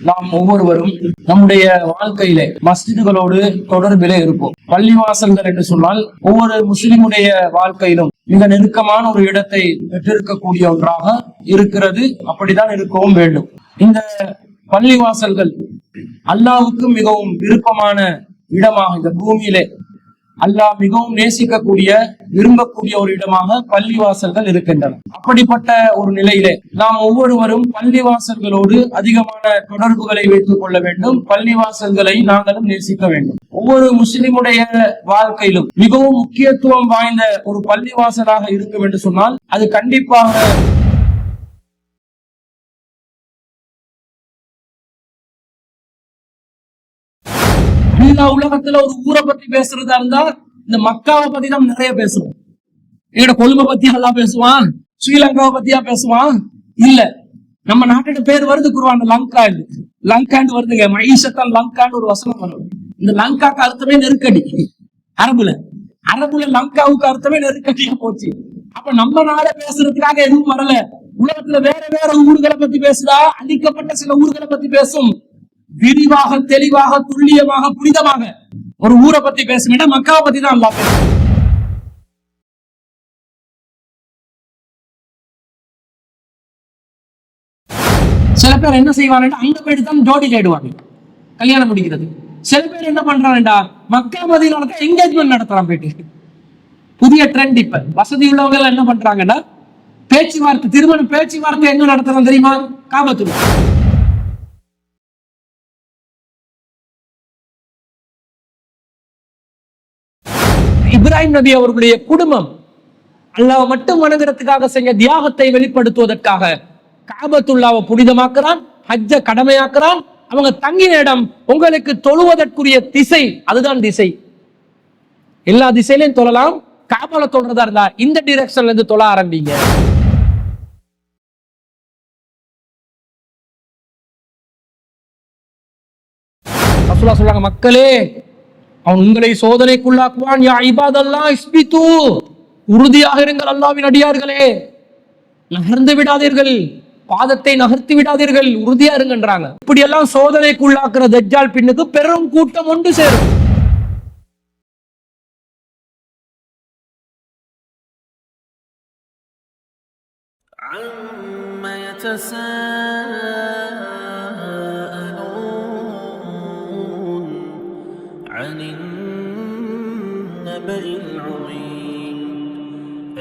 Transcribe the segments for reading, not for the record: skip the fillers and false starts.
நாம் ஒவ்வொருவரும் நம்முடைய வாழ்க்கையிலே மஸ்ஜிதுகளோடு தொடர்பிலே இருப்போம். பள்ளிவாசல்கள் என்று சொன்னால் ஒவ்வொரு முஸ்லிமுடைய வாழ்க்கையிலும் மிக நெருக்கமான ஒரு இடத்தை பெற்றிருக்கக்கூடிய ஒன்றாக இருக்கிறது. அப்படித்தான் இருக்கவும் வேண்டும். இந்த பள்ளிவாசல்கள் அல்லாஹ்வுக்கு மிகவும் விருப்பமான இடமாக இந்த பூமியிலே அல்லாஹ் மிகவும் நேசிக்கக்கூடிய விரும்பக்கூடிய ஒரு இடமாக பள்ளிவாசல்கள் இருக்கின்றன. அப்படிப்பட்ட ஒரு நிலையிலே நாம் ஒவ்வொருவரும் பள்ளிவாசல்களோடு அதிகமான தொடர்புகளை வைத்துக் கொள்ள வேண்டும். பள்ளிவாசல்களை நாங்களும் நேசிக்க வேண்டும். ஒவ்வொரு முஸ்லிமுடைய வாழ்க்கையிலும் மிகவும் முக்கியத்துவம் வாய்ந்த ஒரு பள்ளிவாசலாக இருக்கும் என்று சொன்னால் அது கண்டிப்பாக உலகத்துல ஒரு ஊரை பத்தி பேசுறதா இருந்தா இந்த மக்காவை பத்தி தான் நிறைய பேசுவோம். எங்கட கொழும்பை பத்தியா எல்லாம் பேசுவான், ஸ்ரீலங்காவை பத்தியா பேசுவான். இல்ல, நம்ம நாட்டோட பேர் வருது குர்ஆன்ல, லங்காண்டு வருதுங்க. மைஷத்தன் லங்கான்னு ஒரு வசனம் வரும். இந்த லங்காக்கு அர்த்தமே நெருக்கடி. அரபுல லங்காவுக்கு அர்த்தமே நெருக்கடியா போச்சு. அப்ப நம்ம நாட பேசுறதுக்காக எதுவும் வரல. உலகத்துல வேற வேற ஊர்களை பத்தி பேசுதா, அழிக்கப்பட்ட சில ஊர்களை பத்தி பேசும். விரிவாக, தெளிவாக, துல்லியமாக, புனிதமாக ஒரு ஊரை பத்தி பேசும். மக்காவை பத்தி தான் அல்லாஹ் பேசும். சில பேர் என்ன செய்வாங்க, அங்க போயிட்டு தான் ஜோடி தேடுவாங்க கல்யாணம் முடிக்கிறது. சில பேர் என்ன பண்றாங்கடா, மக்கா மதீனால தான் என்கேஜ்மெண்ட் நடத்துறான் போயிட்டு. புதிய ட்ரெண்ட். இப்ப வசதி உள்ளவங்க எல்லாம் என்ன பண்றாங்கன்னா, பேச்சுவார்த்தை, திருமண பேச்சுவார்த்தை எங்க நடத்துறாங்க தெரியுமா? காபத்துல்லா. இப்ராஹிம் நபி அவர்களுடைய குடும்பம் அல்லாஹ் மட்டும் வணங்குறதுக்காக செஞ்ச தியாகத்தை வெளிப்படுத்துவதற்காக காபத்துல்லாவை புனிதமாக்குறான், ஹஜ்ஜ கடமையாக்குறான். அவங்க தங்கின இடம் உங்களுக்கு தொழுவதற்குரிய திசை, அதுதான் திசை. எல்லா திசையிலையும் தொழலாம். காபால தொழுறதா இருந்தா இந்த டிரெக்ஷன்ல இருந்து தொழ ஆரம்பிங்க. ரசூலுல்லாஹ் சொல்றாங்க, மக்களே அவன் உங்களை சோதனைக்குள்ளாக்குவான். யா இபாதல்லாஹ் இஸ்பிது, உறுதியாக இருங்கள் அல்லாஹ்வின் அடியார்களே, நகர்ந்து விடாதீர்கள், பாதத்தை நகர்த்தி விடாதீர்கள், உறுதியா இருங்கன்றாங்க. இப்படி எல்லாம் சோதனைக்குள்ளாக்குற தஜ்ஜால் பின்னுக்கு பெரும் கூட்டம் ஒன்று சேரும். عن النبأ العظيم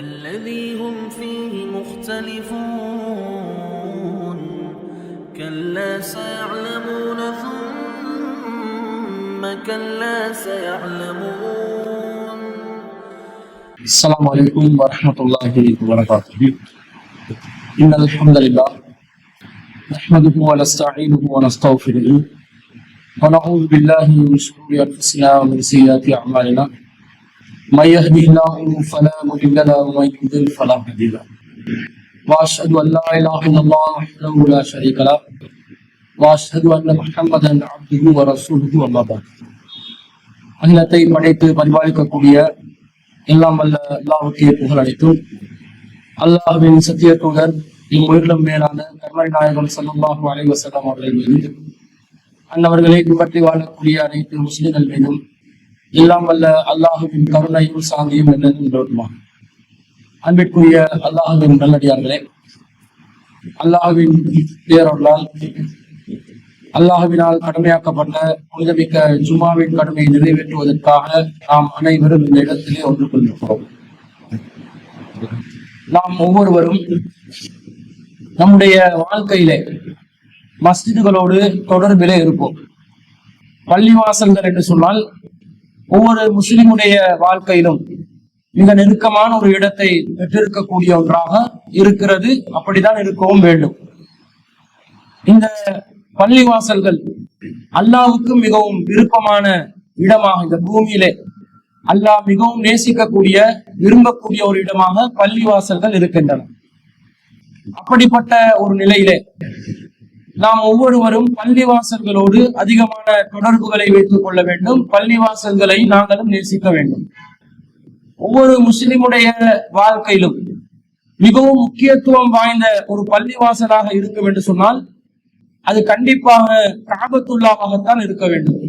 الذي هم فيه مختلفون كلا سيعلمون ثم كلا سيعلمون. السلام عليكم ورحمة الله وبركاته. إن الحمد لله نحمده ونستعينه ونستغفره ونعوذ بالله من شرور أنفسنا ومن سيئات أعمالنا. من يهده الله فلا مضل له ومن يضلل فلا هادي له. وأشهد أن لا إله إلا الله وحده لا شريك له وأشهد أن محمدا عبده ورسوله. أما بعد. அகிலத்தை படைத்து பரிபாலிக்கக்கூடிய எல்லாம் வல்ல அல்லாஹ்வுக்கே புகழ் அளித்தும், அல்லாஹ்வின் சத்திய தூதர் இம்முயிரிலும் மேலான கர்மரி நாயகம் ஸல்லல்லாஹு அலைஹி வஸல்லம் அவர்கள் மீது, அன்னவர்களை பின்பற்றி வாழக்கூடிய அனைத்து முஸ்லிம்கள் மீதும் எல்லாம் வல்ல அல்லாஹுவின் கருணையும் சாந்தியும் என்னதுமா. அன்பிற்குரிய அல்லாஹுவின் நல்லடியார்களே, அல்லாஹுவின் பேரொருளால் அல்லாஹுவினால் கடமையாக்கப்பட்ட புனிதமிக்க ஜும்மாவின் கடமையை நிறைவேற்றுவதற்காக நாம் அனைவரும் இந்த இடத்திலே ஒன்று கொண்டிருக்கிறோம். நாம் ஒவ்வொருவரும் நம்முடைய வாழ்க்கையிலே மஸ்ஜிதுகளோடு தொடர்பிலே இருப்போம். பள்ளிவாசல்கள் என்று சொன்னால் ஒவ்வொரு முஸ்லிமுடைய வாழ்க்கையிலும் மிக நெருக்கமான ஒரு இடத்தை பெற்றிருக்கக்கூடிய ஒன்றாக இருக்கிறது. அப்படித்தான் இருக்கவும் வேண்டும். இந்த பள்ளிவாசல்கள் அல்லாஹ்வுக்கு மிகவும் விருப்பமான இடமாக இந்த பூமியிலே அல்லாஹ் மிகவும் நேசிக்கக்கூடிய விரும்பக்கூடிய ஒரு இடமாக பள்ளிவாசல்கள் இருக்கின்றன. அப்படிப்பட்ட ஒரு நிலையிலே நாம் ஒவ்வொருவரும் பள்ளிவாசல்களோடு அதிகமான தொடர்புகளை வைத்துக் கொள்ள வேண்டும். பள்ளிவாசல்களை நாங்களும் நேசிக்க வேண்டும். ஒவ்வொரு முஸ்லிமுடைய வாழ்க்கையிலும் மிகவும் முக்கியத்துவம் வாய்ந்த ஒரு பள்ளிவாசலாக இருக்கும் என்று சொன்னால் அது கண்டிப்பாக காபத்துல்லாவாகத்தான் இருக்க வேண்டும்.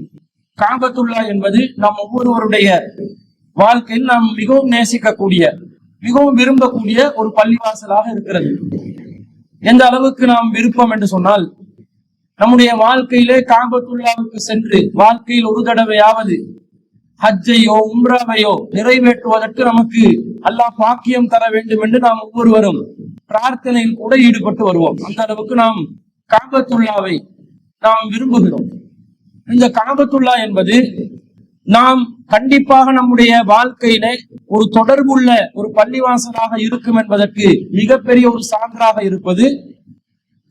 காபத்துல்லா என்பது நம் ஒவ்வொருவருடைய வாழ்க்கையில் நாம் மிகவும் நேசிக்கக்கூடிய, மிகவும் விரும்பக்கூடிய ஒரு பள்ளிவாசலாக இருக்கிறது. எந்த அளவுக்கு நாம் விருப்பம் என்று சொன்னால், நம்முடைய வாழ்க்கையிலே காபத்துல்லாவுக்கு சென்று வாழ்க்கையில் ஒரு தடவையாவது ஹஜ்ஜையோ உம்ராவையோ நிறைவேற்றுவதற்கு நமக்கு அல்லாஹ் பாக்கியம் தர வேண்டும் என்று நாம் ஒவ்வொருவரும் பிரார்த்தனையில் கூட ஈடுபட்டு வருவோம். அந்த அளவுக்கு நாம் காபத்துல்லாவை நாம் விரும்புகிறோம். இந்த காபத்துல்லா என்பது நாம் கண்டிப்பாக நம்முடைய வாழ்க்கையிலே ஒரு தொடர்புள்ள ஒரு பள்ளிவாசலாக இருக்கும் என்பதற்கு மிகப்பெரிய ஒரு சான்றாக இருப்பது,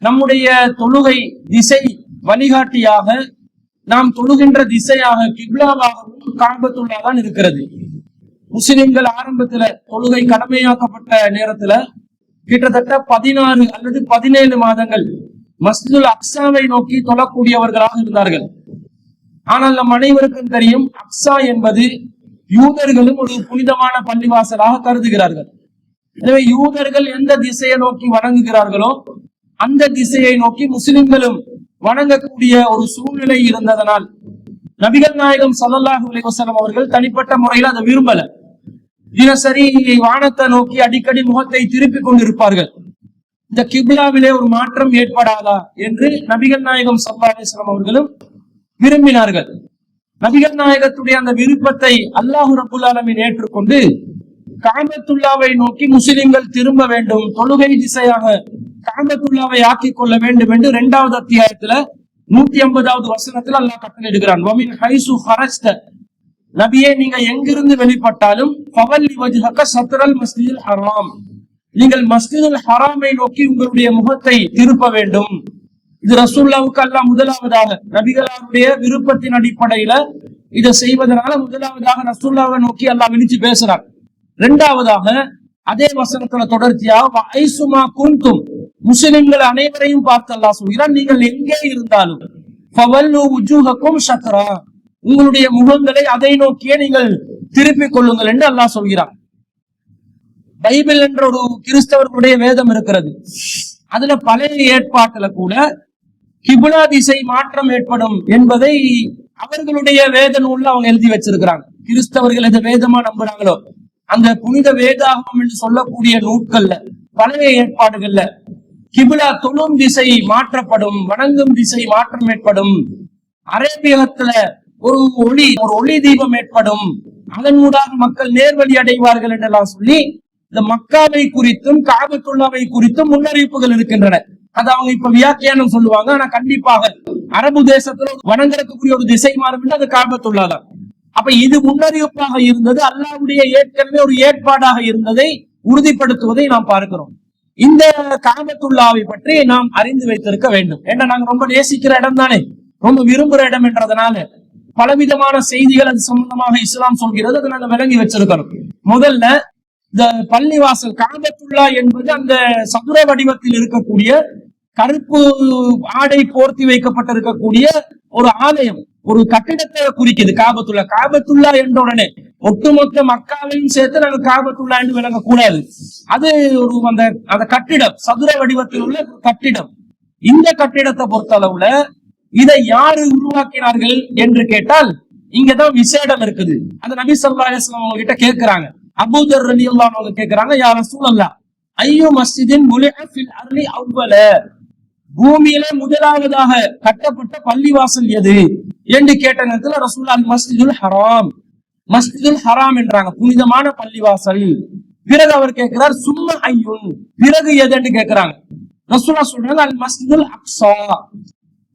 நம்முடைய தொழுகை திசை வழிகாட்டியாக, நாம் தொழுகின்ற திசையாக கிப்லாவாகவும் காபத்துல்லா தான் இருக்கிறது. முஸ்லிம்கள் ஆரம்பத்துல தொழுகை கடமையாக்கப்பட்ட நேரத்துல கிட்டத்தட்ட 16 அல்லது 17 மாதங்கள் மஸ்ஜிதுல் அக்ஸாவை நோக்கி தொழக்கூடியவர்களாக இருந்தார்கள். ஆனால் நம் அனைவருக்கும் தெரியும், அக்ஸா என்பது யூதர்களும் ஒரு புனிதமான பள்ளிவாசலாக கருதுகிறார்கள். எனவே யூதர்கள் எந்த திசையை நோக்கி வணங்குகிறார்களோ அந்த திசையை நோக்கி முஸ்லிம்களும் வணங்கக்கூடிய ஒரு சூழ்நிலை இருந்ததனால் நபிகள் நாயகம் ஸல்லல்லாஹு அலைஹி வஸல்லம் அவர்கள் தனிப்பட்ட முறையில் அதை விரும்பல. தினசரி வானத்தை நோக்கி அடிக்கடி முகத்தை திருப்பி கொண்டிருப்பார்கள். இந்த கிப்லாவிலே ஒரு மாற்றம் ஏற்படாதா என்று நபிகள் நாயகம் ஸல்லல்லாஹு அலைஹி வஸல்லம் அவர்களும் விரும்பினார்கள். நபிகள் நாயகத்துடைய அந்த விருப்பத்தை அல்லாஹ் ரப்பல் ஆலமீன் ஏற்றுக்கொண்டு காபத்துல்லாவை நோக்கி முஸ்லிம்கள் திரும்ப வேண்டும், தொழுகை திசையாக காபத்துல்லாவை ஆக்கிக் கொள்ள வேண்டும் என்று 2வது அத்தியாயத்துல 150வது வசனத்துல அல்லாஹ் கட்டளையிடுகிறான். வமின் ஹைசு ஹரஜ்த, நபியே நீங்க எங்கிருந்து வெளிப்பட்டாலும் ஃபவல்லி வஜ்ஹக ஷத்ரல் மஸ்ஜிதுல் ஹராம், நீங்கள் மஸ்ஜிதுல் ஹராமை நோக்கி உங்களுடைய முகத்தை திருப்ப வேண்டும். இது ரசூலுல்லாஹ்வுக்கு அல்லாஹ் முதலாவதாக நபிகளாருடைய விருப்பத்தின் அடிப்படையில இதை செய்வதனால முதலாவதாக ரசூலுல்லாஹ்வை நோக்கி அல்லாஹ் விழிச்சு பேசுறான். 2வதாக அதே வசனத்துல தொடர்ச்சியாக ஐசுமா குந்தும், முஸ்லிம்கள் அனைவரையும் பார்த்து அல்லாஹ் சொல்கிறான், நீங்கள் எங்கே இருந்தாலும் ஃபவல்லு வுஜூஹக்கும் ஷத்ரா, உங்களுடைய முகங்களை அதை நோக்கியே நீங்கள் திருப்பிக் கொள்ளுங்கள் என்று அல்லாஹ் சொல்கிறான். பைபிள் என்ற ஒரு கிறிஸ்தவர்களுடைய வேதம் இருக்கிறது. அதுல பழைய ஏற்பாட்டுல கூட கிப்லா திசை மாற்றம் ஏற்படும் என்பதை அவர்களுடைய வேத நூல்ல அவங்க எழுதி வச்சிருக்கிறாங்க. கிறிஸ்தவர்கள் எந்த வேதமா நம்புறாங்களோ அந்த புனித வேதாகமம் என்று சொல்லக்கூடிய நூட்கள்ல, பழைய ஏற்பாடுகள்ல கிப்லா தொழும் திசை மாற்றப்படும், வணங்கும் திசை மாற்றம் ஏற்படும், அரேபியத்துல ஒரு ஒளி தீபம் ஏற்படும், அதன் மூலமாக மக்கள் நேர்வழி அடைவார்கள் என்றெல்லாம் சொல்லி இந்த மக்காவை குறித்தும் காபத்துல்லாவை குறித்தும் முன்னறிவிப்புகள் இருக்கின்றன. அது அவங்க இப்ப வியாக்கியானம் சொல்லுவாங்க. ஆனா கண்டிப்பாக அரபு தேசத்துல வணங்கக்கூடிய ஒரு திசை மாறும் அது காபத்துல்லா தான். அப்ப இது முன்னறிவிப்பாக இருந்தது, அல்லாஹ்வுடைய ஏற்கனவே ஒரு ஏற்பாடாக இருந்ததை உறுதிப்படுத்துவதை நாம் பார்க்கிறோம். இந்த காபத்துல்லாவை பற்றி நாம் அறிந்து வைத்திருக்க வேண்டும். ஏன்னா நாங்க ரொம்ப நேசிக்கிற இடம் தானே, ரொம்ப விரும்புற இடம் என்றதுனால பலவிதமான செய்திகள் அது சம்பந்தமாக இஸ்லாம் சொல்கிறது, அதை நாங்க விளங்கி வச்சிருக்கிறோம். முதல்ல இந்த பள்ளிவாசல் காபத்துல்லா என்பது அந்த சதுர வடிவத்தில் இருக்கக்கூடிய கருப்பு ஆடை போர்த்தி வைக்கப்பட்டிருக்கக்கூடிய ஒரு ஆலயம், ஒரு கட்டிடத்தை குறிக்குது காபத்துல்லா. காபத்துல்லா என்ற உடனே ஒட்டுமொத்த மக்காவையும் சேர்த்து நாங்க காபத்துல்லா என்று விளங்க கூடாது. அது ஒரு அந்த கட்டிடம் சதுர வடிவத்தில் உள்ள கட்டிடம். இந்த கட்டிடத்தை பொறுத்த அளவுல இதை யாரு உருவாக்கினார்கள் என்று கேட்டால் இங்கதான் விசேடம் இருக்குது. அந்த நபி ஸல்லல்லாஹு அலைஹி வஸல்லம் அவங்க கிட்ட கேட்கிறாங்க, அபூதர் ரலியல்லாஹு அன்ஹு கேட்கிறாங்க, யா ரசூலல்லாஹ் ஐயு மஸ்ஜிதின் முலிஅ ஃபில் அர்லி அவ்வல, பூமியிலே முதலாவதாக கட்டப்பட்ட பள்ளிவாசல் எது என்று கேட்ட நேரத்துல ரசூலுல்லாஹ் மஸ்ஜிதுல் ஹராம், மஸ்ஜிதுல் ஹராம் என்றாங்க, புனிதமான பள்ளிவாசல். பிறகு அவர் கேட்கிறார் சும்ம ஐயுன், பிறகு எதுன்னு கேட்கிறாங்க. ரசூலுல்லாஹ் சொல்றாங்க அல் மஸ்ஜிதுல் அக்ஸா,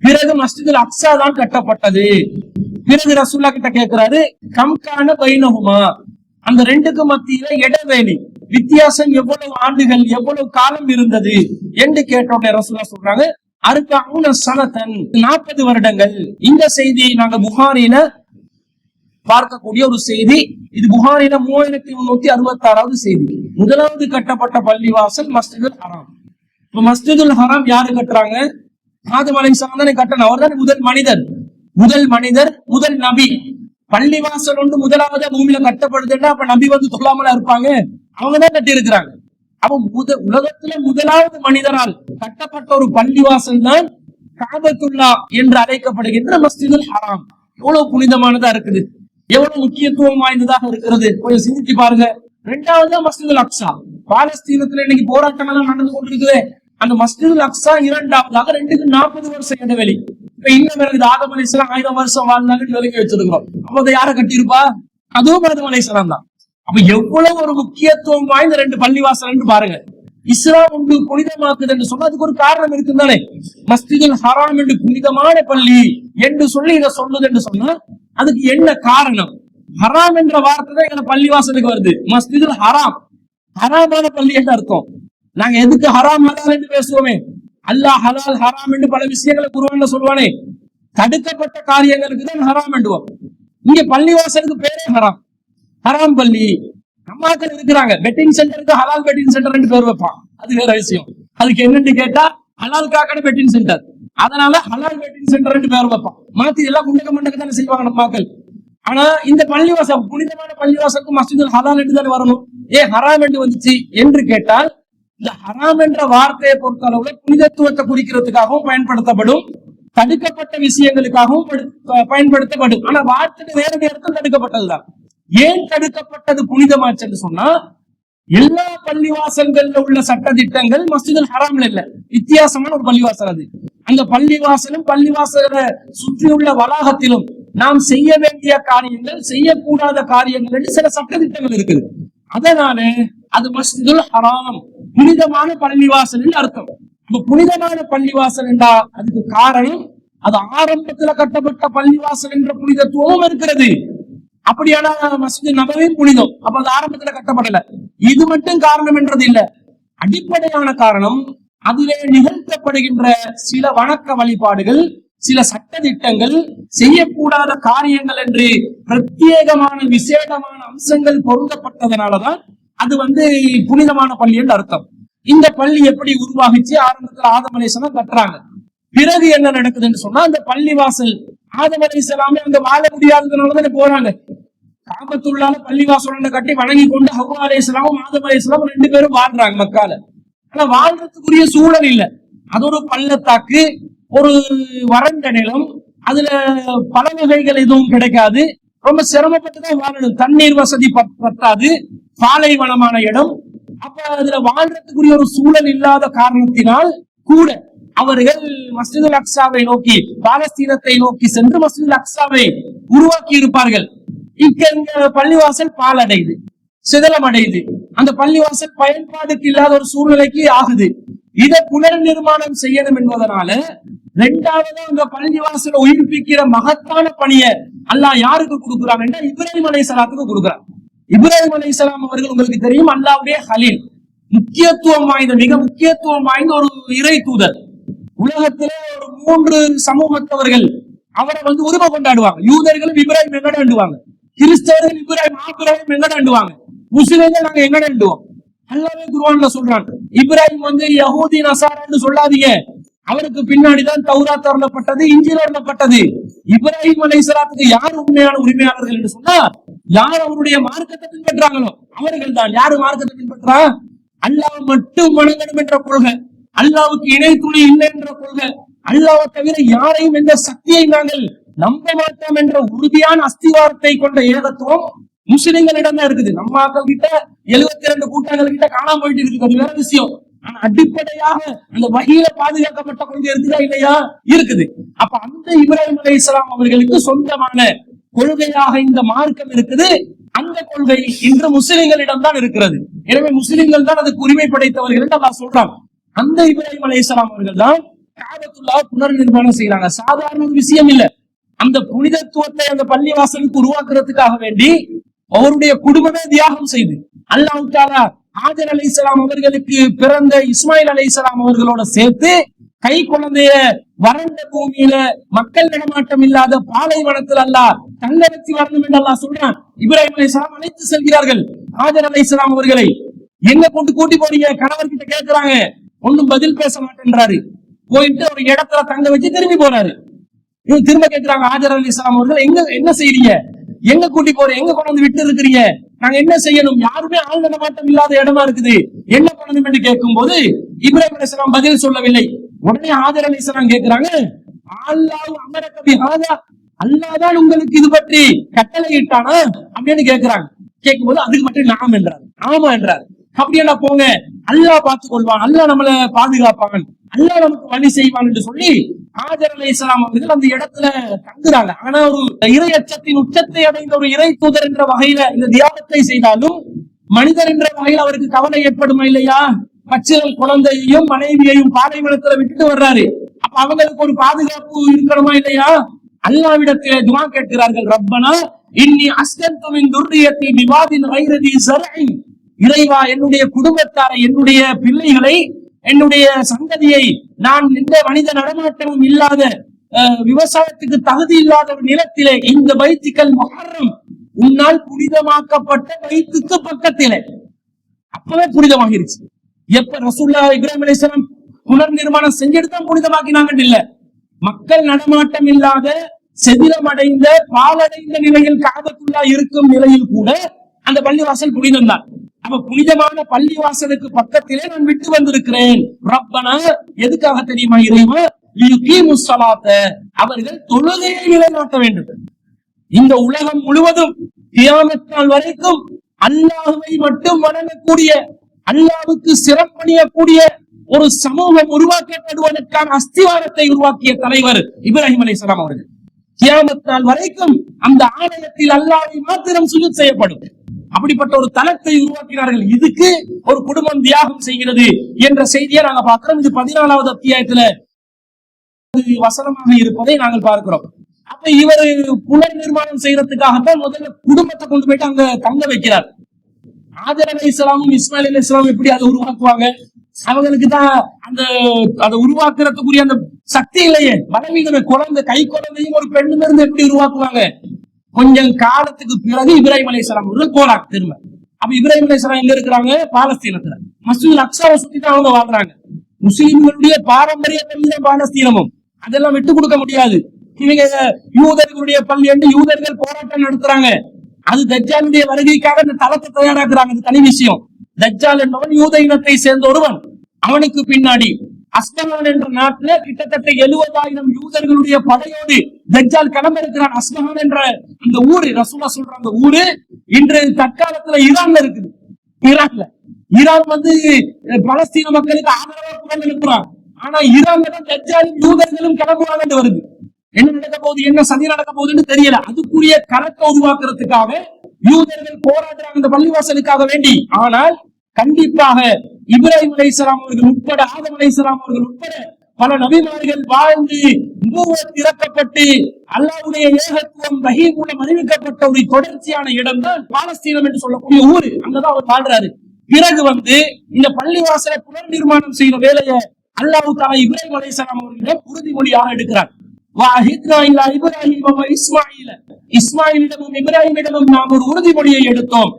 பிறகு மஸ்ஜிதுல் அக்ஸா தான் கட்டப்பட்டது. பிறகு ரசூலுல்லாஹ் கிட்ட கேட்கிறாரு கம்கான பைனஹுமா, அந்த ரெண்டுக்கு மத்தியில இடைவெளி வித்தியாசம் எவ்வளவு ஆண்டுகள் எவ்வளவு காலம் இருந்தது என்று கேட்டோட ரசூலுல்லாஹ் சொல்றாங்க அர்பஊன ஸனதன், 40 வருடங்கள். இந்த செய்தியை நாங்க புகாரில பார்க்கக்கூடிய ஒரு செய்தி. இது புகாரில 3366வது செய்தி. முதலாவது கட்டப்பட்ட பள்ளிவாசல் மஸ்ஜிதுல் ஹராம். இப்ப மஸ்ஜிதுல் ஹராம் யாரு கட்டுறாங்க? ஆதம் அலைஹிஸ்ஸலாம் தானே கட்டணும். அவர் தான் முதல் மனிதர், முதல் நபி. பள்ளிவாசல் ஒன்று முதலாவது பூமியில கட்டப்படுதுன்னா அப்ப நபி வந்து தொழாமலா இருப்பாங்க? அவங்கதான் கட்டி இருக்கிறாங்க. அப்ப உலகத்துல முதலாவது மனிதரால் கட்டப்பட்ட ஒரு பள்ளிவாசல் தான் காபத்துல்லா என்று அழைக்கப்படுகின்ற மஸ்ஜிதுல் ஹராம் எவ்வளவு புனிதமானதா இருக்குது, எவ்வளவு முக்கியத்துவம் வாய்ந்ததாக இருக்கிறது, கொஞ்சம் சிந்திச்சு பாருங்க. ரெண்டாவது மஸ்ஜிதுல் அக்ஸா, பாலஸ்தீனத்துல இன்னைக்கு போராட்டம் எல்லாம் நடந்து கொண்டிருக்குது. அந்த மஸ்ஜிதுல் அக்ஸா இரண்டாவதாக, 2க்கு 40 வருஷம் இடைவெளி. இப்ப இன்னும் எனக்கு ஆதம் அலைஹிஸ்ஸலாம் 1000 வருஷம் வாழ்ந்தாங்கன்னு விலகி வச்சிருக்கிறோம். அப்ப அதை யாரை கட்டியிருப்பா? அதுவும் ஆதம் அலைஹிஸ்ஸலாம் தான். அப்ப எவ்வளவு ஒரு முக்கியத்துவம் வாய்ந்த 2 பள்ளிவாசல் பாருங்க. இஸ்லாம் ஒன்று புனிதமாக்குது என்று சொன்னா அதுக்கு ஒரு காரணம் இருக்குதானே. மஸ்ஜிதுல் ஹராம் என்று புனிதமான பள்ளி என்று சொல்லி இதை சொல்லுது என்று சொன்னா அதுக்கு என்ன காரணம்? ஹராம் என்ற வார்த்தை தான் எங்க பள்ளிவாசலுக்கு வருது. மஸ்ஜிதுல் ஹராம், ஹராமான பள்ளி என்று அர்த்தம். நாங்க எதுக்கு ஹராம் ஹலால் என்று பேசுவோமே, அல்லாஹ் ஹலால் ஹராம் என்று பல விஷயங்களை குர்ஆன்ல சொல்லுவானே, தடுக்கப்பட்ட காரியங்களுக்கு தான் ஹராம் என்றுவோம். இங்க பள்ளிவாசலுக்கு பேரே ஹராம், ஹராம் பள்ளி. நம்மாக்கள் இருக்கிறாங்க, பெட்டிங் சென்டருக்கு ஹலால் பெட்டிங் சென்டர் பேர் வைப்பான், அது வேற விஷயம். அதுக்கு என்னன்னு கேட்டா ஹலால்காக பெட்டிங் சென்டர், அதனால ஹலால் பெட்டிங் சென்டர் பேர் வைப்பான். மாத்தி எல்லாம் குண்டக்க மண்டக்க தானே செய்வாங்க நம்மாக்கள். ஆனா இந்த பள்ளிவாசல் புனிதமான பள்ளிவாசலுக்கு மஸ்ஜிதுல் ஹலால் என்று தானே வரணும். ஹராம் என்று வந்துச்சு என்று கேட்டால் இந்த ஹராம் என்ற வார்த்தையை பொறுத்த அளவுல புனிதத்துவத்தை குறிக்கிறதுக்காகவும் பயன்படுத்தப்படும், தடுக்கப்பட்ட விஷயங்களுக்காகவும் பயன்படுத்தப்படும். ஆனா வார்த்தை நேரடி அர்த்தம் தடுக்கப்பட்டதுதான். ஏன் தடுக்கப்பட்டது புனிதமாச்சுன்னு சொன்னா, எல்லா பள்ளிவாசல்கள்ல உள்ள சட்ட திட்டங்கள் மஸ்ஜிதுல் ஹராம்ல இல்ல, வித்தியாசமான ஒரு பள்ளிவாசல் அது. அந்த பள்ளிவாசலும் பள்ளிவாசலை சுற்றியுள்ள வளாகத்திலும் நாம் செய்ய வேண்டிய காரியங்கள், செய்யக்கூடாத காரியங்கள் என்று சில சட்ட திட்டங்கள் இருக்குது. அதனால அது மஸ்ஜிதுல் ஹராம், புனிதமான பள்ளிவாசல் அர்த்தம். இப்ப புனிதமான பள்ளிவாசல் என்றா அதுக்கு காரணம் அது ஆரம்பத்துல கட்டப்பட்ட பள்ளிவாசல் என்ற புனிதத்துவமும் இருக்கிறது. அப்படியான மஸ்ஜித் நபவி புனிதம், அப்ப அது ஆரம்பத்துல கட்டப்படல. இது மட்டும் காரணம் என்றது இல்ல, அடிப்படையான காரணம் அதிலே நிகழ்த்தப்படுகின்ற சில வணக்க வழிபாடுகள், சில சட்ட திட்டங்கள், செய்யக்கூடாத காரியங்கள் என்று பிரத்யேகமான விசேடமான அம்சங்கள் பொருந்தப்பட்டதனாலதான் அது புனிதமான பள்ளி என்று அர்த்தம். இந்த பள்ளி எப்படி உருவாகிச்சு? ஆரம்பத்துல ஆதம் அலைஹிஸ்ஸலாம் கட்டுறாங்க. பிறகு என்ன நடக்குதுன்னு சொன்னா, அந்த பள்ளிவாசல் ஆதம் அலைஹிஸ்ஸலாமே அந்த வாழ முடியாததுனாலதான் போறாங்க. காபத்துள்ளால பள்ளிவாசல் கட்டி வணங்கி கொண்டு ஹவ்வா அலைஹிஸ்ஸலாமும் ஆதம் அலைஹிஸ்ஸலாமும் 2 பேரும் வாழ்றாங்க மக்கால. ஆனா வாழ்றதுக்குரிய சூழல் இல்ல. அது ஒரு பள்ளத்தாக்கு, ஒரு வறண்ட நிலம், அதுல பல வகைகள் எதுவும் கிடைக்காது, ரொம்ப சிரமப்பட்டுதான் வாழணும். தண்ணீர் வசதி பத்தாது, பாலைவனமான இடம். அப்ப அதுல வாழ்றதுக்குரிய ஒரு சூழல் இல்லாத காரணத்தினால் கூட அவர்கள் மஸ்ஜிதுல் அக்ஸாவை நோக்கி, பாலஸ்தீனத்தை நோக்கி சென்று மஸ்ஜிதுல் அக்ஸாவை உருவாக்கி இருப்பார்கள். இங்க பள்ளிவாசல் பாலடையுது, சிதலம் அடையுது, அந்த பள்ளிவாசல் பயன்பாடுக்கு இல்லாத ஒரு சூழ்நிலைக்கு ஆகுது. இதை புனர் நிர்மாணம் செய்யணும் என்பதனால 2வது அந்த பள்ளிவாசலை உயிர்ப்பிக்கிற மகத்தான பணியை அல்லாஹ் யாருக்கு கொடுக்குறாங்கன்னா இப்ராஹிம் அலைஹிஸ்ஸலாத்துக்கு கொடுக்குறார். இப்ராஹிம் அலைஹிஸ்ஸலாம் அவர்கள் உங்களுக்கு தெரியும், அல்லாஹ்வுடைய ஹலீல், முக்கியத்துவம் வாய்ந்த, மிக முக்கியத்துவம் வாய்ந்த ஒரு இறை தூதர். உலகத்திலே ஒரு 3 சமூகத்தவர்கள் அவரை உரிமை கொண்டாடுவாங்க. யூதர்களும் இப்ராஹிம் எங்கடாண்டுவாங்க, கிறிஸ்தவர்கள் இப்ராஹிம் எங்கடாண்டுவாங்க, முஸ்லிம்கள் நாங்க எங்கடாண்டுவோம். அல்லாஹ்வே குர்ஆன்ல சொல்றான், இப்ராஹிம் யஹூதி நசாரான்னு சொல்லாதீங்க, அவருக்கு பின்னாடிதான் தௌராத் அருளப்பட்டது, இன்ஜீல் அருளப்பட்டது. இப்ராஹிம் அலைஹிஸ்ஸலாத்துக்கு யார் உண்மையான உரிமையாளர்கள் என்று சொன்னா, யார் அவருடைய மார்க்கத்தை பின்பற்றாங்களோ அவர்கள் தான். யாரு மார்க்கத்தை பின்பற்றா? அல்லாஹ் மட்டும் வணங்கணும் என்ற கொள்கை, அல்லாஹ்வுக்கு இணை துணை இல்லை என்ற கொள்கை, அல்லாஹ்வை தவிர யாரையும் எந்த சக்தியை நாங்கள் நம்ப மாட்டோம் என்ற உறுதியான அஸ்திவாரத்தை கொண்ட ஏகத்துவம் முஸ்லிம்களிடம் தான் இருக்குது. நம்ம மக்கள் கிட்ட 72 கூட்டங்கள் கிட்ட காணாம போயிட்டு இருக்குது, அது வேற விஷயம். ஆனா அடிப்படையாக அந்த வகையில பாதுகாக்கப்பட்ட கொள்கை இருக்குதா இல்லையா? இருக்குது. அப்ப அந்த இப்ராஹிம் அலைஹிஸ்ஸலாம் அவர்களுக்கு சொந்தமான கொள்கையாக இந்த மார்க்கம் இருக்குது. அந்த கொள்கை இன்று முஸ்லிம்களிடம் தான் இருக்கிறது. எனவே முஸ்லிம்கள் தான் அதுக்கு உரிமை படைத்தவர்கள் என்று அல்லாஹ் சொல்றாங்க. அந்த இப்ராஹிம் அலைஹிஸ்ஸலாம் அவர்கள் தான் காபத்துல்லாஹ் புனர் நிர்மாணம் செய்யறாங்க. சாதாரண ஒரு விஷயம் இல்ல. அந்த புனிதத்துவத்தை அந்த பள்ளிவாசலுக்கு உருவாக்குறதுக்காக வேண்டி அவருடைய குடும்பமே தியாகம் செய்து, அல்லாஹ் தஆலா ஹாஜர் அலைஹிஸ்ஸலாம் அவர்களுக்கு பிறந்த இஸ்மாயில் அலைஹிஸ்ஸலாம் அவர்களோட சேர்த்து கை குழந்தைய வறண்ட பூமியில மக்கள் நடமாட்டம் இல்லாத பாலைவனத்தில் அல்லாஹ் தங்க வச்சு வரணும் என்று அல்லாஹ் சொல்றான். இப்ராஹிம் அலைஹிஸ்ஸலாம் அழைத்து செல்கிறார்கள் ஹாஜர் அலைஹிஸ்ஸலாம் அவர்களை. எங்க கொண்டு கூட்டி போறீங்க? கணவர் கிட்ட கேட்கிறாங்க, ஒன்னும் பதில் பேச மாட்டேன்றாரு. போயிட்டு ஒரு இடத்துல தங்க வச்சு திரும்பி போறாரு. இவங்க திரும்ப கேட்கிறாங்க ஹாஜர் அலைஹிஸ்ஸலாம் அவர்கள், என்ன செய்றீங்க? எங்க கூட்டி போறேன், எங்க கொண்டு வந்து விட்டு இருக்கிறீங்க, நாங்க என்ன செய்யணும், யாருமே ஆள் நடமாட்டம் இல்லாத இடமா இருக்குது, என்ன பண்ணணும் என்று கேட்கும் போது இப்ராஹிம் அலைஹிஸ்ஸலாம் பதில் சொல்லவில்லை. உடனே ஆதர் அலைஹிஸ்ஸலாம் கேட்கிறாங்க, அல்லாஹ் அமரக பிஹாதா, அல்லாஹ்தான் உங்களுக்கு இது பற்றி கட்டளை இட்டானா அப்படின்னு கேட்கிறாங்க. கேட்கும்போது அதுக்கு மட்டும் நாம் என்றார், ஆமா என்றார். அப்படியா போங்க, அல்லாஹ் பார்த்துக் கொள்வான், அல்லாஹ் நம்மளை பாதுகாப்பாங்க, அல்லாஹ் நமக்கு வழி செய்வான் என்று சொல்லி ஆஜர் அலைஹிஸ்ஸலாம் அவர்கள் அந்த இடத்துல தங்குறாங்க. ஆனா ஒரு இறையச்சத்தின் உச்சத்தை அடைந்த ஒரு இறை தூதர் என்ற வகையில இந்த தியாகத்தை செய்தாலும் மனிதர் என்ற வகையில் அவருக்கு கவலை ஏற்படுமா இல்லையா? பச்சிலல் குழந்தையையும் மனைவியையும் பாலைவனத்துல விட்டு வர்றாரு. அப்ப அவங்களுக்கு ஒரு பாதுகாப்பு இருக்கணுமா இல்லையா? அல்லாஹ்விடத்திலே துஆ கேட்கிறார்கள், ரப்பனா இன்னி அஸ்கன்து மின் துர்ரியத்தி பிவாதின் கைரி ஸர்இன், இறைவா என்னுடைய குடும்பத்தாரை, என்னுடைய பிள்ளைகளை, என்னுடைய சந்ததியை நான் எந்த மனித நடமாட்டமும் இல்லாத விவசாயத்துக்கு தகுதி இல்லாத ஒரு நிலத்திலே, இந்த பைத்துல் முஹர்ரம் உன்னால் புனிதமாக்கப்பட்ட பைத்துக்கு பக்கத்திலே, அப்பவே புனிதமாகிருச்சு. எப்ப ரசூலுல்லாஹ் இப்ராஹிம் அலைஹிஸ்ஸலாம் புனர் நிர்மாணம் செஞ்சுட்டு தான் புனிதமாக்கினாங்கன்னு இல்ல, மக்கள் நடமாட்டம் இல்லாத செதிலமடைந்த பாலடைந்த நிலையில் காபத்துல்லா இருக்கும் நிலையில் கூட அந்த பள்ளிவாசல் புனிதம் தான். அப்ப புனிதமான பள்ளிவாசலுக்கு பக்கத்திலே நான் விட்டு வந்திருக்கிறேன். ரப்பனா எதுக்காக தெரியுமா இறைவா? லியுகீமுஸ் ஸலாத்த, அவர்கள் தொழுகையை நிலைநாட்ட வேண்டும். இந்த உலகம் முழுவதும் கியாமத் நாள் வரைக்கும் அல்லாஹ்வை மட்டும் வணங்கக்கூடிய, அல்லாஹ்வுக்கு சிறப்பணியக்கூடிய ஒரு சமூகம் உருவாக்கப்படுவதற்கான அஸ்திவாரத்தை உருவாக்கிய தலைவர் இப்ராஹிம் அலைஹிஸ்ஸலாம் அவர்கள். கியாமத் நாள் வரைக்கும் அந்த ஆலயத்தில் அல்லாஹ்வை மாத்திரம் சுஜூத் செய்யப்படும். அப்படிப்பட்ட ஒரு தலத்தை உருவாக்கினார்கள். இதுக்கு ஒரு குடும்பம் தியாகம் செய்கிறது என்ற செய்தியை நாங்க பார்க்கிறோம். இது 14வது அத்தியாயத்துல வசனமாக இருப்பதை நாங்கள் பார்க்கிறோம். அப்ப இவர் புனர் நிர்மாணம் செய்யறதுக்காகத்தான் முதல்ல குடும்பத்தை கொண்டு போயிட்டு அங்க தங்க வைக்கிறார். ஆதர் அலைஹிஸ்ஸலாமும் இஸ்மாயில் அலைஹிஸ்ஸலாமும் எப்படி அதை உருவாக்குவாங்க? அவங்களுக்கு தான் அந்த அதை உருவாக்குறதுக்குரிய அந்த சக்தி இல்லையே, பலவீனமே. குழந்தை, கை குழந்தையும் ஒரு பெண்ணும் இருந்து எப்படி உருவாக்குவாங்க? கொஞ்சம் காலத்துக்கு பிறகு இப்ராஹிம் அலைஹிஸ்ஸலாம் அவர்கள் போறாங்க திரும்ப. அப்ப இப்ராஹிம் அலைஹிஸ்ஸலாம் எங்க இருக்கிறாங்க? பாலஸ்தீனத்துல. மஸ்ஜிதுல் அக்ஸாவை சுத்தி தான் அவங்க வாழ்றாங்க. முஸ்லிம்களுடைய பாரம்பரிய பள்ளி பாலஸ்தீனமும், அதெல்லாம் விட்டு கொடுக்க முடியாது. இவங்க யூதர்களுடைய பள்ளி என்று யூதர்கள் போராட்டம் நடத்துறாங்க. அது தஜ்ஜாலுடைய வருகைக்காக இந்த தளத்தை தயாராக்குறாங்க. அது தனி விஷயம். தஜ்ஜால் என்பவன் யூத இனத்தை சேர்ந்த ஒருவன். அவனுக்கு பின்னாடி அஸ்பஹான் என்ற நாட்டுல கிட்டத்தட்ட 70,000 யூதர்களுடைய படையோடு தஜ்ஜால் கிளம்ப இருக்கிறான். அஸ்பஹான் என்ற அந்த ஊரு, ரசூலுல்லாஹ் சொல்ற அந்த ஊரு இன்று தற்காலத்துல ஈரான்ல இருக்குது. ஈரான் வந்து பலஸ்தீன மக்களுக்கு ஆதரவா குரல் எழுப்புறான். ஆனா ஈரான்ல தான் தஜ்ஜாலும் யூதர்களும் கிளம்புவாங்கன்னு வருது. என்ன நடக்க போகுது, என்ன சதி நடக்க போகுதுன்னு தெரியல. அதுக்குரிய கணக்கை உருவாக்குறதுக்காக யூதர்கள் போராடுறாங்க இந்த பள்ளிவாசலுக்காக வேண்டி. ஆனால் கண்டிப்பாக இப்ராஹிம் அலைஹிஸ்ஸலாம் அவர்கள் உட்பட, ஆதம் அலைஹிஸ்ஸலாம் அவர்கள் உட்பட பல நபிமார்கள் வாழ்ந்து நுபுவத் திறக்கப்பட்டு அல்லாஹ்வுடைய ஏகத்துவம் வஹீ மூலம் அறிவிக்கப்பட்ட ஒரு தொடர்ச்சியான இடம் தான் பாலஸ்தீனம் என்று சொல்லக்கூடிய ஊரு. அங்கதான் அவர் வாழ்றாரு. பிறகு வந்து இந்த பள்ளிவாசலை புனர் நிர்மாணம் செய்யற வேலையை அல்லாஹ் தஆலா இப்ராஹிம் அலைஹிஸ்ஸலாம் அவர்களிடம் உறுதிமொழியாக எடுக்கிறார். இஸ்மாயிலிடமும் இப்ராஹிமிடமும் நாம் ஒரு உறுதிமொழியை எடுத்தோம்.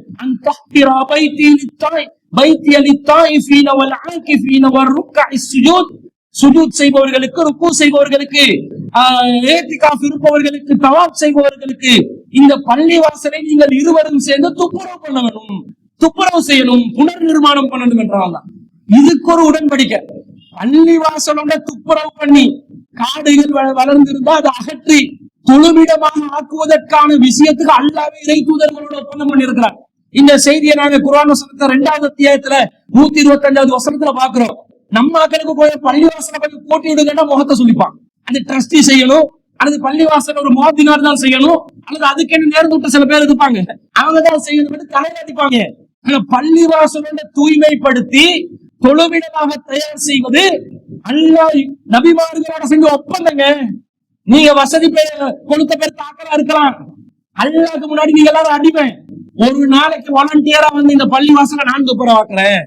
சுஜூத் செய்பவர்களுக்கு, ருக்கு செய்பவர்களுக்கு, இஹ்திகாஃப் இருப்பவர்களுக்கு, தவாப் செய்பவர்களுக்கு இந்த பள்ளிவாசலை நீங்கள் இருவரும் சேர்ந்து துப்புரவு பண்ண வேண்டும், துப்புரவு செய்யணும், புனர் நிர்மாணம் பண்ணணும் என்றால் இதுக்கு ஒரு உடன்படிக்கை. பள்ளிவாசலோட துப்புரவு பண்ணி காடுகள் வளர்ந்திருந்தா அதை அகற்றி தொழுமிடமாக ஆக்குவதற்கான விஷயத்துக்கு அல்லாஹ்வே இறை தூதர்களோட ஒப்பந்தம் பண்ணியிருக்கிறார். இந்த செய்தியை நாங்க குர்ஆன் வசனத்தை 2வது அத்தியாயத்துல 125வது வசனத்துல பாக்குறோம். நம்ம மக்களுக்கு போய் பள்ளிவாசலை கொஞ்சம் போட்டி விடுங்கன்னா முகத்தை சொல்லிப்பான். அது ட்ரஸ்டி செய்யணும், அல்லது பள்ளிவாசல் ஒரு முஅத்தினார் தான் செய்யணும், அல்லது அதுக்கென்னு நேர்ந்து விட்டு சில பேர் இருப்பாங்க, அவங்கதான் செய்யணும் தலையாட்டிப்பாங்க. ஆனா பள்ளிவாசலோட தூய்மைப்படுத்தி தொழுவிடமாக தயார் செய்வது அல்லாஹ் நபிமார்களோட செஞ்ச ஒப்பந்தங்க. நீங்க வசதி கொடுத்த பேர் தாக்கலா இருக்கலாம், அல்லாஹ்க்கு முன்னாடி நீங்க எல்லாரும் அடிமை. ஒரு நாளைக்கு வாலண்டியரா வந்து இந்த பள்ளிவாசலை நான் துப்புரவாக்குறேன்,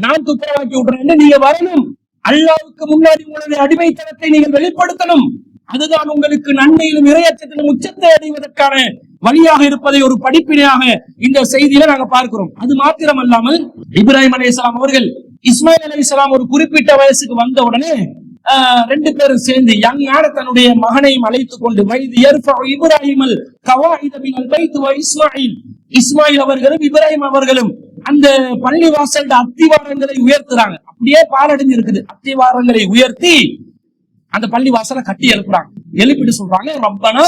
நான் துப்புரவாக்கி விடுறேன், நீங்க வரணும். அல்லாஹ்வுக்கு முன்னாடி உங்களுடைய அடிமைத்தனத்தை நீங்கள் வெளிப்படுத்தணும். அதுதான் உங்களுக்கு நன்மையிலும் இறையச்சத்திலும் உச்சத்தை அடைவதற்கான வழியாக இருப்பதை ஒரு படிப்பினையாக இந்த செய்தியில நாங்க பார்க்கிறோம். அது மாத்திரம் அல்லாமல் இப்ராஹிம் அலைஹிஸ்ஸலாம் அவர்கள் இஸ்மாயில் அலைஹிஸ்ஸலாம் ஒரு குறிப்பிட்ட வயசுக்கு வந்த உடனே ரெண்டு பேரும் சேர்ந்து யங்கான தன்னுடைய மகனையும் அழைத்துக் கொண்டு இப்ராஹிமல் இஸ்மாயில் அவர்களும் இப்ராஹிம் அவர்களும் அந்த பள்ளிவாசல் அத்திவாரங்களை உயர்த்துறாங்க. அப்படியே பாலடைஞ்சு இருக்குது. அத்திவாரங்களை உயர்த்தி அந்த பள்ளிவாசலை கட்டி எழுப்புறாங்க. எழுப்பிட்டு சொல்றாங்க, ரப்பனா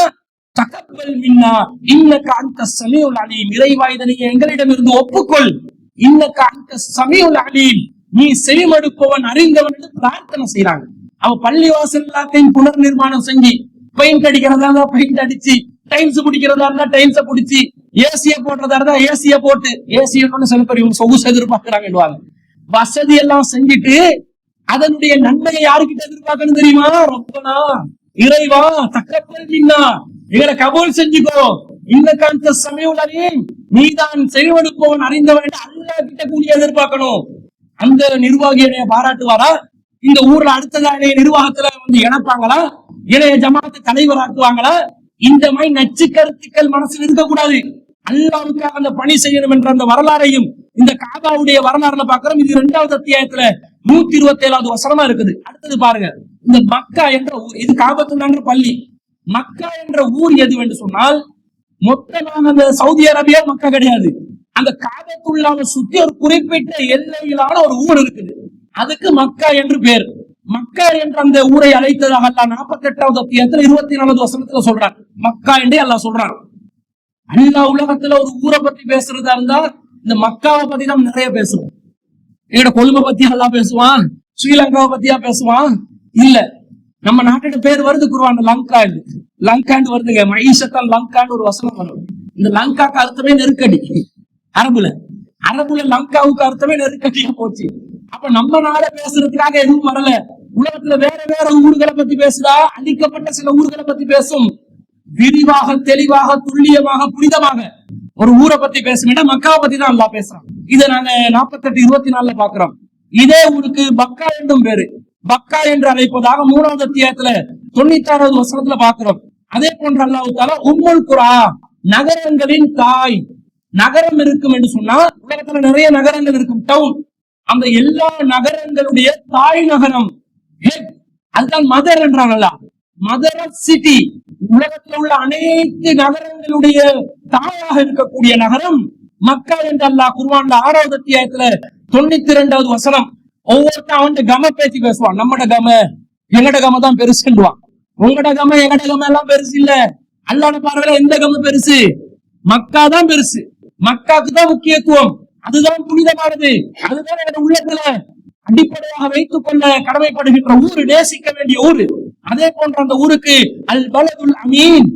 தகப்பல் மின்னா இன்னக அன்த ஸமீஉல் அலீம். இறைவா, இதனை எங்களிடமிருந்து ஒப்புக்கொள். இன்னக அன்த ஸமீஉல் அலீம், நீ செவிமடுப்பவன் அறிந்தவன் என்று பிரார்த்தனை செய்யறாங்க. அவ பள்ளிவாசல் எல்லாத்தையும் புனர் நிர்மாணம் செஞ்சு, பெயிண்ட் அடிக்கிறதா இருந்தா பெயிண்ட் அடிச்சு, டைல்ஸ் பிடிக்கிறதா இருந்தா டைல்ஸ பிடிச்சி, ஏசிய போடுறதா இருந்தா ஏசிய போட்டு, ஏசிய சில பேர் இவங்க சொகுசு எதிர்பார்க்கிறாங்க. வசதி எல்லாம் செஞ்சுட்டு அதனுடைய நன்மையை யாருக்கிட்ட எதிர்பார்க்கணும் தெரியுமா? ரப்பனா, இறைவா தகப்பல் மின்னா, எங்களை கபூல் செஞ்சுக்கோ. இன்னக அன்த ஸமீஉல் அலீம், நீதான் செவிமடுப்பவன் அறிந்தவன் என்று அல்லாஹ் கிட்ட கூடிய எதிர்பார்க்கணும். அந்த நிர்வாகியை பாராட்டுவாரா? இந்த ஊர்ல அடுத்ததா நிர்வாகத்துல வந்து இணைப்பாங்களா? இணைய ஜமாத்து தலைவராக்குவாங்களா? இந்த மாதிரி நச்சு கருத்துக்கள் மனசில் இருக்கக்கூடாது. அல்லாஹ்வுக்காக அந்த பணி செய்யணும் என்ற அந்த வரலாறையும் இந்த காபாவுடைய வரலாறுல பாக்குறோம். இது 2வது அத்தியாயத்துல 127வது வசனமா இருக்குது. அடுத்தது பாருங்க, இந்த மக்கா என்ற ஊர், இது காபத்துல்லாஹ் பள்ளி. மக்கா என்ற ஊர் எது என்று சொன்னால், மொத்தமாக அந்த சவுதி அரேபியா மக்கா கிடையாது. அந்த காபத்துல்லாஹ்வை சுத்தி ஒரு குறிப்பிட்ட எல்லையிலான ஒரு ஊர் இருக்குது. அதுக்கு மக்கா என்று பேர். மக்கா என்ற அந்த ஊரை அழைத்ததாக அல்லாஹ் 48வது அத்தியாயத்துல 24வது வசனத்துல சொல்றான். மக்கா என்றே அல்லாஹ் சொல்றான். அல்லாஹ் உலகத்துல ஒரு ஊரை பத்தி பேசுறதா இருந்தா இந்த மக்காவை பத்தி தான் நிறைய பேசுவோம். எங்கட கொழும்பை பத்தி அல்லாஹ் பேசுவான், ஸ்ரீலங்காவை பத்தியா பேசுவான்? இல்ல, நம்ம நாட்டோட பேர் வருது குர்ஆன்ல, லங்காண்டு. லங்காண்டு வருதுங்க. மைஷத்தன் லங்காண்டு ஒரு வசனம் வரும். இந்த லங்காக்கு அர்த்தமே நெருக்கடி. அரபுல லங்காவுக்கு அர்த்தமே நெருக்கடியா போச்சு. அப்ப நம்ம நாட பேசுறதுக்காக எதுவும் வரல. உலகத்துல வேற வேற ஊர்களை பத்தி பேசுதா, அழிக்கப்பட்ட சில ஊர்களை பத்தி பேசும். விரிவாக, தெளிவாக, துல்லியமாக, புனிதமாக ஒரு ஊரை பத்தி பேசுனா மக்காவை பத்தி தான் அல்லாஹ் பேசுறான். இதை நாங்க 48:24 பாக்குறோம். இதே ஊருக்கு பக்கா என்றும் பேரு. பக்கா என்று அழைப்பதாக 3வது அத்தியாயத்துல 96வது வசனத்துல பாக்குறோம். அதே போன்ற அல்லாஹ் தஆலா உம்முல் குரா, நகரங்களின் தாய். நகரம் இருக்கும் என்று சொன்னா உலகத்துல நிறைய நகரங்கள் இருக்கும், டவுன். அந்த எல்லா நகரங்களுடைய தாய் நகரம், அதுதான் மதர் என்றாங்கல்ல, மதர் ஆஃப் சிட்டி. உலகத்தில் உள்ள அனைத்து நகரங்களுடைய தாயாக இருக்கக்கூடிய நகரம் மக்கா என்று அல்லாஹ் குர்ஆன்ல 6வது அத்தியாயத்துல 92வது வசனம். ஒவ்வொருத்தன் அவன் கம பேசி பேசுவான். நம்மட கம, எங்கட கம தான் பெருசுவான். உங்கட கம எங்கட கம எல்லாம் பெருசு இல்ல. அல்லாஹ்வுடைய பார்வையில எந்த கம பெருசு? மக்கா தான் பெருசு. மக்காக்கு தான் முக்கியத்துவம். அதுதான் புனிதமானது. அதுதான் எங்க உள்ளத்துல அடிப்படையாக வைத்துக் கொள்ள கடமைப்படுகின்ற ஊரு, நேசிக்க வேண்டிய ஊரு. அதே போன்ற அந்த ஊருக்கு அல் பலதுல் அமீன்,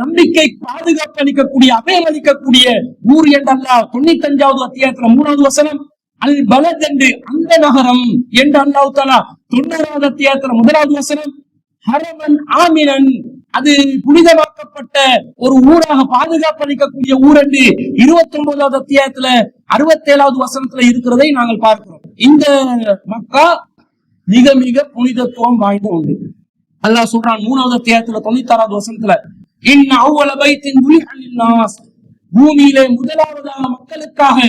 நம்பிக்கை பாதுகாப்பு அளிக்கக்கூடிய, அபயம் அளிக்கக்கூடிய ஊர் என்று அல்லாஹ் 95வது அத்தியாயத்துல 3வது வசனம் அல் பலத் என்று, அந்த நகரம் என்று அல்லாஹ் தஆலா 90வது அத்தியாயத்துல 1வது வசனம் ஹரமன் ஆமினன், அது புனிதமாக்கப்பட்ட ஒரு ஊராக பாதுகாப்பு அளிக்கக்கூடிய ஊர் என்று 29வது அத்தியாயத்துல 67வது வசனத்துல இருக்கிறதை நாங்கள் பார்க்கிறோம். இந்த மக்கா மிக மிக புனிதத்துவம் வாய்ந்த ஒன்று. அல்லாஹ் சொல்றான் 3வது அத்தியாயத்துல 96வது வசனத்துல, இன்ன அவ்வல பைத்தின் உலிஹ லின்னாஸ், பூமியிலே முதலாவதாக மக்களுக்காக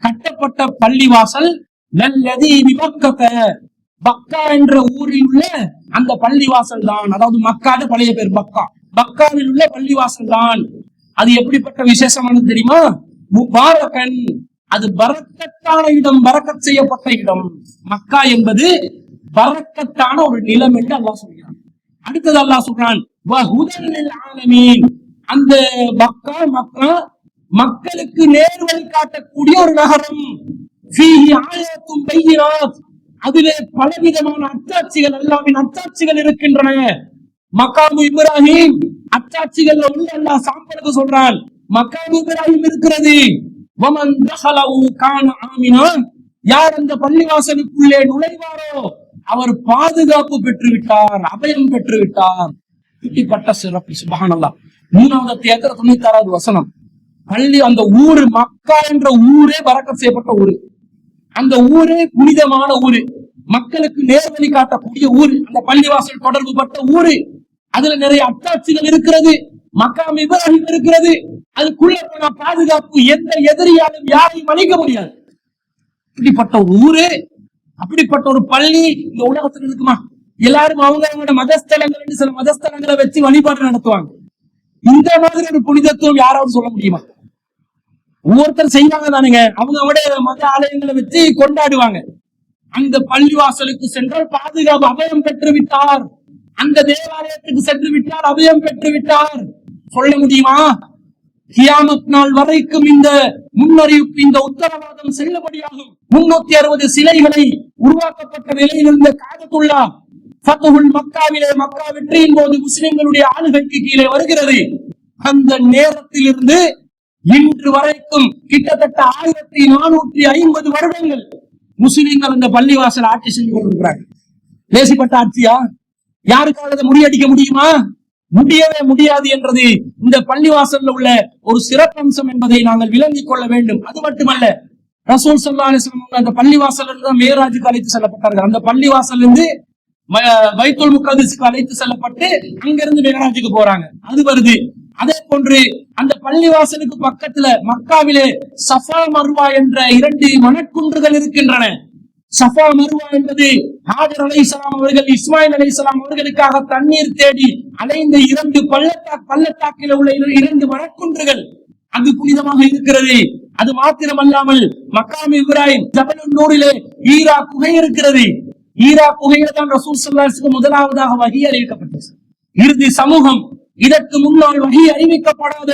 கட்டப்பட்ட பள்ளிவாசல் லல்லதி பிமக்கத, பக்கா என்ற ஊரில் உள்ள அந்த பள்ளிவாசல் தான். அதாவது மக்காட பழைய பேர் பக்கா. பக்காவில் உள்ள பள்ளிவாசல் தான். அது எப்படிப்பட்ட விசேஷமானது தெரியுமா? முபாரகன், அது பரக்கத்தான இடம், பரக்கத் செய்யப்பட்ட இடம். மக்கா என்பது பரக்கத்தான ஒரு நிலம் என்று அல்லாஹ் சொல்கிறான். அடுத்தது அல்லாஹ் சொல்றான் வஹுதன் லில் ஆலமீன், அந்த மக்கா மக்களுக்கு நேர்வழி காட்டக்கூடிய ஒரு நகரம். ஃபீஹி ஆயாத்தும் பையினாத், அதிலே பலவிதமான அத்தாட்சிகள், அல்லாஹ்வின் அத்தாட்சிகள் இருக்கின்றன. மக்காமு இப்ராஹிம் அத்தாட்சிகள் உள்ள அல்லாஹ் சாம்பலுக்கு சொல்றான். மக்காமு இப்ராஹிம் இருக்கிறது. வமன் தஹலஹு கான ஆமினா, யார் அந்த பள்ளிவாசலுக்குள்ளே நுழைவாரோ அவர் பாதுகாப்பு பெற்று விட்டார், அபயம் பெற்று விட்டார். இப்படிப்பட்ட சிறப்பு. சுப்ஹானல்லாஹ். 3வது அத்தியாயத்துல 96வது வசனம். பள்ளி, அந்த ஊரு மக்கா என்ற ஊரே பரக்கத் செய்யப்பட்ட ஊரு. அந்த ஊரே புனிதமான ஊரு, மக்களுக்கு நேர்வழி காட்டக்கூடிய ஊரு, அந்த பள்ளிவாசல் தொடர்பு பட்ட ஊரு. அதுல நிறைய அத்தாட்சிகள் இருக்கிறது. மக்காம் இப்ராஹிம் இருக்கிறது. அதுக்குள்ள போன பாதுகாப்பு, எந்த எதிரியாலும் யாரையும் அழிக்க முடியாது. இப்படிப்பட்ட ஒரு ஊரு, அப்படிப்பட்ட ஒரு பள்ளி இந்த உலகத்துல இருக்குமா? எல்லாரும் அவங்களோட மதஸ்தலங்கள் சில மதஸ்தலங்களை வச்சு வழிபாடு நடத்துவாங்க. இந்த மாதிரி ஒரு புனிதத்துவம் யாராவது சொல்ல முடியுமா? ஒவ்வொருத்தர் செய்வாங்க தானுங்க. அவங்களோட மத ஆலயங்களை வச்சு கொண்டாடுவாங்க. அந்த பள்ளிவாசலுக்கு சென்றால் பாதுகாப்பு, அபயம் பெற்று விட்டார். அந்த தேவாலயத்துக்கு சென்று விட்டார், அபயம் பெற்று விட்டார் சொல்ல முடியுமா? கியாமத் நாள் வரைக்கும் இந்த முன்னறிவிப்பு, இந்த உத்தரவாதம் செல்லுபடியாகும். 360 சிலைகளை உருவாக்கப்பட்ட நிலையில் இருந்த காபத்துல்லா ஃபத்ஹுல் மக்காவிலே, மக்கா வெற்றியின் போது முஸ்லிம்களுடைய ஆளுகைக்கு கீழே வருகிறது. அந்த நேரத்தில் இருந்து இன்று வரைக்கும் கிட்டத்தட்ட 1450 வருடங்கள் முஸ்லிம்கள் அந்த பள்ளிவாசல் ஆட்சி செஞ்சு கொண்டிருக்கிறாங்க. லேசிப்பட்ட ஆட்சியா? யாருக்காவது முறியடிக்க முடியுமா? முடியவே முடியாது என்றது இந்த பள்ளிவாசல்ல உள்ள ஒரு சிறப்பம்சம் என்பதை நாங்கள் விளங்கிக் கொள்ள வேண்டும். அது மட்டுமல்ல, ரசூல் ஸல்லல்லாஹு அலைஹி வஸல்லம் அந்த பள்ளிவாசல் இருந்து மேராஜுக்கு அழைத்து செல்லப்பட்டார்கள். அந்த பள்ளிவாசல் இருந்து பைத்துல் முகத்தஸுக்கு அழைத்து செல்லப்பட்டு அங்கிருந்து மேராஜுக்கு போறாங்க. அது வருது. அதே போன்று அந்த பள்ளிவாசலுக்கு பக்கத்துல மக்காவிலே சஃபா மர்வா என்ற 2 மணற்குன்றுகள் இருக்கின்றன. சஃபா மர்வா என்பது ஹாஜர் அலைஹிஸ்ஸலாம் அவர்கள் இஸ்மாயில் அலைஹிஸ்ஸலாம் அவர்களுக்காக தண்ணீர் தேடி அலைந்த 2 பள்ளத்தாக்கில் உள்ள 2 மணற்குன்றுகள். அது புனிதமாக இருக்கிறது. அது மாத்திரமல்லாமல் மக்காம் இப்ராஹிம் ஜபலுன் நூரிலே ஈரா குகை இருக்கிறது. ஈரா குகையில தான் ரசூல் ஸல்லல்லாஹு அலைஹி வஸல்லம் முதலாவதாக வஹி அறிவிக்கப்பட்டது. இறுதி சமூகம், இதற்கு முன்னால் வஹி அறிவிக்கப்படாத,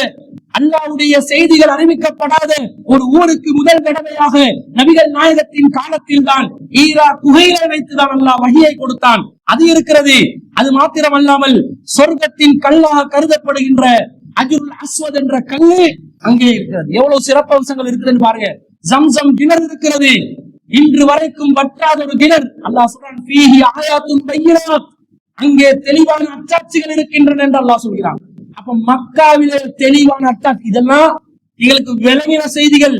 அல்லாஹ்வுடைய செய்திகள் அறிவிக்கப்படாத ஒரு ஊருக்கு முதல் தடவையாக நபிகள் நாயகத்தின் காலத்தில் தான் ஈரா குகையில வைத்துதான் அல்லாஹ் வஹியை கொடுத்தான். அது இருக்கிறது. அது மாத்திரமல்லாமல் சொர்க்கத்தின் கல்லாக கருதப்படுகின்ற அஜ்ருல் அஸ்வத் என்ற கல்லு அங்கே இருக்கிறது. எவ்வளவு சிறப்பம்சங்கள் இருக்குதுன்னு பாருங்க. ஜம்சம் கிணறு இருக்கிறது. இன்று வரைக்கும் வற்றாத ஒரு கிணறு. அல்லாஹ் சொல்றான், ஃபீஹி ஆயாத்துன் பையினாத், அங்கே தெளிவான அச்சாட்சிகள் இருக்கின்றன என்று அல்லாஹ் சொல்கிறான். அப்ப மக்காவிலே தெளிவான அச்சாட்சி, இதெல்லாம் எங்களுக்கு விளங்கின செய்திகள்.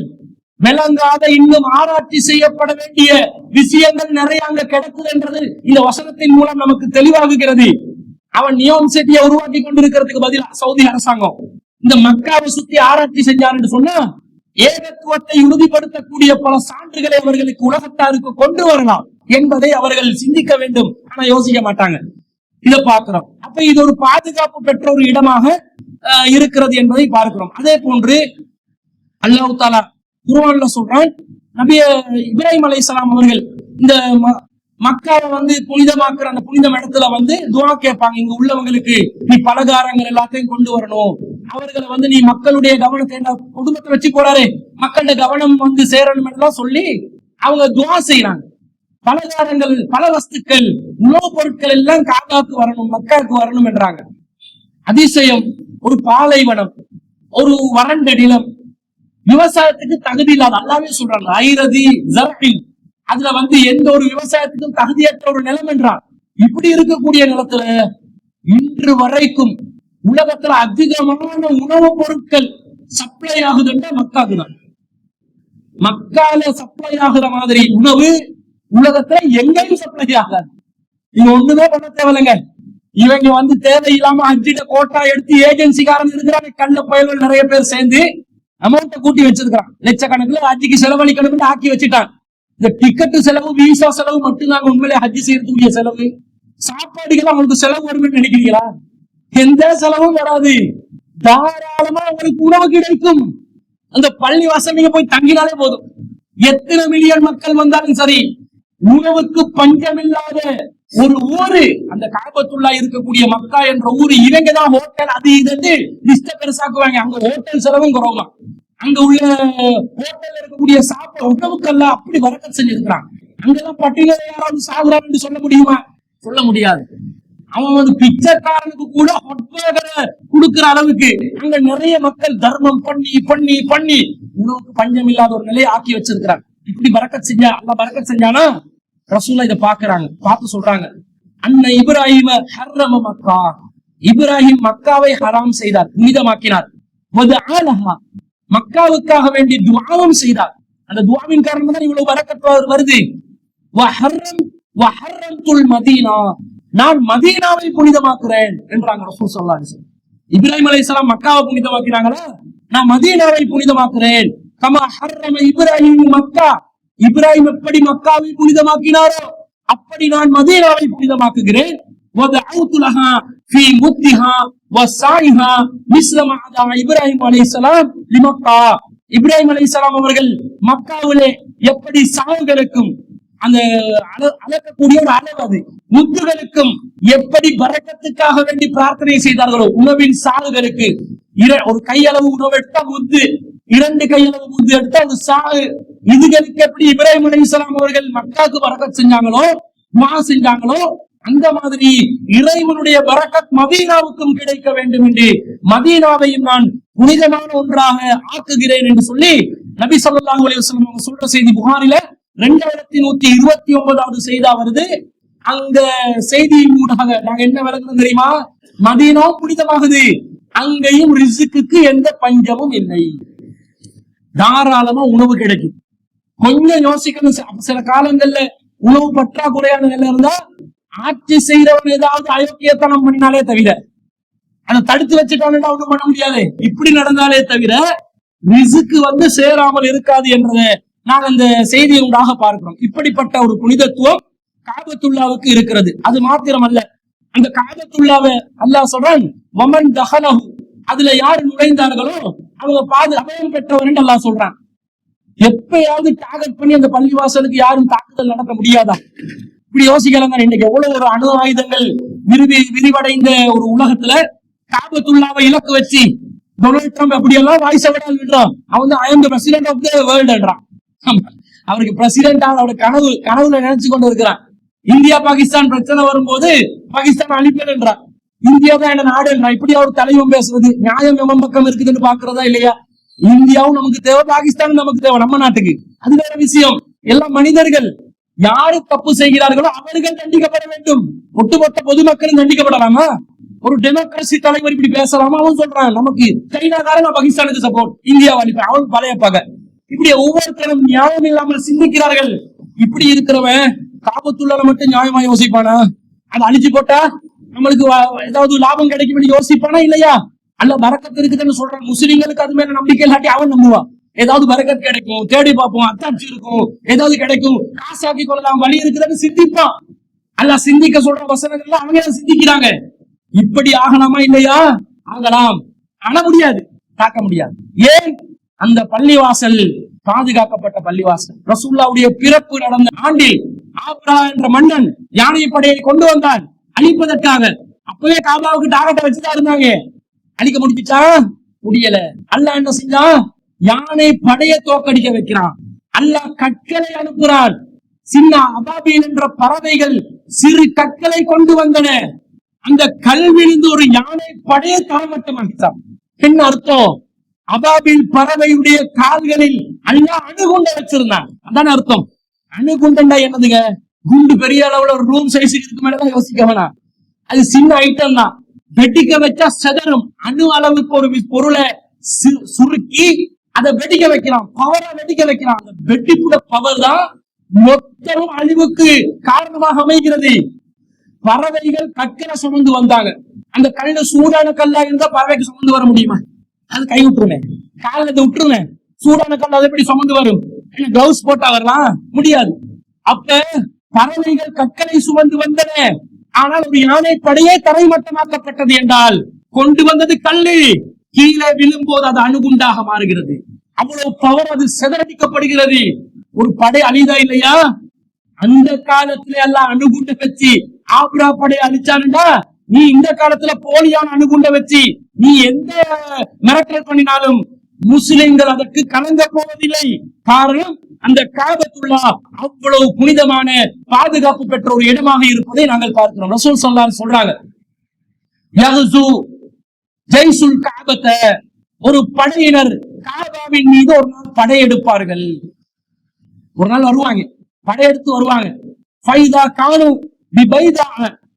விளங்காத இன்னும் ஆராய்ச்சி செய்யப்பட வேண்டிய விஷயங்கள் நிறைய அங்க கிடக்குது என்றது இந்த வசனத்தின் மூலம் நமக்கு தெளிவாகுகிறது. அவன் நியோம் சிட்டியை உருவாக்கி கொண்டிருக்கிறதுக்கு பதிலா சவுதி அரசாங்கம் இந்த மக்காவை சுத்தி ஆராய்ச்சி செஞ்சார் என்று சொன்னா ஏகத்துவத்தை உறுதிப்படுத்தக்கூடிய பல சான்றுகளை அவர்களுக்கு உலகத்தாருக்கு கொண்டு வரலாம் என்பதை அவர்கள் சிந்திக்க வேண்டும். ஆனா யோசிக்க மாட்டாங்க. இதை பார்க்கிறோம். அப்ப இது ஒரு பாதுகாப்பு பெற்ற ஒரு இடமாக இருக்கிறது என்பதை பார்க்கிறோம். அதே போன்று அல்லாஹ் தஆலா குர்ஆன்ல சொல்றான், நபி இப்ராஹிம் அலைஹிஸ்ஸலாம் அவர்கள் இந்த மக்காவை புனிதமாக்குற அந்த புனிதம் இடத்துல துஆ கேட்பாங்க. இங்க உள்ளவங்களுக்கு நீ பலகாரங்கள் எல்லாத்தையும் கொண்டு வரணும். அவர்களை நீ மக்களுடைய கவனத்தை, குடும்பத்தை வச்சு போறாரு, மக்களோட கவனம் சேரணும் என்றெல்லாம் சொல்லி அவங்க துஆ செய்யறாங்க. பலகாரங்கள், பல வஸ்துக்கள், உணவுப் பொருட்கள் எல்லாம் காபாக்கு வரணும், மக்காவுக்கு வரணும் என்றாங்க. அதிசயம், ஒரு பாலைவனம், ஒரு வறண்ட நிலம், விவசாயத்துக்கு தகுதி இல்லாத, அல்லாஹ்வே சொல்றாங்க ஐரதி ஜர்இன், அதுல எந்த ஒரு விவசாயத்துக்கும் தகுதியற்ற ஒரு நிலம் என்றார். இப்படி இருக்கக்கூடிய நிலத்துல இன்று வரைக்கும் உலகத்துல அதிகமான உணவுப் பொருட்கள் சப்ளை ஆகுதுன்னா மக்காக்கு தான். மக்கால சப்ளை ஆகுற மாதிரி உணவு உலகத்துல எங்கேயும் சப்ளை ஆகாது. இங்க ஒண்ணுமே பண்ண தேவையில்லைங்க. இவங்க தேவையில்லாம அஜிட கோட்டா எடுத்து ஏஜென்சிக்காரன் இருக்கிறாங்க. கள்ள பயல்கள் நிறைய பேர் சேர்ந்து அமௌண்ட்டை கூட்டி வச்சிருக்கான். லட்சக்கணக்கில் ஹஜ்ஜிக்கு செலவழிக்கணும்னு ஆக்கி வச்சுட்டான். இந்த டிக்கெட்டு செலவு, விசா செலவு மட்டும்தாங்க உண்மையிலே ஹஜ்ஜி செய்யறதுக்குரிய செலவு. சாப்பாடுகள் அவங்களுக்கு செலவு வரும்னு நினைக்கிறீங்களா? எந்த செலவும் வராது. தாராளமா உங்களுக்கு உணவு கிடைக்கும். அந்த பள்ளி வாசல் நீங்க போய் தங்கினாலே போதும். எத்தனை மில்லியன் மக்கள் வந்தாலும் சரி, உணவுக்கு பஞ்சமில்லாத ஒரு ஊரு அந்த காபத்துல்லா இருக்கக்கூடிய மக்கா என்ற ஊரு. இவங்கதான் ஹோட்டல் அது இது லிஸ்ட பெருசாக்குவாங்க. அங்க ஹோட்டல் செலவும் குறவுதான். அங்க உள்ள ஹோட்டல்ல இருக்கக்கூடிய சாப்பாடு உணவுக்கெல்லாம் அப்படி வரக்கத் செஞ்சிருக்கிறாங்க. அங்கெல்லாம் பட்டியல யாராவது சாகுறான்னு சொல்ல முடியுமா? சொல்ல முடியாது. அவன் பிச்சைக்காரனுக்கு கூட கொடுக்கிற அளவுக்கு அங்க நிறைய மக்கள் தர்மம் பண்ணி பண்ணி பண்ணி உணவுக்கு பஞ்சம் இல்லாத ஒரு நிலையை ஆக்கி வச்சிருக்கிறாங்க. இப்படி பரக்கத் செஞ்சா, அல்லாஹ் பரக்கத் செஞ்சானா ரசூலுல்லாஹ் இதை பாக்குறாங்க. பார்த்து சொல்றாங்க, அன்ன இப்ராஹிம ஹர்ரம மக்கா, இப்ராஹிம் மக்காவை ஹராம் செய்தார், புனிதமாக்கினார். வதஆலஹா, மக்காவுக்காக வேண்டி துஆவும் செய்தார். அந்த துஆவின் காரணமா தான் இவ்வளவு பரக்கத் வருது. வஹர்ரம்துல் மதீனா, நான் மதீனாவை புனிதமாக்குறேன் என்றாங்க ரசூல் ஸல்லல்லாஹு அலைஹி வஸல்லம். இப்ராஹிம் அலைஹிஸ்ஸலாம் மக்காவை புனிதமாக்கினாங்களா, நான் மதீனாவை புனிதமாக்குறேன். கமா ஹர்ரம இப்ராஹிம் மக்கா, இப்ராஹிம் எப்படி மக்காவை புனிதமாக்கினாரோ அப்படி நான் மதீனாவை புனிதமாக்குகிறேன். இப்ராஹிம் அலைஹிஸ்ஸலாம் அவர்கள் மக்காவிலே எப்படி சாவுகளுக்கும் அந்த அளக்கக்கூடிய ஒரு அளவு, அது முத்துகளுக்கும் எப்படி பரக்கத்துக்காக வேண்டி பிரார்த்தனை செய்தார்களோ, உணவின் சாகுகளுக்கு ஒரு கையளவு உணவு எடுத்தா முத்து, 2 கையளவு முத்து எடுத்தா அந்த சாகு, இதுகளுக்கு எப்படி இப்ராஹிம் அலைஹிஸ்ஸலாம் அவர்கள் மக்காவுக்கு பரக்கத் செஞ்சாங்களோ, செஞ்சாங்களோ, அந்த மாதிரி இறைவனுடைய பரக்கத் மதீனாவுக்கும் கிடைக்க வேண்டும் என்று மதீனாவையும் நான் புனிதமான ஒன்றாக ஆக்குகிறேன் என்று சொல்லி நபி ஸல்லல்லாஹு அலைஹி வஸல்லம் அவங்க சொல்ற செய்தி புகாரில 2129வது செய்தா வருது. அந்த செய்தியின் ஊடாக நாங்க என்ன விளக்கணும் தெரியுமா? மதீனா புனிதமாகுது, அங்கேயும் ரிஸ்க்குக்கு எந்த பஞ்சமும் இல்லை, தாராளமா உணவு கிடைக்கும். கொஞ்சம் யோசிக்கணும், சில காலங்கள்ல உணவு பற்றாக்குறையான நிலை இருந்தா ஆட்சி செய்யறவன் ஏதாவது அயோக்கியத்தனம் பண்ணினாலே தவிர, அதை தடுத்து வச்சுட்டான்னு ஒண்ணும் பண்ண முடியாது. இப்படி நடந்தாலே தவிர ரிஸ்க்கு சேராமல் இருக்காது என்றதை நாங்கள் அந்த செய்தியை உண்டாக பார்க்கிறோம். இப்படிப்பட்ட ஒரு புனிதத்துவம் காபத்துல்லாவுக்கு இருக்கிறது. அது மாத்திரமல்ல, அந்த காபத்துல்லாவை அல்லாஹ் சொல்றான், வமன் தஹலஹு, அதுல யாரு நுழைந்தார்களோ அவங்க அபயம் பெற்றவர் என்று அல்லாஹ் சொல்றான். எப்பயாவது டார்கெட் பண்ணி அந்த பள்ளிவாசலுக்கு யாரும் தாக்குதல் நடத்த முடியாதா? இப்படி யோசிக்கலாம். இன்னைக்கு எவ்வளவு ஒரு அணு ஆயுதங்கள் விரிவடைந்த ஒரு உலகத்துல காபத்துல்லாவை இலக்கு வச்சு டொனால்ட் ட்ரம்ப் அப்படியெல்லாம் வாய்ஸ் விடால் விடுறான். அவன் I am the president of the வேர்ல்ட்ன்றான். அவருக்கு பிரசிடென்ட் அவரோட கனவுல நினைச்சு கொண்டு இருக்கிறான். இந்தியா பாகிஸ்தான் பிரச்சனை வரும்போது பாகிஸ்தான் அழிப்பேன் என்றான், இந்தியா தான் என்ன நாடு என்றான். இப்படி அவர் தலைவன் பேசுறது நியாயம் எவன் பக்கம் இருக்குதுன்னு பாக்குறதா இல்லையா? இந்தியாவும் நமக்கு தேவை, பாகிஸ்தானும் நமக்கு தேவை நம்ம நாட்டுக்கு. அது வேற விஷயம். எல்லாம் மனிதர்கள். யாரு தப்பு செய்கிறார்களோ அவர்கள் தண்டிக்கப்பட வேண்டும். ஒட்டுமொத்த பொதுமக்களும் தண்டிக்கப்படலாமா? ஒரு டெமோக்ரசி தலைவர் இப்படி பேசலாமா? அவன் சொல்றான் நமக்கு சைனாக்காரங்க பாகிஸ்தானுக்கு சப்போர்ட், இந்தியாவை அனுப்ப, அவன் பழையப்பாக. இப்படி ஒவ்வொருத்தரும் நியாயம் இல்லாமல் சிந்திக்கிறார்கள். இப்படி இருக்கிறவன் காபத்துள்ளால மட்டும் நியாயமா யோசிப்பானா? அதை அழிச்சு போட்டா நம்மளுக்கு ஏதாவது லாபம் கிடைக்கும் யோசிப்பானா இல்லையா? அல்ல பரக்கத்து இருக்குதுன்னு சொல்றான். முஸ்லிம்களுக்கு அது மேல நம்பிக்கை இல்லாட்டி அவன் நம்புவான். ஏதாவது பரக்கத் கிடைக்கும், தேடி பார்ப்போம், அத்தாட்சி இருக்கும், ஏதாவது கிடைக்கும், காசாக்கி கொள்ளலாம், வழி இருக்குதுன்னு சிந்திப்பான். அல்ல சிந்திக்க சொல்ற வசனங்கள்ல அவங்க சிந்திக்கிறாங்க. இப்படி ஆகலாமா இல்லையா? ஆகலாம். ஆன முடியாது, தாக்க முடியாது. ஏன்? அந்த பள்ளிவாசல் பாதுகாக்கப்பட்ட பள்ளிவாசல். ரசூலுல்லாஹ்வுடைய பிறப்பு நடந்த ஆண்டில் ஆப்ரா என்ற மன்னன் யானை படையை கொண்டு வந்தான் அழிப்பதற்காக. அப்பவே காபாவுக்கு டாரட்டை வச்சுதான் இருந்தாங்க. அழிக்க முடிச்சா? முடியல. அல்லாஹ் என்ன செஞ்சான்? யானை படையை தோக்கடிக்க வைக்கிறான். அல்லாஹ் கற்களை அனுப்புறான். சின்ன அபாபீல் என்ற பறவைகள் சிறு கற்களை கொண்டு வந்தன. அந்த கல்விலிருந்து ஒரு யானை படையை தாமட்டமாகிட்டான். என்ன அர்த்தம்? அபாபில் பறவையுடைய கால்களில் அல்லாஹ் அணுகுண்ட வச்சிருந்தான். அதான் அர்த்தம். அணுகுண்டா என்னதுங்க? குண்டு பெரிய அளவுல ஒரு ரூம் சைஸுக்கு மேலதான் யோசிக்க வேணாம். அது சின்ன ஐட்டம் தான். வெடிக்க வச்சா செதறும். அணு அளவுக்கு ஒரு பொருளை சுருக்கி அதை வெடிக்க வைக்கலாம், பவரா வெடிக்க வைக்கலாம். அந்த வெடிப்புட பவர் தான் மொத்தமும் அழிவுக்கு காரணமாக அமைகிறது. பறவைகள் கற்களை சுமந்து வந்தாங்க. அந்த கல்ல சூடான கல்லா இருந்தா பறவைக்கு சுமந்து வர முடியுமா? அது கை விட்டுருமே, கால விட்டுருமே. சூடான கல் அதை எப்படி சுமந்து வரும்? கிளவுஸ் போட்டா வரலாம் முடியாது. அப்ப பறவைகள் கற்களை சுமந்து வந்தன. ஆனால் ஒரு யானை படையே தரைமட்டமாக்கப்பட்டது என்றால் கொண்டு வந்தது கல்லு. கீழே விழும்போது அது அணுகுண்டாக மாறுகிறது. அவ்வளவு பவர், அது சிதறடிக்கப்படுகிறது. ஒரு படை அழிதா இல்லையா? அந்த காலத்துல எல்லாம் அணுகுண்ட வச்சு ஆப்ரா படை அழிச்சானுண்டா, நீ இந்த காலத்துல போலியான அணுகுண்ட வச்சு நீ எந்த மிரட்டல் பண்ணினாலும் முஸ்லிம்கள் அதற்கு கலங்க போவதில்லை. காரணம், அந்த காபத்துல்லாஹ் அவ்வளவு புனிதமான பாதுகாப்பு பெற்ற ஒரு இடமாக இருப்பதை நாங்கள் பார்க்கிறோம். ரசூல் ஸல்லல்லாஹு அலைஹி சொல்றாங்க, யஹ்ஸு ஜைசுல் காபத, ஒரு படையினர் காபாவின் மீது ஒரு நாள் படையெடுப்பார்கள். ஒரு நாள் வருவாங்க, படையெடுத்து வருவாங்க. ஃபைதா கானு பிபைதா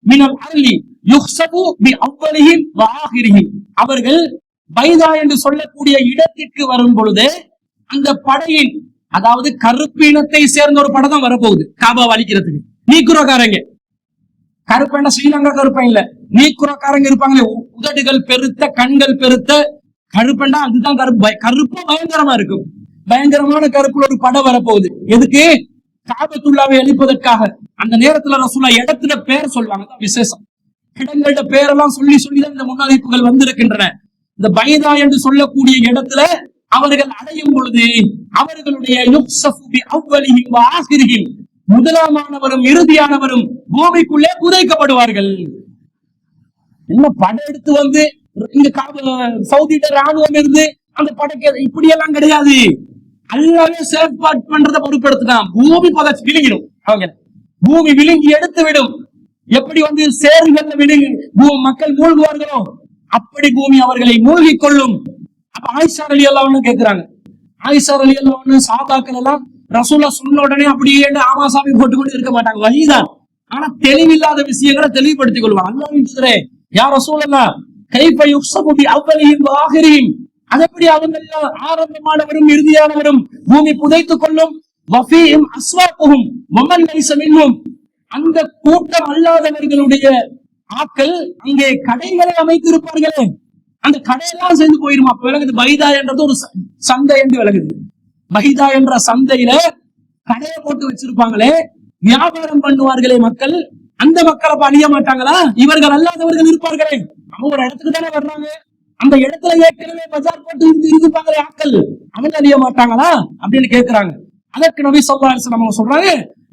மினல் அர்லி யுஹ்ஸபு பிஅவ்வலிஹிம் வஆகிரிஹிம். அவர்கள் பைதா என்று சொல்லக்கூடிய இடத்திற்கு வரும் பொழுது அந்த படையின், அதாவது கருப்பு இனத்தை சேர்ந்த ஒரு படம் தான் வரப்போகுது காபா அழிக்கிறதுக்கு. நீக்குறக்காரங்க, கருப்பேண்டா ஸ்ரீலங்கா கருப்பன் இல்ல, நீக்குறக்காரங்க இருப்பாங்களே, உதடுகள் பெருத்த, கண்கள் பெருத்த கருப்பேண்டா, அதுதான் கருப்பு. கருப்பு பயங்கரமா இருக்கும். பயங்கரமான கருப்புல ஒரு படம் வரப்போகுது. எதுக்கு? காபத்துல்லாவை அழிப்பதற்காக அந்த நேரத்துல ரசூலுல்லாஹ் இடத்துல பேர் சொல்லுவாங்க, விசேஷம். இடங்களோட பேரெல்லாம் சொல்லி சொல்லிதான் இந்த முன்னறிவிப்புகள் வந்திருக்கின்றன. இந்த பைதா என்று சொல்லக்கூடிய இடத்துல அவர்கள் அடையும் பொழுது அவர்களுடைய முதலாமானவரும் இறுதியானவரும் பூமிக்குள்ளே புதைக்கப்படுவார்கள். என்ன படம் எடுத்து வந்து இங்க சவுதியிட ராணுவம் இருந்து அந்த படைக்க இப்படியெல்லாம் கிடையாது. அல்லாவே செயற்பாடு பண்றதை பொறுப்பெடுத்துட்டான். பூமி புதைச்சு விழுங்கிடும். அவங்க பூமி விழுங்கி எடுத்து விடும். எப்படி வந்து சேறுகள்ல விழுங்கி மக்கள் மூழ்குவார்களோ அப்படி பூமி அவர்களை மூழ்கிக் கொள்ளும். அப்ப ஆயிஷா ரலியல்லாஹு கேட்கிறாங்க. ஆயிஷா ரலியல்லாஹு சஹாபாக்கள் எல்லாம் ரசூலுல்லாஹ் சொன்ன உடனே அப்படியே ஆமாசாமி போட்டுக்கொண்டு இருக்க மாட்டாங்க, வழிதான். ஆனா தெளிவில்லாத விஷயங்களை தெளிவுபடுத்திக் கொள்வாங்க. அல்லாஹ்வின் தூதரே யா ரசூலல்லாஹ் கைஃப யுக்ஸபு பி அவ்வலிஹிம் வ ஆகிரிஹிம், அதெப்படி அவங்க ஆரம்பமானவரும் இறுதியானவரும் பூமி புதைத்துக் கொள்ளும். வஃபீஹிம் அஸ்வாகுஹும் வமன் லைஸ மின்ஹும், அந்த கூட்டம் அல்லாதவர்களுடைய ஆக்கள் அங்கே கடைகளை அமைத்திருப்பார்களே, அந்த கடையெல்லாம் சேர்ந்து போயிருமா. விளங்குது பைதா என்றது ஒரு சந்தை என்று விளங்குது. பைதா என்ற சந்தையில கடையை போட்டு வச்சிருப்பாங்களே, வியாபாரம் பண்ணுவார்களே மக்கள், அந்த மக்களை அழிய மாட்டாங்களா? இவர்கள் அல்லாதவர்கள் இருப்பார்களே, அவங்க ஒரு இடத்துக்கு தானே வர்றாங்க, அந்த இடத்துல ஏற்கனவே பஜார் போட்டு இருப்பாங்களே ஆக்கள், அவங்க அழிய மாட்டாங்களா அப்படின்னு கேட்கிறாங்க. அதற்கு நபி ஸல்லல்லாஹு அலைஹி வஸல்லம் சொல்றாங்க,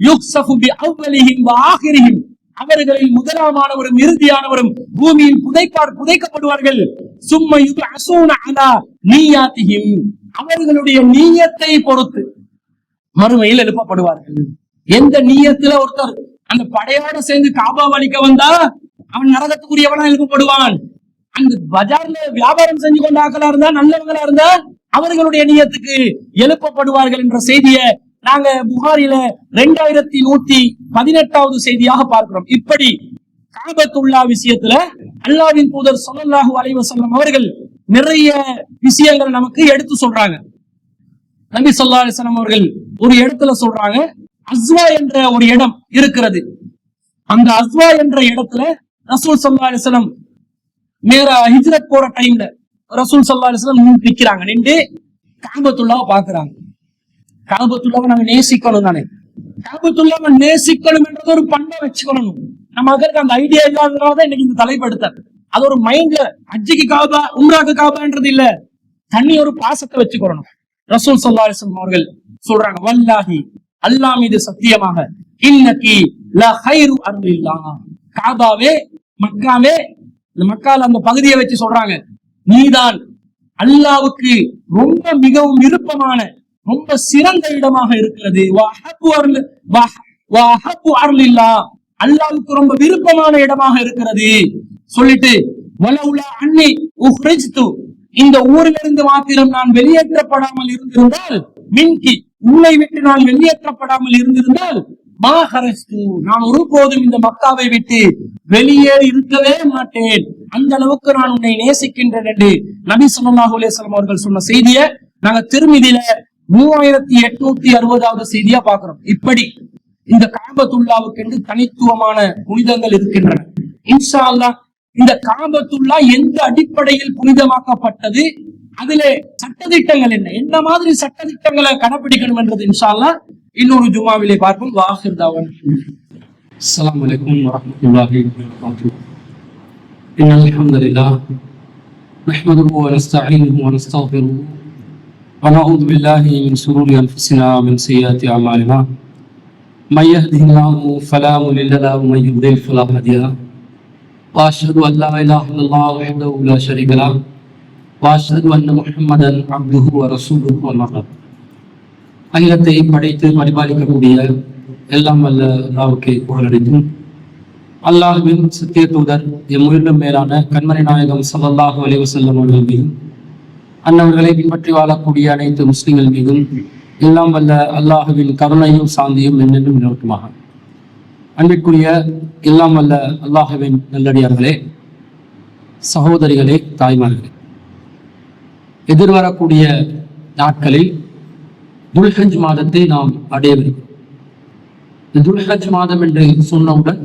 யுக்ஸஃபு பி அவ்வலிஹிம் வ ஆகிரிஹிம், அவர்களில் முதலாமானவரும் இறுதியானவரும் பூமியில் புதைக்கப்படுவார்கள். சும்ம யுபஅஸூன அலா நிய்யாத்திஹிம், அவர்களுடைய நீயத்தை பொறுத்து மறுமையில் எழுப்பப்படுவார்கள். எந்த நீயத்துல ஒருத்தர் அந்த படையோட சேர்ந்து காபா வலிக்க வந்தா அவன் நரகத்துக்குரியவனா எழுப்பப்படுவான். அந்த பஜார்ல வியாபாரம் செஞ்சு கொண்ட ஆக்களா இருந்தா, நல்லவங்களா இருந்தா அவர்களுடைய நீயத்துக்கு எழுப்பப்படுவார்கள் என்ற செய்தியை நாங்க புகாரில 2118வது செய்தியாக பார்க்கிறோம். இப்படி காபத்துல்லா விஷயத்துல அல்லாஹ்வின் தூதர் ஸல்லல்லாஹு அலைஹி வஸல்லம் அவர்கள் நிறைய விஷயங்கள் நமக்கு எடுத்து சொல்றாங்க. நபி ஸல்லல்லாஹு அலைஹி வஸல்லம் அவர்கள் ஒரு இடத்துல சொல்றாங்க, அஸ்வா என்ற ஒரு இடம் இருக்கிறது. அந்த அஸ்வா என்ற இடத்துல ரசூல் ஸல்லல்லாஹு அலைஹி வஸல்லம் நேர ஹிஜ்ரத் போற டைம்ல ரசூல் ஸல்லல்லாஹு அலைஹி வஸல்லம் நிக்கிறாங்க. நின்று காபத்துல்லாவை பாக்குறாங்க. காபத்துல்லாவை நாங்க நேசிக்கணும் தானே, காபத்துல்லாவை நேசிக்கணும் என்றது ஒரு பண்பை வச்சுக்கணும். நம்ம அதற்கு அந்த ஐடியா இல்லாததுனாலதான் இன்னைக்கு இந்த தலைப்படுத்த அது ஒரு மைண்ட்ல அஜிக்கு காபா உம்ராக்கு காபான்றது இல்ல, தண்ணி ஒரு பாசத்தை வச்சுக்கணும். ரசூல் ஸல்லல்லாஹு அலைஹி வஸல்லம் அவர்கள் சொல்றாங்க, வல்லாஹி அல்லாஹ் மீது சத்தியமாக, இன்னகி லா கைரு அர்லில்லாஹ், காபாவே மக்காவே, இந்த மக்கால அந்த பகுதியை வச்சு சொல்றாங்க, நீதான் அல்லாஹ்வுக்கு ரொம்ப மிகவும் விருப்பமான ரொம்ப சிறந்த இடமாக இருக்கிறது. அல்லாஹ்வுக்கு ரொம்ப விருப்பமான இடமாக இருக்கிறது சொல்லிட்டு, வலவுலா அன்னி உஹ்ரிஜ்து, இந்த ஊரிலிருந்து மாத்திரம் நான் வெளியேற்றப்படாமல் இருந்திருந்தால், மின்கி உன்னை விட்டு நான் வெளியேற்றப்படாமல் இருந்திருந்தால், மா ஹரஜ்து, நான் ஒருபோதும் இந்த மக்காவை விட்டு வெளியேறி இருக்கவே மாட்டேன், அந்த அளவுக்கு நான் உன்னை நேசிக்கின்றேன் என்று நபி ஸல்லல்லாஹு அலைஹி வஸல்லம் அவர்கள் சொன்ன செய்தியை நாங்க திருமிதியில 3860வது செய்தியா பாக்குறோம். இப்படி இந்த காபத்துல்லாவுக்கு என்று தனித்துவமான புனிதங்கள் இருக்கின்றன. இன்ஷா அல்லாஹ் இந்த காபத்துல்லா எந்த அடிப்படையில் புனிதமாக்கப்பட்டது, அதுல சட்டதிட்டங்கள் என்ன மாதிரி சட்டதிட்டங்களை கடைபிடிக்கணும் என்றது இன்ஷா அல்லாஹ் இன்னொரு ஜுமாவிலே பார்ப்போம். வாஹிர் தாவன். அஸ்ஸலாமு அலைக்கும் வரஹ்மத்துல்லாஹி வபரகாத்துஹு. இன்னல் ஹம்தலில்லாஹ் நஹ்மதுஹு வ நஸ்தஈனுஹு வ நஸ்தக்ஃபிருஹு வ நஊது பில்லாஹி மின் ஷுரூரி அன்ஃபுஸினா வ மின் ஸய்யிஆத்தி அமாலினா. மன் யஹ்திஹில்லாஹு ஃபலா முضل லஹு வ மன் யுضلل ஃபலா ஹாதிய லஹு. வ அஷ்ஹது அன் லா இலாஹா இல்லல்லாஹ் வஹ்தஹு லா ஷரீக லஹு வ அஷ்ஹது அன்ன முஹம்மதன் அப்துஹு வ ரசூலுஹு அம்மா பஅத். அகிலத்தை படைத்து பரிபாலிக்கக்கூடிய எல்லாம் வல்ல அல்லாஹ்வுக்கு புகழடைத்தும், அல்லாஹ்வின் சத்திய தூதர் எம்முயிரிலும் மேலான கண்மணி நாயகம் ஸல்லல்லாஹு அலைஹி வஸல்லம் அவர்கள் மீதும், அன்னவர்களை பின்பற்றி வாழக்கூடிய அனைத்து முஸ்லிம்கள் மீதும் எல்லாம் வல்ல அல்லாஹ்வின் கருணையும் சாந்தியும் என்னென்றும் நிலவட்டுமாக. அன்பிற்குரிய எல்லாம் வல்ல அல்லாஹ்வின் நல்லடியார்களே, சகோதரிகளே, தாய்மார்களே, எதிர்வரக்கூடிய நாட்களில் துல்ஹஜ் மாதத்தை நாம் அடையவிருக்கிறோம். துல்ஹஜ் மாதம் என்று சொன்னவுடன்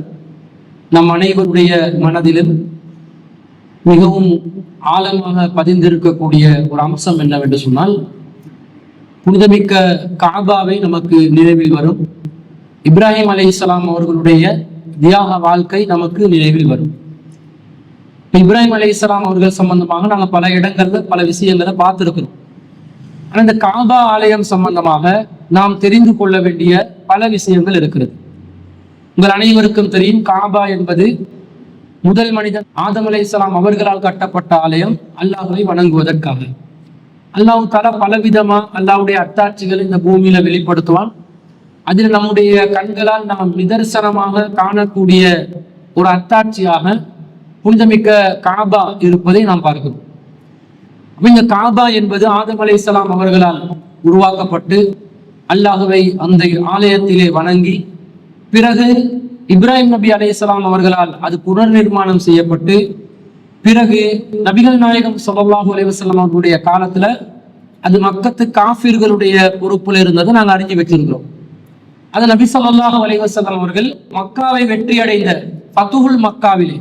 நம் அனைவருடைய மனதிலும் மிகவும் ஆழமாக பதிந்திருக்கக்கூடிய ஒரு அம்சம் என்னவென்று சொன்னால், புனிதமிக்க காபாவை நமக்கு நினைவில் வரும். இப்ராஹிம் அலைஹிஸ்ஸலாம் அவர்களுடைய தியாக வாழ்க்கை நமக்கு நினைவில் வரும். இப்ராஹிம் அலைஹிஸ்ஸலாம் அவர்கள் சம்பந்தமாக நாங்கள் பல இடங்கள்ல பல விஷயங்களை பார்த்துருக்கிறோம். ஆனால் இந்த காபா ஆலயம் சம்பந்தமாக நாம் தெரிந்து கொள்ள வேண்டிய பல விஷயங்கள் இருக்கிறது. உங்கள் அனைவருக்கும் தெரியும், காபா என்பது முதல் மனிதன் ஆதம் அலைஹிஸ்ஸலாம் அவர்களால் கட்டப்பட்ட ஆலயம், அல்லாஹ்வை வணங்குவதற்காக. அல்லாஹ் தஆலா பலவிதமா அல்லாஹ்வுடைய அத்தாட்சிகளை இந்த பூமியில வெளிப்படுத்துவான். அதில் நம்முடைய கண்களால் நாம் நிதர்சனமாக காணக்கூடிய ஒரு அத்தாட்சியாக புனிதமிக்க காபா இருப்பதை நாம் பார்க்கிறோம். இந்த காபா என்பது ஆதம் அலைஹிஸ்ஸலாம் அவர்களால் உருவாக்கப்பட்டு அல்லாஹ்வை அந்த ஆலயத்திலே வணங்கி, பிறகு இப்ராஹிம் நபி அலைஹிஸ்ஸலாம் அவர்களால் அது புனர் நிர்மாணம் செய்யப்பட்டு, பிறகு நபிகள் நாயகம் ஸல்லல்லாஹு அலைஹி வஸல்லம் அவர்களுடைய காலத்துல அது மக்கத்து காஃபிர்களுடைய பொறுப்புல இருந்ததை நாங்கள் அறிஞ்சு வச்சிருக்கிறோம். அது நபி ஸல்லல்லாஹு அலைஹி வஸல்லம் அவர்கள் மக்காவை வெற்றி அடைந்த ஃபதுஹுல் மக்காவிலே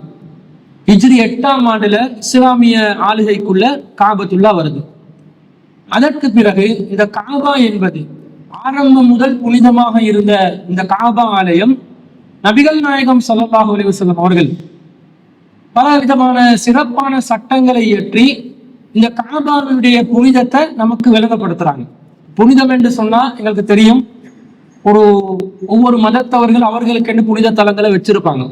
ஹிஜ்ரி 8ஆம் ஆண்டுல இஸ்லாமிய ஆளுகைக்குள்ள காபத்துல்லா வருது. அதற்கு பிறகு இந்த காபா என்பது ஆரம்பம் முதல் புனிதமாக இருந்த இந்த காபா ஆலயம் நபிகள் நாயகம் ஸல்லல்லாஹு அலைஹி வஸல்லம் அவர்கள் பல விதமான சிறப்பான சட்டங்களை இயற்றி இந்த காபாவுடைய புனிதத்தை நமக்கு விளங்கப்படுத்துறாங்க. புனிதம் என்று சொன்னா எங்களுக்கு தெரியும், ஒவ்வொரு மதத்தவர்கள் அவர்களுக்கென்று புனித தலங்களை வச்சிருப்பாங்க.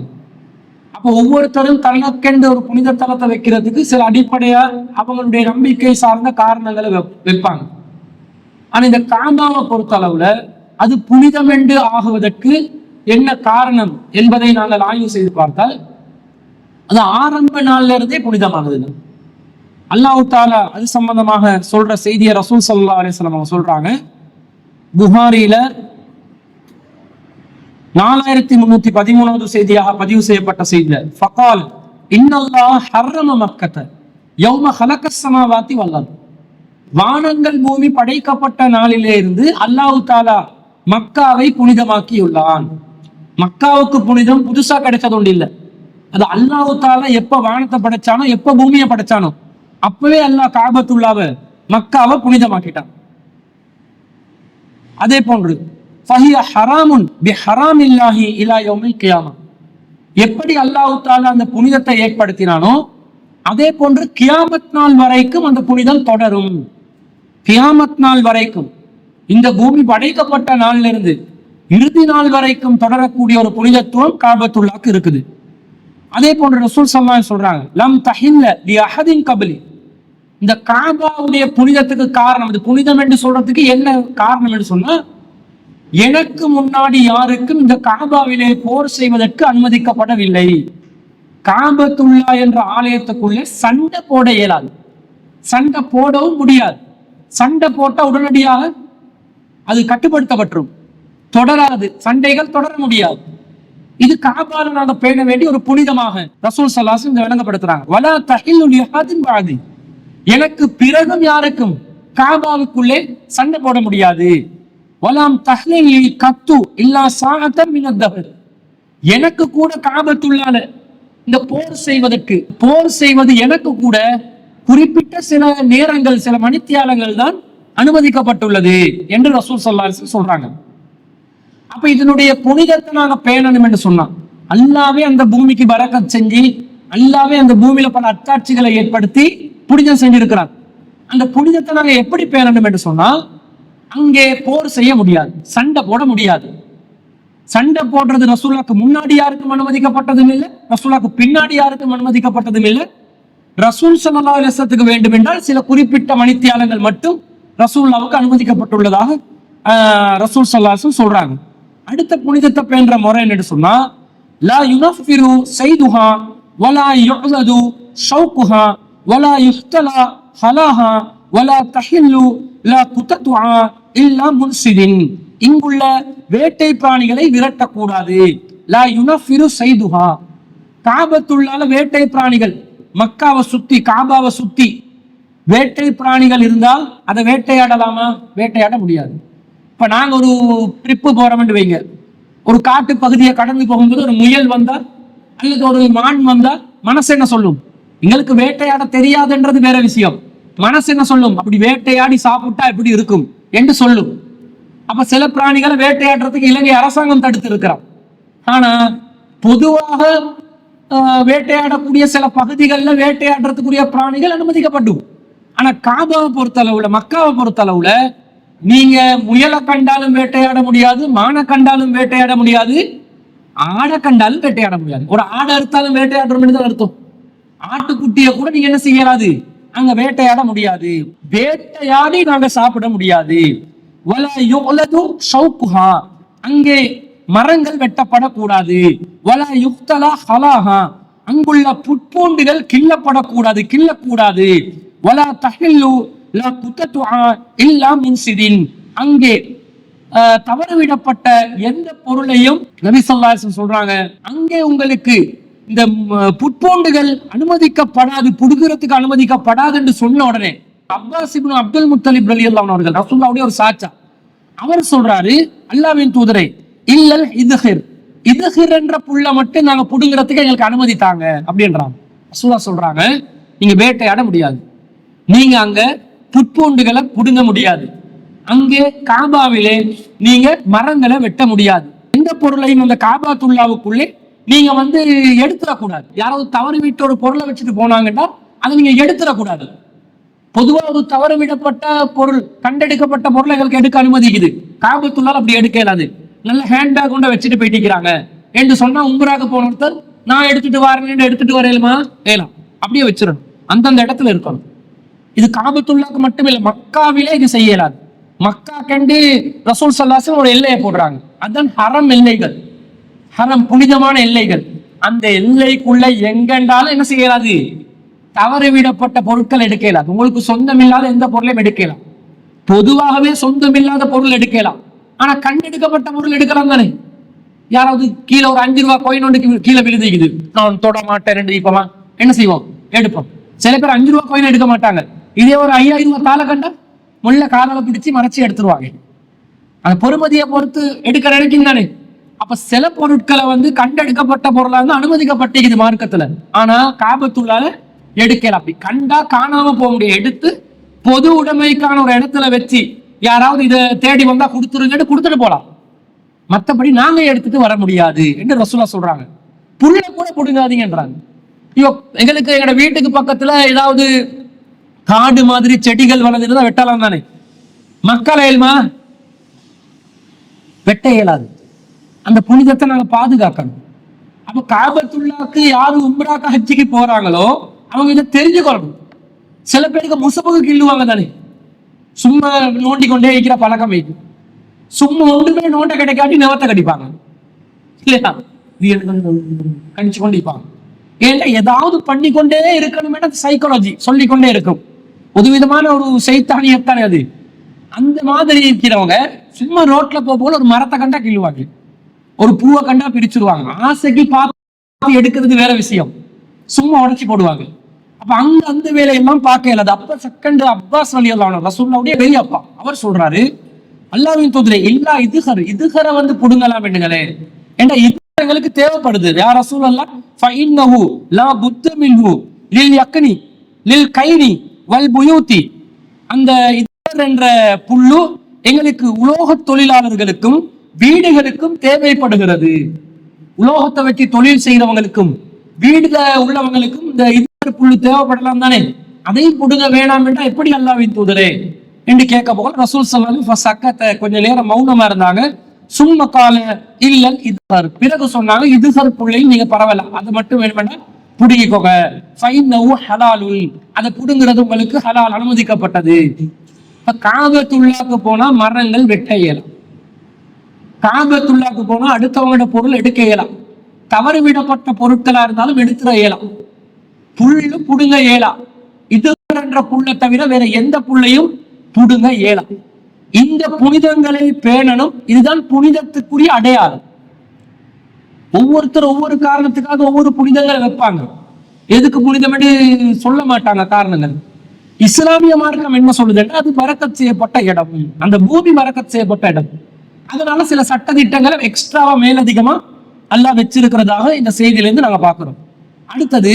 அப்போ ஒவ்வொருத்தரும் தனக்கென்று ஒரு புனித தலத்தை வைக்கிறதுக்கு சில அடிப்படையா அவங்களுடைய நம்பிக்கை சார்ந்த காரணங்களை வைப்பாங்க. ஆனா இந்த காபாவை பொறுத்த அளவுல அது புனிதம் என்று ஆகுவதற்கு என்ன காரணம் என்பதை நாங்கள் ஆய்வு செய்து பார்த்தால், அது ஆரம்ப நாள்ல இருந்தே புனிதமானது. அல்லாஹ் தஆலா அது சம்பந்தமாக சொல்ற செய்தியை ரசூல் ஸல்லல்லாஹு அலைஹி வஸல்லம் அவங்க சொல்றாங்க. புகாரில 4313வது செய்தியாக பதிவு செய்யப்பட்ட செய்தியில ஃபகால் இன்னல்லாஹ் ஹர்ரம மக்கத யௌம ஹலகஸ் ஸமாவாதி வல் அர்த், வானங்கள் பூமி படைக்கப்பட்ட நாளிலே இருந்து அல்லாஹ் தஆலா மக்காவை புனிதமாக்கியுள்ளான். மக்காவுக்கு புனிதம் புதுசா கிடைச்சது ஒன்று இல்லை. அது அல்லாஹ் தஆலா எப்ப வானத்தை படைச்சானோ, எப்ப பூமியை படைச்சானோ அப்பவே அல்லாஹ் காபத்துல்லாவை மக்காவை புனிதமாக்கிட்டான். அதே போன்று ஃபஹிய ஹராமுன் பிஹராமில்லாஹி இலா யௌமில் கியாமா, எப்படி அல்லாஹ் தஆலா அந்த புனிதத்தை ஏற்படுத்தினானோ அதே போன்று கியாமத் நாள் வரைக்கும் அந்த புனிதம் தொடரும். கியாமத் நாள் வரைக்கும், இந்த பூமி படைக்கப்பட்ட நாள்ல இருந்து இறுதி நாள் வரைக்கும் தொடரக்கூடிய ஒரு புனிதத்துவம் காபத்துல்லாக்கு இருக்குது. அதே போன்று ரசூல் ஸல்லல்லாஹு அலைஹி சொல்றாங்க, லம் தஹில்ல லி அஹதின் கப்லி, இந்த காபாவுடைய புனிதத்துக்கு காரணம், இது புனிதம் என்று சொல்றதுக்கு என்ன காரணம் என்று சொன்னா, எனக்கு முன்னாடி யாருக்கும் இந்த காபாவிலே போர் செய்வதற்கு அனுமதிக்கப்படவில்லை. காபத்துல்லா என்ற ஆலயத்துக்குள்ளே சண்டை போட இயலாது, சண்டை போடவும் முடியாது. சண்டை போட்ட உடனடியாக அது கட்டுப்படுத்தப்பட்டுரும், தொடராது, சண்டைகள் தொடர முடியாது. இது காபால நாங்க பேண வேண்டிய ஒரு புனிதமாக ரசூல் ஸல்லல்லாஹு அலைஹி வஸல்லம் விளங்கப்படுத்துறாங்க. வலா தஹில்லு லிஹாதின் பாதி, எனக்கு பிறகும் யாருக்கும் காபாவுக்குள்ளே சண்டை போட முடியாது. வலாம் தஹ்லில் கத்து இல்லா சாஅத்தன் மின் அத்-தஹர், எனக்கு கூட காபத்துல்லால இந்த போர் செய்வது எனக்கு கூட குறிப்பிட்ட சில நேரங்கள், சில மணித்தியாலங்கள் தான் அனுமதிக்கப்பட்டுள்ளது என்று ரசூல் ஸல்லல்லாஹு அலைஹி வஸல்லம் சொல்றாங்க. அப்ப இதனுடைய புனிதத்தை நாங்க பேணணும் என்று சொன்னா, அல்லாவே அந்த பூமிக்கு பரக்கத் செஞ்சு, அல்லாவே அந்த பூமியில பல அத்தாட்சிகளை ஏற்படுத்தி புனிதம் செஞ்சிருக்கிறார். அந்த புனிதத்தை நாங்க எப்படி பேணணும் என்று சொன்னா, அங்கே போர் செய்ய முடியாது, சண்டை போட முடியாது. சண்டை போடுறது ரசூலுல்லாஹ்க்கு முன்னாடி யாருக்கும் அனுமதிக்கப்பட்டதும் இல்லை, ரசூலுல்லாஹ்க்கு பின்னாடி யாருக்கும் அனுமதிக்கப்பட்டதும் இல்லை. ரசூல் ஸல்லல்லாஹு அலைஹி வஸல்லத்துக்கு வேண்டும் என்றால் சில குறிப்பிட்ட மணித்தியாலங்கள் மட்டும் ரசூலுல்லாஹ்வுக்கு அனுமதிக்கப்பட்டுள்ளதாக ரசூல் ஸல்லல்லாஹு அலைஹி வஸல்லம் சொல்றாங்க. அடுத்த புனிதத்தை பேண்ற முறை என்னன்னு சொன்னா, லா யுனஃபிரு சைதுஹா வலா யுஅது ஷௌகுஹா வலா யுஹ்தலா ஹலாஹா வலா தஹில்லு லா குததுஆ இல்லா முன்சிதின், இங்குள்ள வேட்டை பிராணிகளை விரட்டக்கூடாது. லா யுனஃபிரு சைதுஹா, காபத்துள்ளால வேட்டை பிராணிகள் மக்காவை சுத்தி காபாவை சுத்தி வேட்டை பிராணிகள் இருந்தால் அதை வேட்டையாடலாமா? வேட்டையாட முடியாது. இப்ப நாங்க ஒரு ட்ரிப்பு போறோம்னு வைங்க, ஒரு காட்டு பகுதியை கடந்து போகும்போது ஒரு முயல் வந்தா அல்லது ஒரு மான் வந்தா மனசு என்ன சொல்லும்? எங்களுக்கு வேட்டையாட தெரியாதுன்றது வேற விஷயம். மனசு என்ன சொல்லும்? அப்படி வேட்டையாடி சாப்பிட்டா எப்படி இருக்கும் என்று சொல்லும். அப்ப சில பிராணிகளை வேட்டையாடுறதுக்கு இலங்கை அரசாங்கம் தடுத்து இருக்கிறான். ஆனா பொதுவாக வேட்டையாடக்கூடிய சில பகுதிகளில் வேட்டையாடுறதுக்குரிய பிராணிகள் அனுமதிக்கப்படும். ஆனா காபாவை பொறுத்தளவுல, மக்காவை பொறுத்தளவுல நீங்க முயலை கண்டாலும் வேட்டையாட முடியாது, மானை கண்டாலும் வேட்டையாட முடியாது, ஆடை கண்டாலும் வேட்டையாட முடியாது. ஒரு ஆடை அறுத்தாலும் வேட்டையாடுறோம் தான் அர்த்தம். ஆட்டுக்குட்டியை கூட நீங்க என்ன செய்யறாது, அங்க வேட்டையாட முடியாது. வேட்டையாடி நாங்க சாப்பிட முடியாது. அங்கே மரங்கள் வெட்டப்படக்கூடாது. அங்குள்ள புட்பூண்டுகள் கிள்ளப்படக்கூடாது, கிள்ளக்கூடாது. அங்கே தவறவிடப்பட்ட எந்த பொருளையும் நபி ஸல்லல்லாஹு அலைஹி வஸல்லம் சொல்றாங்க, அங்கே உங்களுக்கு இந்த புட்பூண்டுகள் அனுமதிக்கப்படாது, புடுகிறதுக்கு அனுமதிக்கப்படாது என்று சொன்ன உடனே அப்பாஸ் இப்னு அப்துல் முத்தலிப் ரலியல்லாஹு அன்ஹு அவர்கள், ரசூலுல்லாஹ்வுடைய ஒரு சாச்சா, அவர் சொல்றாரு, அல்லாஹ்வின் தூதரே, இல்லல் இதுஹிர், இதுஹிர் என்ற புல்ல மட்டும் நாங்க புடுங்கிறதுக்கு எங்களுக்கு அனுமதி தாங்க அப்படின்றாங்க. ரசூலுல்லாஹ் சொல்றாங்க, நீங்க வேட்டையாட முடியாது, நீங்க அங்க புட்பூண்டுகளை புடுங்க முடியாது, அங்கே காபாவிலே நீங்க மரங்களை வெட்ட முடியாது, எந்த பொருளையும் அந்த காபாத்துல்லாவுக்குள்ளே நீங்க எடுத்துடக்கூடாது. யாராவது தவறு விட்டு ஒரு பொருளை வச்சுட்டு போனாங்கன்னா அதை நீங்க எடுத்துடக்கூடாது. பொதுவா ஒரு தவறு விடப்பட்ட பொருள், கண்டெடுக்கப்பட்ட பொருளை எங்களுக்கு எடுக்க அனுமதிக்குது. காபத்துள்ளால் அப்படி எடுக்க இயலாது. நல்ல ஹேண்ட்பேக் கொண்டு வச்சுட்டு போயிட்டிருக்கிறாங்க என்று சொன்னா, உம்ராக்கு போன ஒருத்தர் நான் எடுத்துட்டு வரேன், எடுத்துட்டு வரையலுமா, ஏலாம் அப்படியே வச்சிடணும், அந்தந்த இடத்துல இருக்கணும். இது காபத்துள்ளாக்கு மட்டும் இல்லை, மக்காவிலே இது செய்ய இயலாது. மக்கா கண்டு ரசூல் ஸல்லல்லாஹு அலைஹி வஸல்லம் ஒரு எல்லையை போடுறாங்க. அதுதான் ஹரம் எல்லைகள், ஹரம் புனிதமான எல்லைகள். அந்த எல்லைக்குள்ள எங்கெண்டாலும் என்ன செய்யலாது, தவறு விடப்பட்ட பொருட்கள் எடுக்கலாம். உங்களுக்கு சொந்தம் இல்லாத எந்த பொருளையும் எடுக்கலாம். பொதுவாகவே சொந்தம் இல்லாத பொருள் எடுக்கலாம். ஆனா கண்டெடுக்கப்பட்ட பொருள் எடுக்கலாம் தானே. யாராவது கீழே ஒரு 5 ரூபாய் கோயின் ஒன்று கீழே விழுதுக்குது, நான் தொட மாட்டேன் இப்பமா என்ன செய்வோம், எடுப்போம். சில பேர் 5 ரூபாய் கோயின் எடுக்க மாட்டாங்க. இதே ஒரு 5000 ரூபாய் தாளை கண்டா முள்ள காதலை பிடிச்சி மறைச்சி எடுத்துருவாங்க. அந்த பொறுமதியை பொறுத்து எடுக்கிற நினைக்கும் தானே. அப்ப சில பொருட்களை கண்டெடுக்கப்பட்ட பொருளா அனுமதிக்கப்பட்டிருக்குது மார்க்கத்துல. ஆனா காபத்துள்ளால எடுக்கலாம். அப்படி கண்டா காணாம போக முடியும். எடுத்து பொது உடைமைக்கான ஒரு இடத்துல வச்சு யாராவது இதை தேடி வந்தா கொடுத்துருங்கன்னு கொடுத்துட்டு போலாம். மற்றபடி நாங்க எடுத்துட்டு வர முடியாது என்று ரசூலுல்லாஹ் சொல்றாங்க. புல்ல கூட புடுங்காதீங்கன்றாங்க. ஐயோ, எங்களுக்கு எங்களோட வீட்டுக்கு பக்கத்துல ஏதாவது காடு மாதிரி செடிகள் வளர்ந்துருந்தா வெட்டலாம் தானே. மக்கள் ஏழுமா வெட்ட இயலாது. அந்த புனிதத்தை நாங்க பாதுகாக்கணும். அப்ப காபத்துல்லாக்கு யாரு உம்ராக்கு ஹஜ்ஜிக்கு போறாங்களோ அவங்க இதை தெரிஞ்சுக்கொள்ளணும். சில பேருக்கு முசபுக்கு கிள்ளுவாங்க தானே, சும்மா நோண்டி கொண்டே வைக்கிற பழக்கம் வைக்கும். சும்மா ஒன்றுமே நோண்ட கிடைக்காட்டி நவத்தை கடிப்பாங்க இல்லையா, கடிச்சு கொண்டு இருப்பாங்க. ஏன்னா ஏதாவது பண்ணிக்கொண்டே இருக்கணும், சைக்காலஜி சொல்லிக்கொண்டே இருக்கும். ஒரு விதமான ஒரு சைத்தானியத்தானே அது. அந்த மாதிரி இருக்கிறவங்க சும்மா ரோட்ல போல ஒரு மரத்தை கண்டா கிள்ளுவாங்க, ஒரு பூவை கண்டா பிரிச்சுடுவாங்க. ஆசைக்கு பார்த்து எடுக்கிறது வேற விஷயம், சும்மா உடைச்சி போடுவாங்க. அப்ப அங்க அந்த வேலையெல்லாம் பார்க்க இயலாது. அப்ப செகண்ட் அப்பாஸ் ரலியல்லாஹு அன்ஹு, ரசூலுல்லாஹ்வுடைய பெரிய அப்பா, அவர் சொல்றாரு, அல்லாஹ்வின் தூதரே, இல்லா இதுஹர், இதுஹர புடுங்கலாம் என்னங்களே, ஏன்னா இது எங்களுக்கு தேவைப்படுது. யா ரசூலல்லாஹ், ஃபஇன்னஹு லா புத்த மின்ஹு லில் யக்னி லில் கைனி வல் புயூதி. அந்த இதுஹர் என்ற புல்லு எங்களுக்கு உலோக தொழிலாளர்களுக்கும் வீடுகளுக்கும் தேவைப்படுகிறது. உலோகத்தை வச்சு தொழில் செய்யறவங்களுக்கும் வீடுல உள்ளவங்களுக்கும் இந்த இதுஹர் புல்லு தேவைப்படலாம் தானே, அதை புடுங்க வேணாம் என்றா எப்படி அல்லாஹ்வின் தூதரே என்று கேட்க போக ரசூல் ஸல்லல்லாஹு அலைஹி வஸல்லம் கொஞ்ச நேரம் மௌனமா இருந்தாங்க. சும்ம கால இல்லல் இதுஹர், பிறகு சொன்னாங்க, இதுஹர் புல்லையும் நீங்க பரவாயில்ல, அது மட்டும் வேணுமெண்டா புடுங்கிக்கோங்க. ஃபைன்னஹு ஹலாலுல், அதை புடுங்கிறது உங்களுக்கு ஹலால், அனுமதிக்கப்பட்டது. காபத்துல்லாக்கு போனா மரங்கள் வெட்ட இயலாம், காபத்துல்லாக்கு போனா அடுத்தவங்களோட பொருள் எடுக்க இயலாம், தவறு விடப்பட்ட பொருட்களா இருந்தாலும் எடுத்துட இயலாம், புல்லு புடுங்க இயலாம். இது என்ற புல்லை தவிர வேற எந்த புல்லையும் புடுங்க இயலாம். இந்த புனிதங்களை பேணணும். இதுதான் புனிதத்துக்குரிய அடையாளம். ஒவ்வொருத்தர் ஒவ்வொரு காரணத்துக்காக ஒவ்வொரு புனிதங்களை வைப்பாங்க. எதுக்கு புனிதம் என்று சொல்ல மாட்டாங்க காரணங்கள். இஸ்லாமிய மார்க்கம் என்ன சொல்லுதுன்னா, அது பரக்கத் செய்யப்பட்ட இடம், அந்த பூமி பரக்கத் செய்யப்பட்ட இடம். அதனால சில சட்ட திட்டங்களை எக்ஸ்ட்ராவா மேலதிகமா அல்லாஹ் வச்சிருக்கிறதாக இந்த செய்தியிலிருந்து நாங்க பாக்குறோம். அடுத்தது,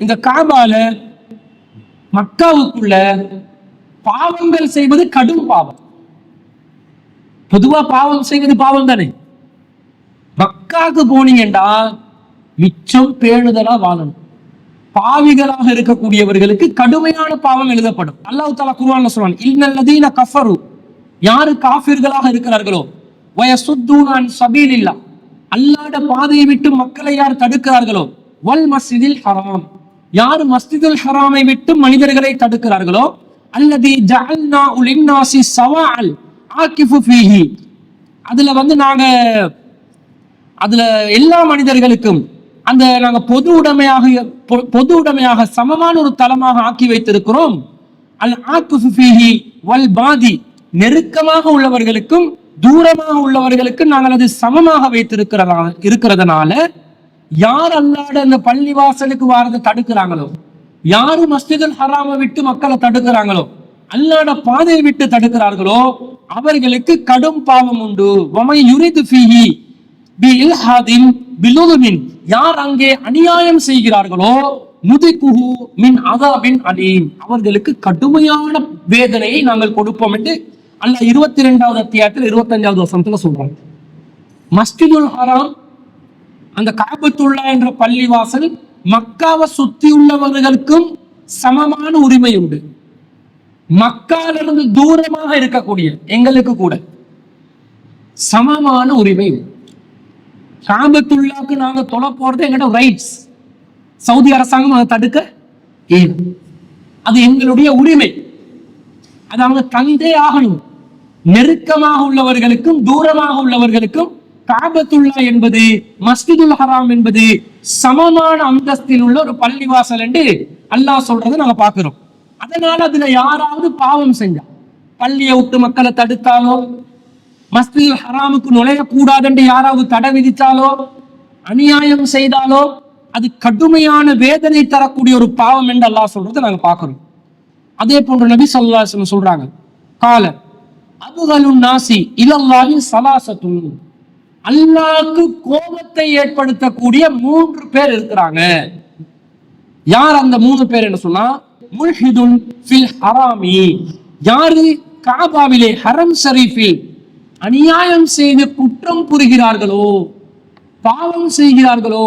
இந்த காபால மக்காவுக்குள்ள பாவங்கள் செய்வது கடும் பாவம். பொதுவா பாவம் செய்வது பாவம் தானே. மக்காவுக்கு போனீங்கண்டா மிச்சம் பேணுதலா வாழணும். பாவிகளாக இருக்கக்கூடியவர்களுக்கு கடுமையான பாவம் எழுதப்படும். அல்லாஹ் தஆலா குர்ஆன்ல சொல்றான், இன்னல்லதீன கஃபரு, யாரு காஃபிர்களாக இருக்கிறார்களோ, வயசுத்தூன அன் சபீலில்லாஹ், அல்லாஹ்வுடைய பாதையை விட்டு மக்களை யார் தடுக்கிறார்களோ, வல் மஸ்ஜிதில் ஹராம், யார் மஸ்ஜிதுல் ஹராமை விட்டு மனிதர்களை தடுக்கிறார்களோ, அல்லதி ஜஅல்னா லின்னாசி ஸவாஅல் ஆகிஃபு ஃபீஹி, நாங்க அதுல எல்லா மனிதர்களுக்கும் அந்த நாங்க பொது உடைமையாக சமமான ஒரு தளமாக ஆக்கி வைத்திருக்கிறோம். அல் ஆகிஃபு ஃபீஹி வல் பாதி, நெருக்கமாக உள்ளவர்களுக்கும் தூரமாக உள்ளவர்களுக்கும் நாங்கள் அது சமமாக இருக்கிறதுனால யார் அல்லாஹ்ட அந்த பள்ளிவாசலுக்கு வாரதை தடுக்கிறாங்களோ, யாரு மஸ்ஜிதுல் ஹராமை விட்டு மக்களை தடுக்கிறாங்களோ, அல்லாஹ்ட பாதையை விட்டு தடுக்கிறார்களோ, அவர்களுக்கு கடும் பாவம் உண்டு. வமை யுரிது ஃபீஹி பிஇல்ஹாதின் பிலுதுமின், யார் அங்கே அநியாயம் செய்கிறார்களோ, நுதிகுஹு மின் அஸாபின் அலீம், அவர்களுக்கு கடுமையான வேதனையை நாங்கள் கொடுப்போம் என்று அல்லாஹ் 22வது அத்தியாயத்தில் 25வது வசனத்துல சொல்றாங்க. மஸ்ஜிதுல் ஹராம், அந்த கஅபத்துல்லா என்ற பள்ளிவாசல் மக்காவை சுத்தி உள்ளவர்களுக்கும் சமமான உரிமை உண்டு. மக்காலிருந்து தூரமாக இருக்கக்கூடிய எங்களுக்கு கூட சமமான உரிமை உண்டு. கஅபத்துல்லாக்கு நாங்க தொலை போறது எங்கட ரைட்ஸ். சவுதி அரசாங்கம் அதை தடுக்க அது எங்களுடைய உரிமை. அது அவங்க தந்தே ஆகணும். நெருக்கமாக உள்ளவர்களுக்கும் தூரமாக உள்ளவர்களுக்கும் கஅபத்துல்லா என்பது, மஸ்ஜிதுல் ஹராம் என்பது சமமான அந்தஸ்தில் உள்ள ஒரு பள்ளிவாசல் என்று அல்லாஹ் சொல்றதை நாங்க பாக்குறோம். அதனால அதுல யாராவது பாவம் செஞ்சா, பள்ளியை விட்டு மக்களை தடுத்தாலோ, மஸ்ஜிதுல் ஹராமுக்கு நுழையக்கூடாது என்று யாராவது தடை விதித்தாலோ, அநியாயம் செய்தாலோ, அது கடுமையான வேதனை தரக்கூடிய ஒரு பாவம் என்று அல்லாஹ் சொல்றதை நாங்க பாக்குறோம். அதே போன்று நபி ஸல்லல்லாஹு அலைஹி வஸல்லம் சொல்றாங்க, கால அபுகலுன் நாசி இலல்லாஹி ஸலாஸத்துன், அல்லாஹ்வுக்கு கோபத்தை ஏற்படுத்தக்கூடிய 3 பேர் இருக்கிறாங்க. யார் அந்த 3 பேர் என்று சொன்னா, முல்ஹிதுன் ஃபில் ஹராமி, யாரு காபாவிலே ஹரம் ஷரீஃபில் அநியாயம் செய்து குற்றம் புரிகிறார்களோ, பாவம் செய்கிறார்களோ,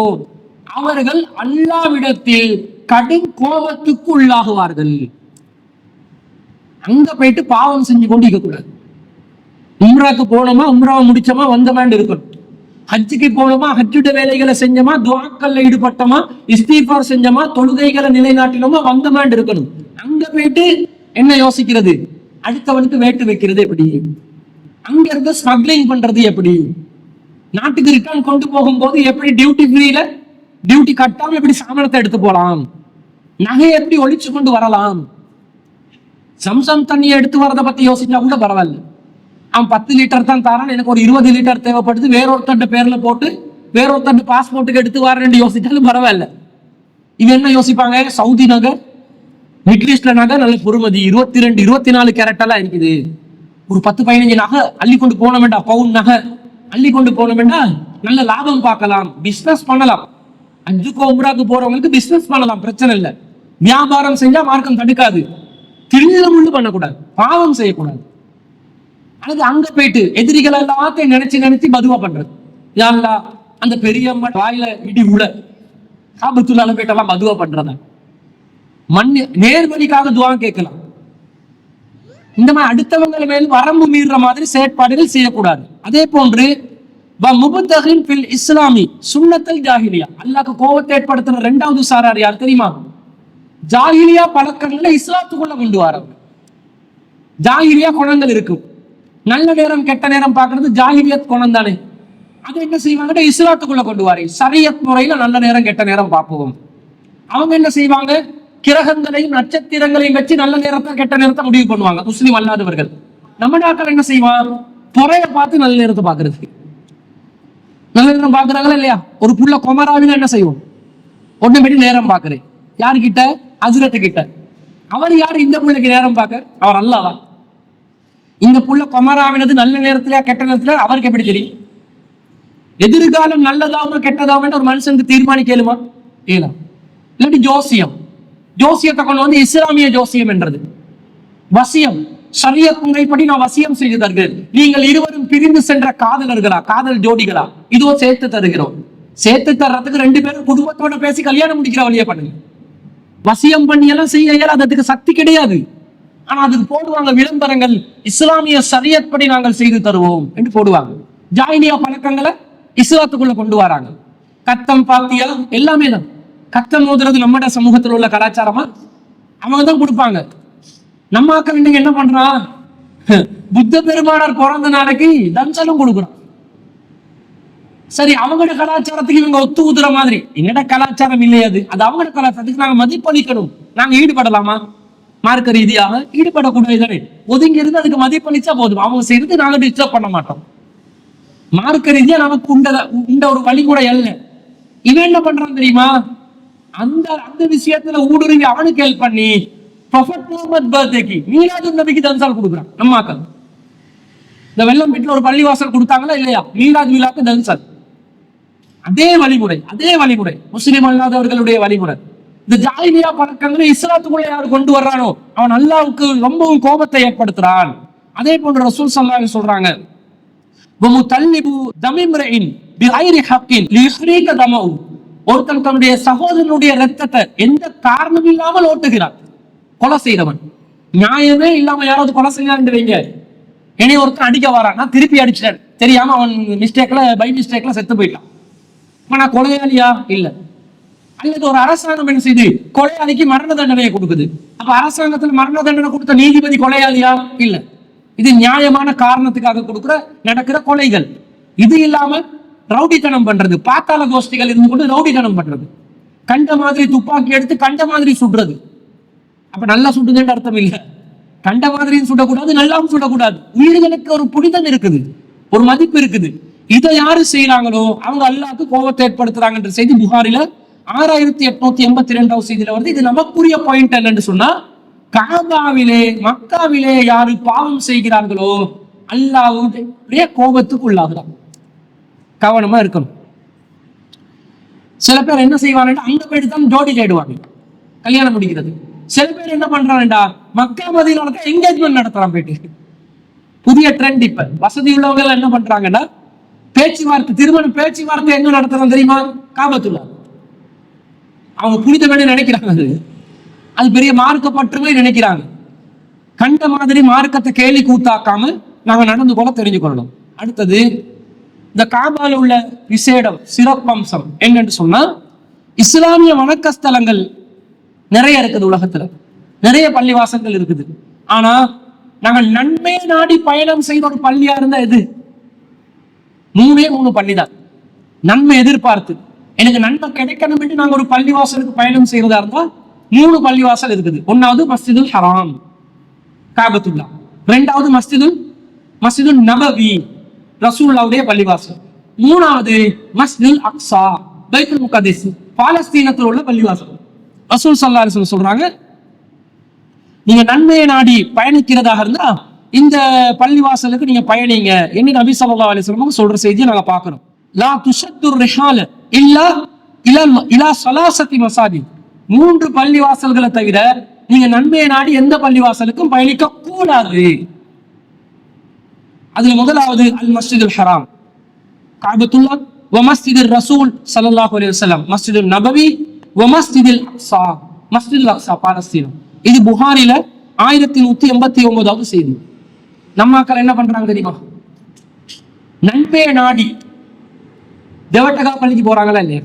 அவர்கள் அல்லாஹ்விடத்தில் கடும் கோபத்துக்கு உள்ளாகுவார்கள். அங்க போயிட்டு பாவம் செஞ்சு கொண்டு இருக்க கூடாது. உம்ராக்கு போனோமா, உம்ராவை முடிச்சோமா, வந்தமான்னு இருக்கணும். ஹஜ்ஜுக்கு போனோமா, ஹஜ்ஜுட வேலைகளை செஞ்சோமா, துஆக்கள்ல ஈடுபட்டோமா, இஸ்திஃபார் செஞ்சோமா, தொழுகைகளை நிலைநாட்டினோமா, வந்தமான்னு இருக்கணும். அங்க போயிட்டு என்ன யோசிக்கிறது, அடுத்தவனுக்கு வேட்டு வைக்கிறது எப்படி, அங்க இருந்து ஸ்மக்லிங் பண்றது எப்படி, நாட்டுக்கு ரிட்டர்ன் கொண்டு போகும்போது எப்படி டியூட்டி ஃப்ரீல டியூட்டி கட்டாம எப்படி சாமானத்தை எடுத்து போலாம், நகை எப்படி ஒழிச்சு கொண்டு வரலாம், சம்சம் தண்ணியை எடுத்து வரதை பத்தி யோசிச்சா கூட பரவாயில்ல. அவன் 10 லிட்டர் தான் தரான், எனக்கு ஒரு 20 லிட்டர் தேவைப்படுது, வேறொருத்தண்ட பேர்ல போட்டு வேறொருத்தண்ட பாஸ்போர்ட்டுக்கு எடுத்து வரேன்னு யோசிச்சாலும் பரவாயில்ல. இது என்ன யோசிப்பாங்க, சவுதி நகை, மிடில் ஈஸ்ட்ல நகை நல்ல பொறுமதி 22 24 கேரட்டெல்லாம் இருக்குது, ஒரு 10-15 நகை அள்ளி கொண்டு போன வேண்டாம், பவுன் நகை அள்ளி கொண்டு போன வேண்டாம், நல்ல லாபம் பார்க்கலாம், பிசினஸ் பண்ணலாம். அஞ்சுக்கோ உம்ராக்கு போறவங்களுக்கு பிசினஸ் பண்ணலாம், பிரச்சனை இல்லை. வியாபாரம் செஞ்சா மார்க்கம் தடுக்காது. தில்லுமுள்ளு பண்ணக்கூடாது, பாவம் செய்யக்கூடாது. அது அங்க போயிட்டு எதிரிகள் எல்லாத்தையும் நினைச்சு பதுவா பண்றது. யா அல்லாஹ், அந்த பெரிய வாயில இடி உட காபத்துல்லால போயிட்டு எல்லாம் பதுவா பண்றதா, நேர்வழிக்காக துவா கேட்கலாம். இந்த மாதிரி அடுத்தவங்க மேல் வரம்பு மீறுற மாதிரி செயற்பாடுகள் செய்யக்கூடாது. அதே போன்று முபத்தகின் ஃபில் இஸ்லாமி சுன்னத்தல் ஜாஹிலியா, அல்லாஹ்க்கு கோபத்தை ஏற்படுத்துற 2வது சாரார் யார் தெரியுமா, ஜாஹிலியா பழக்கங்களை இஸ்லாத்துக்குள்ள கொண்டு வரவங்க. ஜாஹிலியா குணங்கள் இருக்கும், நல்ல நேரம் கெட்ட நேரம் பார்க்கறது ஜாஹிலியத் குணம் தானே. அதை என்ன செய்வாங்க, இஸ்லாத்துக்குள்ள கொண்டு வாரி ஷரியத் முறையில நல்ல நேரம் கெட்ட நேரம் பார்ப்போம். அவங்க என்ன செய்வாங்க, கிரகங்களையும் நட்சத்திரங்களையும் வச்சு நல்ல நேரத்தை கெட்ட நேரத்தை முடிவு பண்ணுவாங்க. முஸ்லீம் அல்லாதவர்கள். நம்ம நாட்கள் என்ன செய்வான், பொறைய பார்த்து நல்ல நேரத்தை பாக்குறது. நல்ல நேரம் பாக்குறாங்களா இல்லையா, ஒரு புள்ள குமராவில என்ன செய்வோம், ஒண்ணு படி நேரம் பாக்குறேன், யாருக்கிட்ட, ஹஸ்ரத்து கிட்ட. அவர் யாரு இந்த புள்ளைக்கு நேரம் பார்க்க, அவர் அல்லாஹ். இந்த புள்ள குமராவினது நல்ல நேரத்திலயா கெட்ட நேரத்துல அவருக்கு எப்படி தெரியும்? எதிர்காலம் நல்லதாவும் கெட்டதாவும் ஒரு மனுஷனுக்கு தீர்மானிக்கலுமா? ஏலாம். இல்லாட்டி ஜோசியம், ஜோசியத்தை கொண்டு வந்து இஸ்லாமிய ஜோசியம் என்றது, வசியம் ஷரியத் முறைப்படி நான் வசியம் செய்து தருகிறேன். நீங்கள் இருவரும் பிரிந்து சென்ற காதலர்களா, காதல் ஜோடிகளா, இதோ சேர்த்து தருகிறோம். சேர்த்து தர்றதுக்கு 2 பேரும் குடும்பத்தோட பேசி கல்யாணம் முடிக்கிற வழியை பண்ணுங்க. வசியம் பண்ணி எல்லாம் செய்ய இயலாது, அதுக்கு சக்தி கிடையாது. ஆனா அதுக்கு போடுவாங்க விளம்பரங்கள், இஸ்லாமிய ஷரியத் படி நாங்கள் செய்து தருவோம் என்று போடுவாங்க. ஜாஹிலியா பழக்கங்களை இஸ்லாத்துக்குள்ள கொண்டு வராங்க. கத்தம் பாத்தியா எல்லாமே தான். கத்தம் ஓதுறது நம்மட சமூகத்தில் உள்ள கலாச்சாரமா? அவங்க தான் கொடுப்பாங்க. நம்ம ஆக்கள் இன்னைக்கு என்ன பண்றான், புத்த பெருமானார் பிறந்த நாளைக்கு தம்சலும் கொடுக்குறான். சரி, அவங்களோட கலாச்சாரத்துக்கு இவங்க ஒத்து ஊதுற மாதிரி என்னோட கலாச்சாரம் இல்லையாது, அது அவங்களோட கலாச்சாரத்துக்கு நாங்க மதிப்பளிக்கணும். நாங்க ஈடுபடலாமா? மார்க்க ரீதியாக ஈடுபடக்கூடாது தானே. ஒதுங்கி இருந்து அதுக்கு மதிப்பளிச்சா போதும். அவங்க செய்யறது நாங்க டிஸ்டர்ப் பண்ண மாட்டோம். மார்க்க ரீதியா நமக்கு உண்ட ஒரு வழிமுறை அல்ல. இவன் என்ன பண்றான் தெரியுமா, அந்த அந்த விஷயத்துல ஊடுருவி அவனுக்கு ஹெல்ப் பண்ணி ப்ரொஃபட் முஹம்மத் பர்த்டேக்கு மீலாதுன் நபிக்கு தன்சால் கொடுக்குறான். நம்ம ஆக்கள் இந்த வெள்ளம் வீட்டுல ஒரு பள்ளிவாசல் கொடுத்தாங்களா இல்லையா, மீலாது விழாக்கு தன்சால். அதே வழிமுறை முஸ்லிம் அல்லாதவர்களுடைய வழிமுறை. இந்த ஜாஹிலியா பழக்கங்களை இஸ்லாத்துக்குள்ள யாரு கொண்டு வர்றானோ அவன் அல்லாஹ்வுக்கு ரொம்பவும் கோபத்தை ஏற்படுத்துறான். அதே போன்று ரசூல் ஸல்லல்லாஹு அலைஹி சொல்றாங்க, வமுதல்லிபு தமிம்ரின் பிகைரி ஹக்கின் லியுஹ்ரீக தமஹு. ஒருத்தன் தன்னுடைய சகோதரனுடைய ரத்தத்தை எந்த காரணம் இல்லாமல் ஓட்டுகிறான். கொலை செய்யறவன், நியாயமே இல்லாம யாராவது கொலை செய்யறாங்க, என்னை ஒருத்தன் அடிக்க வரான், நான் திருப்பி அடிச்சிட்டேன், தெரியாம அவன் பை மிஸ்டேக்ல செத்து போயிட்டான். ஆனா கொலையாளியா இல்ல. அல்லது ஒரு அரசாங்கம் என்ன செய்து கொலையாளிக்கு மரண தண்டனையை கொடுக்குது. அப்ப அரசாங்கத்துல மரண தண்டனை கொடுத்த நீதிபதி கொலையாளியா இல்ல. இது நியாயமான காரணத்துக்காக நடக்கிற கொலைகள். இது இல்லாம ரவுடித்தனம் பண்றது, பாத்தாள கோஷ்டிகள் இருந்து கொண்டு ரவுடித்தனம் பண்றது, கண்ட மாதிரி துப்பாக்கி எடுத்து கண்ட மாதிரி சுடுறது. அப்ப நல்லா சுட்டுதுன்ற அர்த்தம் இல்ல. கண்ட மாதிரியும் சுடக்கூடாது, நல்லாவும் சுடக்கூடாது. உயிர்களுக்கு ஒரு புனிதம் இருக்குது, ஒரு மதிப்பு இருக்குது. இதை யாரு செய்யறாங்களோ அவங்க அல்லாஹ்வுக்கு கோபத்தை ஏற்படுத்துறாங்கன்ற செய்தி புகாரில 6882 செய்தியில வருது. இது நமக்குரிய பாயிண்ட் என்னன்னு சொன்னா, காபாவிலே மக்காவிலே யாரு பாவம் செய்கிறார்களோ அல்லாஹ்வுடைய கோபத்துக்கு உள்ளாகிறாங்க. கவனமா இருக்கணும். சில பேர் என்ன செய்வாங்க, அங்க போயிட்டு தான் ஜோடி தேடுவாங்க கல்யாணம் முடிக்கிறது. சில பேர் என்ன பண்றாங்கடா, மக்கா மதீனால என்கேஜ்மெண்ட் நடத்துறான் போயிட்டு. புதிய ட்ரெண்ட். இப்ப வசதி உள்ளவங்க எல்லாம் என்ன பண்றாங்கன்னா, பேச்சுவார்த்தை, திருமண பேச்சுவார்த்தை எங்க நடத்துறாங்க தெரியுமா? காபத்துல்லா. அவங்க புனிதமே நினைக்கிறாங்க, அது பெரிய மார்க்கப்பற்றுமே நினைக்கிறாங்க. கண்ட மாதிரி மார்க்கத்தை கேலி கூத்தாக்காம நாங்க நடந்து போல தெரிஞ்சு கொள்ளணும். அடுத்தது, இந்த காபால உள்ள விசேடம், சிறப்பம்சம் என்னன்னு சொன்னா, இஸ்லாமிய வணக்க ஸ்தலங்கள் நிறைய இருக்குது உலகத்துல, நிறைய பள்ளிவாசல்கள் இருக்குது. ஆனா நாங்கள் நன்மை நாடி பயணம் செய்த ஒரு பள்ளியா இருந்தா எது? 3 பள்ளி தான். நன்மை எதிர்பார்த்து எனக்கு நன்மை கிடைக்கணும் என்று நாங்க ஒரு பள்ளிவாசலுக்கு பயணம் செய்யறதா இருந்தா 3 பள்ளிவாசல் இருக்குது. ஒன்னாவது மஸ்ஜிதுல் ஹராம் காபத்துல்லா, 2வது மஸ்ஜிதுல் நபவி ரசூலுல்லாஹ்வுடைய பள்ளிவாசல், 3வது மஸ்ஜிதுல் அக்ஸா பைத்துல் முகத்தஸ் பாலஸ்தீனத்தில் உள்ள பள்ளிவாசல். ரசூல் ஸல்லல்லாஹு அலைஹி வஸல்லம் சொல்றாங்க, நீங்க நன்மையை நாடி பயணிக்கிறதாக இருந்தா இந்த பள்ளிவாசலுக்கு நீங்க பயணிங்க என்று நபி ஸல்லல்லாஹு அலைஹி வஸல்லம் சொல்ற செய்தியை நாங்க பார்க்கிறோம். லா துஷத்துர் ரிஹால இல்லா இலா ஸலாஸத்தி மஸாஜித். 3 பள்ளிவாசல்களை தவிர நீங்க நன்மையை நாடி எந்த பள்ளிவாசலுக்கும் பயணிக்க கூடாது. அதுல முதலாவது அல் மஸ்ஜிதுல் ஹராம் காபத்துல்லா, வ மஸ்ஜிதுர் ரசூல் ஸல்லல்லாஹு அலைஹி வஸல்லம் மஸ்ஜிதுன் நபவி, வ மஸ்ஜிதுல் அக்ஸா மஸ்ஜிதுல் அக்ஸா பாலஸ்தீனம். இது புகாரில 1189வது செய்தி. நம்ம மக்கள் என்ன பண்றாங்க தெரியுமா, நன்மையை நாடி தேவட்டகா பள்ளிக்கு போறாங்களா இல்லையா?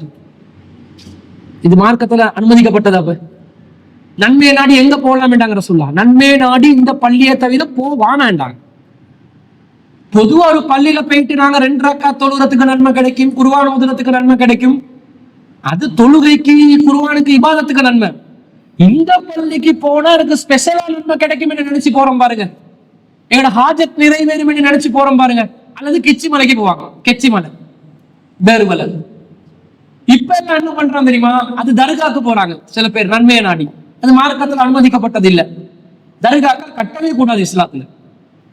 இது மார்க்கத்துல அனுமதிக்கப்பட்டதா? நன்மையை நாடி எங்க போகலாம் ரசூலுல்லாஹ், நன்மையை நாடி இந்த பள்ளியை தவிர போவானாண்டாங்க. பொதுவா ஒரு பள்ளியில போயிட்டு நாங்க 2 ரக்காத் தொழுகிறதுக்கு நன்மை கிடைக்கும், குர்ஆன் ஓதுறதுக்கு நன்மை கிடைக்கும், அது தொழுகைக்கு குர்ஆனுக்கு இபாதத்துக்கு நன்மை. இந்த பள்ளிக்கு போனா எனக்கு ஸ்பெஷலா நன்மை கிடைக்கும் என்று நினைச்சு போறோம் பாருங்க, எங்களோட ஹாஜத் நிறைவேறும் என்று நினைச்சு போறோம் பாருங்க. அல்லது கிச்சி மலைக்கு போவாங்க, கெச்சி மலை, பேருமலை. இப்ப என்ன பண்றாங்க தெரியுமா, அது தர்காக்கு போறாங்க சில பேர் நன்மையை நாடி. அது மார்க்கத்தில் அனுமதிக்கப்பட்டது இல்ல. தர்காக்கள் கட்டவே கூடாது இஸ்லாத்துல.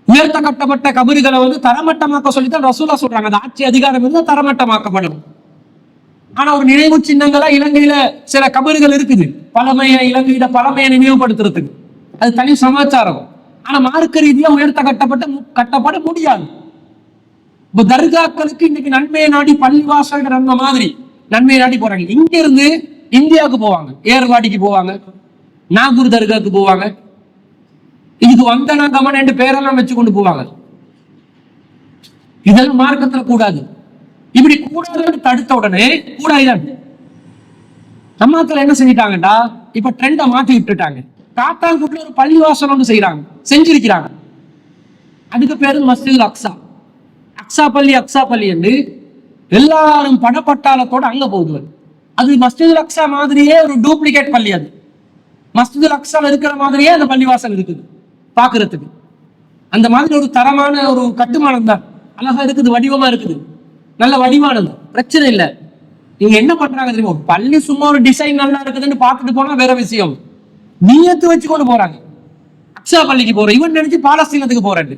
உயர்த்த கட்டப்பட்ட கபறுகளை தரமட்டமாக்க சொல்லித்தான் ரசூலா சொல்றாங்க. அது ஆட்சி அதிகாரம் இருந்தா தரமட்டமாக்கப்படும். ஆனா ஒரு நினைவு சின்னங்களா இலங்கையில சில கபறுகள் இருக்குது, இலங்கையில பழமையை நினைவுபடுத்துறதுக்கு. அது தனி சமாச்சாரம். ஆனா மார்க்க ரீதியா உயர்த்த கட்டப்பட முடியாது. இப்ப தர்காக்களுக்கு இன்னைக்கு நன்மையை நாடி பள்ளிவாசல் அந்த மாதிரி நன்மையை நாடி போறாங்க. இங்க இருந்து இந்தியாவுக்கு போவாங்க, ஏர்வாடிக்கு போவாங்க, நாகூர் தர்காவுக்கு போவாங்க. இதுக்கு வந்தனா கமன் பேரெல்லாம் வச்சு கொண்டு போவாங்க. இதெல்லாம் மார்க்கத்துல கூடாது. இப்படி கூடாதுன்னு தடுத்த உடனே கூடாதுதான் நம்மாக்கள் என்ன செஞ்சிட்டாங்கடா, இப்ப ட்ரெண்டை மாத்தி விட்டுட்டாங்க. காத்தாங்குட்டில ஒரு பள்ளிவாசல் ஒன்று செஞ்சிருக்கிறாங்க. அதுக்கு பேரு மஸ்ஜிதுல் அக்ஸா. அக்ஸா பள்ளி என்று எல்லாரும் படப்பட்டாளத்தோட அங்க போகுது. அது மஸ்ஜிதுல் அக்ஸா மாதிரியே ஒரு டூப்ளிகேட் பள்ளி. அது மஸ்ஜிதுல் அக்ஸா இருக்கிற மாதிரியே அந்த பள்ளிவாசல் இருக்குது பாக்குறதுக்கு. அந்த மாதிரி ஒரு தரமான ஒரு கட்டுமானம் தான், அழகா இருக்குது, வடிவமா இருக்குது, நல்ல வடிவானது, பிரச்சனை இல்லை. நீங்க என்ன பண்றாங்க தெரியுமா, பள்ளி சும்மா ஒரு டிசைன் நல்லா இருக்குதுன்னு பார்த்துட்டு போனா வேற விஷயம். நீயத்து வச்சு கொண்டு போறாங்க. அக்ஸா பள்ளிக்கு போற இவன் நினைச்சு பாலஸ்தீனத்துக்கு போறாரு.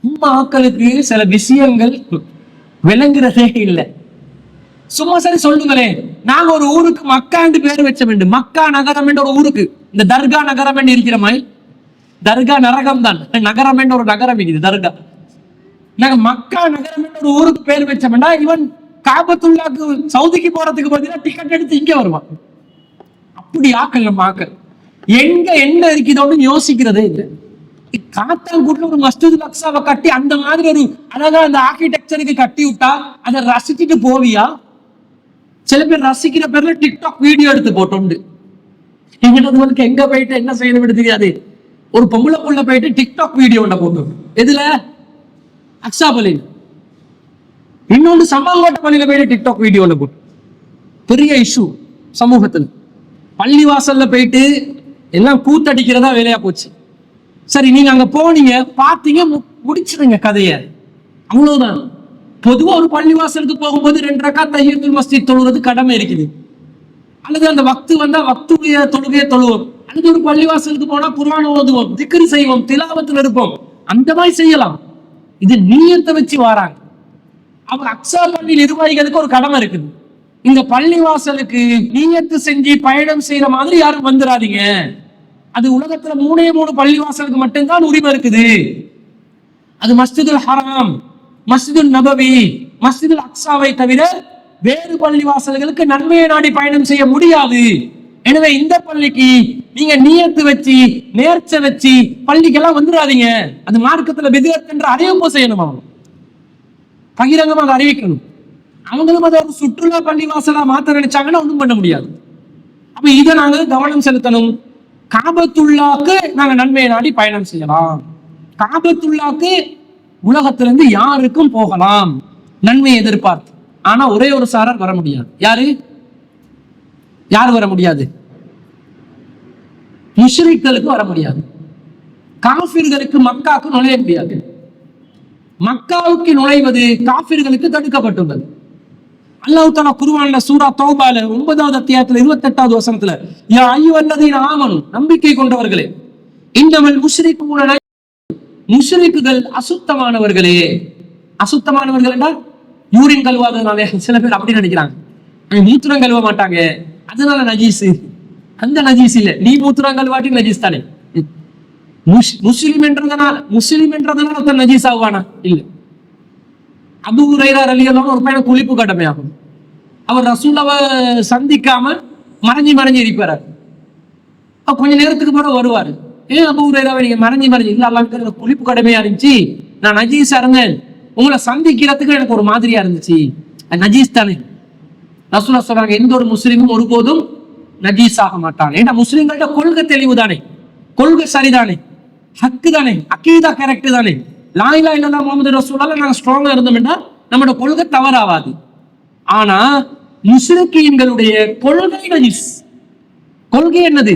நம்ம ஆட்களுக்கு சில விஷயங்கள் விளங்குறதே இல்லை. சும்மா சரி சொல்லுங்களே, நாங்க ஒரு ஊருக்கு மக்காண்டு பேர் வச்ச வேண்டும். மக்கா நகரம் என்ற ஒரு ஊருக்கு, இந்த தர்கா நகரம் என்று இருக்கிற மாதிரி, தர்கா நரகம் தான், நகரம் என்ற ஒரு நகரம் இருக்குது தர்கா. நாங்க மக்கா நகரம் என்ற ஒரு ஊருக்கு பேர் வச்சோம்னா இவன் காபத்துல்லாக்கு சவுதிக்கு போறதுக்கு பதிலாக டிக்கெட் எடுத்து இங்க வருவான். அப்படி ஆக்கல் நம்ம ஆக்கள் எங்க என்ன இருக்குதோன்னு யோசிக்கிறதே இல்லை. காத்தாங்குடில ஒரு மஸ்ஜிதுல் அக்ஸாவை கட்டி அந்த மாதிரி ஒரு அழகா அந்த ஆர்கிடெக்சருக்கு கட்டி விட்டா அதை ரசிச்சுட்டு போவியா? சில பேர் ரசிக்கிற பேர்ல டிக்டாக் வீடியோ எடுத்து போட்டோண்டு. எங்களுக்கு எங்க போயிட்டு என்ன செய்யணும் தெரியாது. ஒரு பொம்பளை புள்ள போயிட்டு டிக்டாக் வீடியோ போட்டோம். எதுல? அக்ஸா பள்ளியில். இன்னொன்று சம்மாங்கோட்டை பள்ளியில போயிட்டு டிக்டாக் வீடியோ போட்டு பெரிய இஷ்யூ சமூகத்தில். பள்ளி வாசல்ல போயிட்டு எல்லாம் கூத்தடிக்கிறதா வேலையா போச்சு. சரி, நீங்க அங்க போனீங்க, பாத்தீங்க, முடிச்சிருங்க கதைய, அவ்வளவுதான். பொதுவா ஒரு பள்ளிவாசலுக்கு போகும்போது 2 ரக்காத் தஹியத்துல் மஸ்ஜித் தொழுவது கடமை இருக்குது. அல்லது அந்த வக்து வந்தா வக்துடைய தொழுகையை தொழுவோம். அல்லது ஒரு பள்ளிவாசலுக்கு போனா குர்ஆன் ஓதுவோம், திக்ர் செய்வோம், திலாவத்தில் இருப்போம். அந்த மாதிரி செய்யலாம். இது நீயத்தை வச்சு வாராங்க. அவர் அக்ஸா பள்ளி நிர்வாகிகளுக்கு ஒரு கடமை இருக்குது. இந்த பள்ளிவாசலுக்கு நீயத்து செஞ்சு பயணம் செய்யற மாதிரி யாரும் வந்துடாதீங்க. அது உலகத்துல 3 பள்ளிவாசலுக்கு மட்டும்தான் உரிமை இருக்குது. அது மஸ்ஜிதுல் ஹராம், மஸ்ஜிதுல் நபவி, மஸ்ஜிதுல் அக்ஸாவை தவிர வேறு பள்ளிவாசல்களுக்கு நன்மையை நாடி பயணம் செய்ய முடியாது. எனவே இந்த பள்ளிக்கு நீங்க நீயத்து வச்சு நேர்ச்சை வச்சு பள்ளிக்கெல்லாம் வந்துடாதீங்க. அது மார்க்கத்துல பித்அத் என்ற அறிவிப்பு செய்யணும். அவங்க பகிரங்கமா அதை அறிவிக்கணும். அவங்களும் அதை ஒரு சுற்றுலா பள்ளிவாசலா மாத்த நினைச்சாங்கன்னா ஒன்றும் பண்ண முடியாது. அப்ப இதை நாங்க கவனம் செலுத்தணும். காபத்துல்லாக்கு நாங்க நன்மையை நாடி பயணம் செய்யலாம். காபத்துல்லாக்கு உலகத்திலிருந்து யாருக்கும் போகலாம் நன்மையை எதிர்பார்த்து. ஆனா ஒரே ஒரு சாரார் வர முடியாது. யாரு வர முடியாது? முஷ்ரிக்களுக்கு வர முடியாது. காஃபிர்களுக்கு மக்காவுக்கு நுழைய முடியாது. மக்காவுக்கு நுழைவது காஃபிர்களுக்கு தடுக்கப்பட்டுள்ளது. அல்லாஹ் தஆலா குர்ஆன்ல சூரா தௌபால 9வது அத்தியாயத்துல 28வது வசனத்துல, யா அய்யுஹல்லதீன ஆமனு, நம்பிக்கை கொண்டவர்களே, இன்னமல் முஷ்ரிகூன, முஷ்ரிக்குகள் அசுத்தமானவர்களே. அசுத்தமானவர்கள் என்றால் யூரின் கழுவாதனால சில பேர் அப்படி நினைக்கிறாங்க. மூத்திரம் கழுவ மாட்டாங்க அதனால நஜீஸ். அந்த நஜீஸ் இல்ல, நீ மூத்திரம் கழுவாட்டி நஜீஸ் தானே. முஸ்லிம் என்றதுனால ஒருத்தர் நஜீஸ் ஆகுவானா? இல்ல. அபூ ஹுரைரா ரலியல்லாஹு அன்ஹு ஒரு பையன் குளிப்பு கடமையாகும். அவர் ரசூலுல்லாஹ்வை சந்திக்காம மறைஞ்சு இருப்பாரு. கொஞ்ச நேரத்துக்கு பிறகு வருவாரு. ஏன் அபூ ஹுரைராவை நீங்க மறைஞ்சு இல்ல, அல்லாஹ் குளிப்பு கடமையா இருந்துச்சு, நான் நஜீஸா இருந்தேன், உங்களை சந்திக்கிறதுக்கு எனக்கு ஒரு மாதிரியா இருந்துச்சு, நஜீஸ் தானே. ரசூலுல்லாஹ் சொல்றாங்க, எந்த ஒரு முஸ்லிமும் ஒருபோதும் நஜீஸ் ஆக மாட்டான். ஏன்னா முஸ்லிம்கள்ட்ட கொள்கை தெளிவு தானே, கொள்கை சரிதானே, ஹக்கு தானே, அகீதா கரெக்ட் தானே. லா இலாஹ இல்லல்லாஹ் முஹம்மது ரசூலுல்லாஹ் நாங்க ஸ்ட்ராங்கா இருந்தோம்னா நம்மளோட கொள்கை தவறாவாது. ஆனா முஸ்லிம்களுடைய கொள்கை நஜீஸ். கொள்கை என்னது?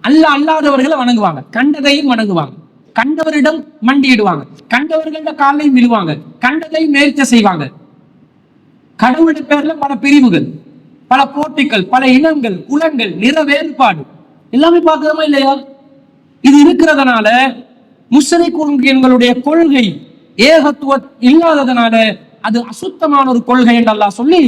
அல்லாஹ் அல்லாதவர்களை வணங்குவாங்க, கண்டதையும் வணங்குவாங்க, கண்டவரிடம் மண்டியிடுவாங்க, கண்டவர்கள காலையும் விழுவாங்க, கண்டதையும் நேர்ச்சை செய்வாங்க. கடவுளுடைய பேர்ல பல பிரிவுகள், பல போட்டிகள், பல இனங்கள், குலங்கள், நிற வேறுபாடு எல்லாமே பார்க்கிறோமா இல்லையா? இது இருக்கிறதுனால முஸ்லிம்களுடைய கொள்கை ஏகத்துவம் இல்லாததுனால அது அசுத்தமான ஒரு கொள்கை என்று அல்லாஹ் சொல்லி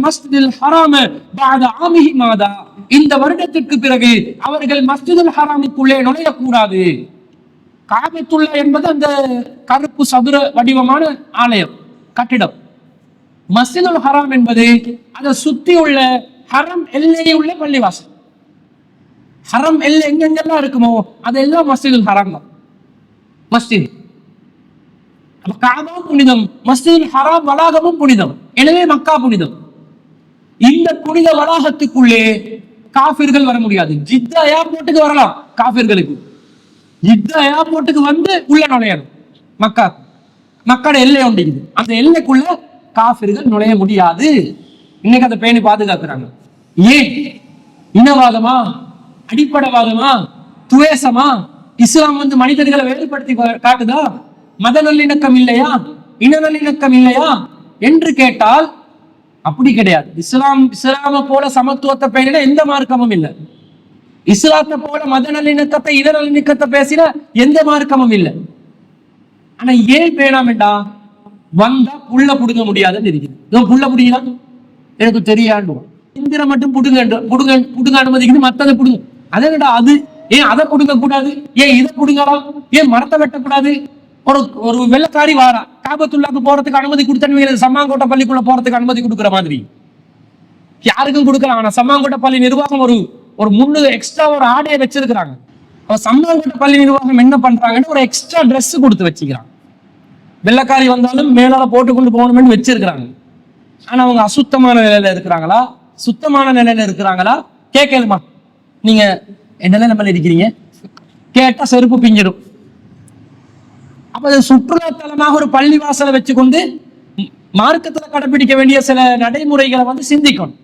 மஸ்ஜிதுல் ஹராம பஅத ஆமிஹி மாதா, இந்த வருடத்திற்கு பிறகு அவர்கள் மஸ்ஜிதுல் ஹராமுக்குள்ளே நுழையக்கூடாது. காபத்துல்லா என்பது அந்த கருப்பு சதுர வடிவமான ஆலயம் கட்டிடம். மஸ்ஜிதுல் ஹராம் என்பது அதை சுத்தி உள்ள ஹரம் எல்லையை உள்ள பள்ளிவாசல். ஹரம் எல்லை எங்கெங்கெல்லாம் இருக்குமோ அதெல்லாம் மஸ்ஜிதுல் ஹராம் தான். மஸ்ஜித் காபா புனிதம், மஸ்ஜிதுல் ஹராம் வளாகமும் புனிதம். எனவே மக்கா புனிதம். இந்த புனித வளாகத்துக்குள்ளே காபிர்கள் வர முடியாது. ஜித்தா ஏர்போர்ட்டுக்கு வரலாம் காபிர்களுக்கு, ஜித்தா ஏர்போர்ட்டுக்கு வந்து உள்ள நுழையணும். மக்களோட எல்லை ஒன்றிக்குது, அந்த எல்லைக்குள்ள காபிர்கள் நுழைய முடியாது. இன்னைக்கு அதை பேணி பாதுகாக்கிறாங்க. ஏன்? இனவாதமா, அடிப்படைவாதமா, துவேசமா? இஸ்லாம் வந்து மனிதர்களை வேறுபடுத்தி காட்டுதா? மத நல்லிணக்கம் இல்லையா, இன நல்லிணக்கம் இல்லையா என்று கேட்டால் அப்படி கிடையாது. இஸ்லாம போல சமத்துவத்தை பேணின எந்த மார்க்கமும் இல்லை. இஸ்லாத்தை போல மத நல்லிணக்கத்தை, இன நல்லிணக்கத்தை பேசின எந்த மார்க்கமும் இல்லை. ஆனா ஏன் பேணாமண்டா? வந்தா புள்ள புடுங்க முடியாதுன்னு இருக்குது. புள்ள புடிக்கலாம் எனக்கு தெரியாது. இந்திர மட்டும் புடுங்க அனுமதிக்குது, மத்ததை புடுங்க. அதேடா அது ஏன் அதை புடுங்க கூடாது? ஏன் இதை புடுங்கலாம்? ஏன் மரத்தை வெட்டக்கூடாது? ஒரு வெள்ளக்காரி வாரா காபத்துல்லாக்கு போறதுக்கு அனுமதி கொடுத்தா சம்மாங்கோட்டை பள்ளிக்குள்ள போறதுக்கு அனுமதி கொடுக்குற மாதிரி யாருக்கும் கொடுக்கலாம். ஆனா சம்மாங்கோட்டை பள்ளி நிர்வாகம் ஒரு முன்னு எக்ஸ்ட்ரா ஒரு ஆடையை வச்சிருக்கிறாங்க. சம்மாங்கோட்டை பள்ளி நிர்வாகம் என்ன பண்றாங்கன்னு ஒரு எக்ஸ்ட்ரா ட்ரெஸ் கொடுத்து வச்சுக்கிறாங்க. வெள்ளக்காரி வந்தாலும் மேலால போட்டு கொண்டு போகணும்னு வச்சிருக்கிறாங்க. ஆனா அவங்க அசுத்தமான நிலையில இருக்கிறாங்களா, சுத்தமான நிலையில இருக்கிறாங்களா கேட்கலுமா? நீங்க என்ன நிலைமையில இருக்கிறீங்க கேட்டா செருப்பு பிஞ்சிடும். அப்ப சுற்றுலா தலமாக ஒரு பள்ளி வாசலை வச்சுக்கொண்டு மார்க்கத்துல கடைபிடிக்க வேண்டிய சில நடைமுறைகளை வந்து சிந்திக்கணும்,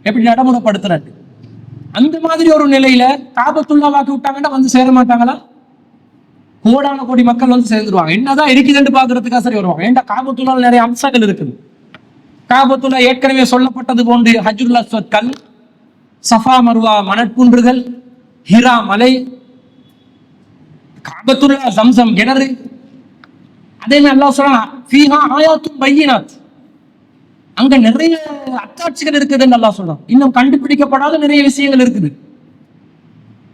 எப்படி நடைமுறைப்படுத்துறது. அந்த மாதிரி ஒரு நிலையில காபத்துல்லா வாக்கி விட்டாங்கன்னா வந்து சேர மாட்டாங்களா? கோடான கோடி மக்கள் வந்து சேர்ந்துருவாங்க. என்னதான் இருக்குதுன்னு பாக்குறதுக்காக சரி வருவாங்க. ஏன்டா காபத்துல்லால நிறைய அம்சங்கள் இருக்குது. காபத்துல்லா ஏற்கனவே சொல்லப்பட்டது போன்று ஹஜ்ருல் அஸ்வத் கல், சஃபா மர்வா மணற்குன்றுகள், ஹிரா மலை, காபத்துல்லா ஜம்சம் கிணறு. அதே மாதிரி அல்லாஹ் சொல்றான் ஃபீஹா ஆயாத்தும் பையினாத், அங்க நிறைய அத்தாட்சிகள் இருக்குதுன்னு அல்லாஹ் சொல்றான். இன்னும் கண்டுபிடிக்கப்படாத நிறைய விஷயங்கள் இருக்குது.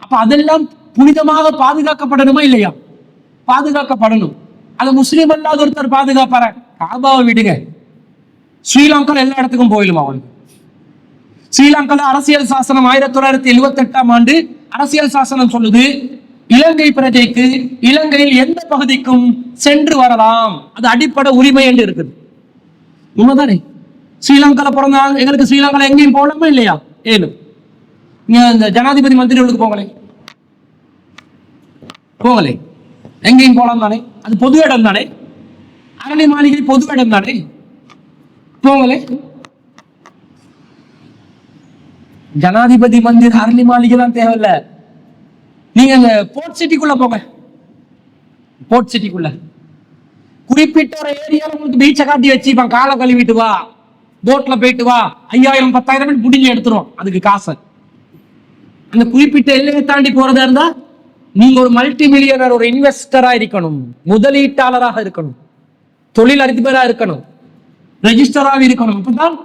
அப்ப அதெல்லாம் புனிதமாக பாதுகாக்கப்படணுமா இல்லையா? பாதுகாக்கப்படணும். அது முஸ்லீம் அல்லாத ஒருத்தர் பாதுகாப்பார, காபாவை விடுங்க, ஸ்ரீலங்கால எல்லா இடத்துக்கும் போயிடுமா? அவனுக்கு ஸ்ரீலங்கால அரசியல் சாசனம் 1978ஆம் ஆண்டு அரசியல் சாசனம் சொல்லுது, இலங்கை பிரஜைக்கு இலங்கையில் எந்த பகுதிக்கும் சென்று வரலாம், அது அடிப்படை உரிமை என்று இருக்குது. உண்மைதானே? ஸ்ரீலங்கால பிறந்த எங்களுக்கு ஸ்ரீலங்கால எங்கேயும் போகலாமா இல்லையா? ஏழும். நீங்க இந்த ஜனாதிபதி மந்திரிகளுக்கு போகலை, எங்கேயும் போகலாம் தானே? அது பொது இடம் தானே? அரளி மாளிகை பொது இடம் தானே? போகலை. ஜனாதிபதி மந்திரி அரளி மாளிகை தான் தேவையில்லை. நீங்க அந்த போர்ட் சிட்டிக்குள்ள போங்க. போர்ட் சிட்டிக்குள்ள குறிப்பிட்ட ஒரு ஏரியால உங்களுக்கு பீச்சை காட்டி வச்சுப்பான். காலை கழுவிட்டு வா, போட்ல போயிட்டு வா, 5000 10,000 முடிஞ்சு எடுத்துரும் அதுக்கு காசு. அந்த குறிப்பிட்ட எல்லையை தாண்டி போறதா இருந்தா நீங்க ஒரு மல்டி மில்லியனர், ஒரு இன்வெஸ்டரா இருக்கணும், முதலீட்டாளராக இருக்கணும், தொழில் அதிபராக இருக்கணும், ரெஜிஸ்டராக இருக்கணும். அப்பதான்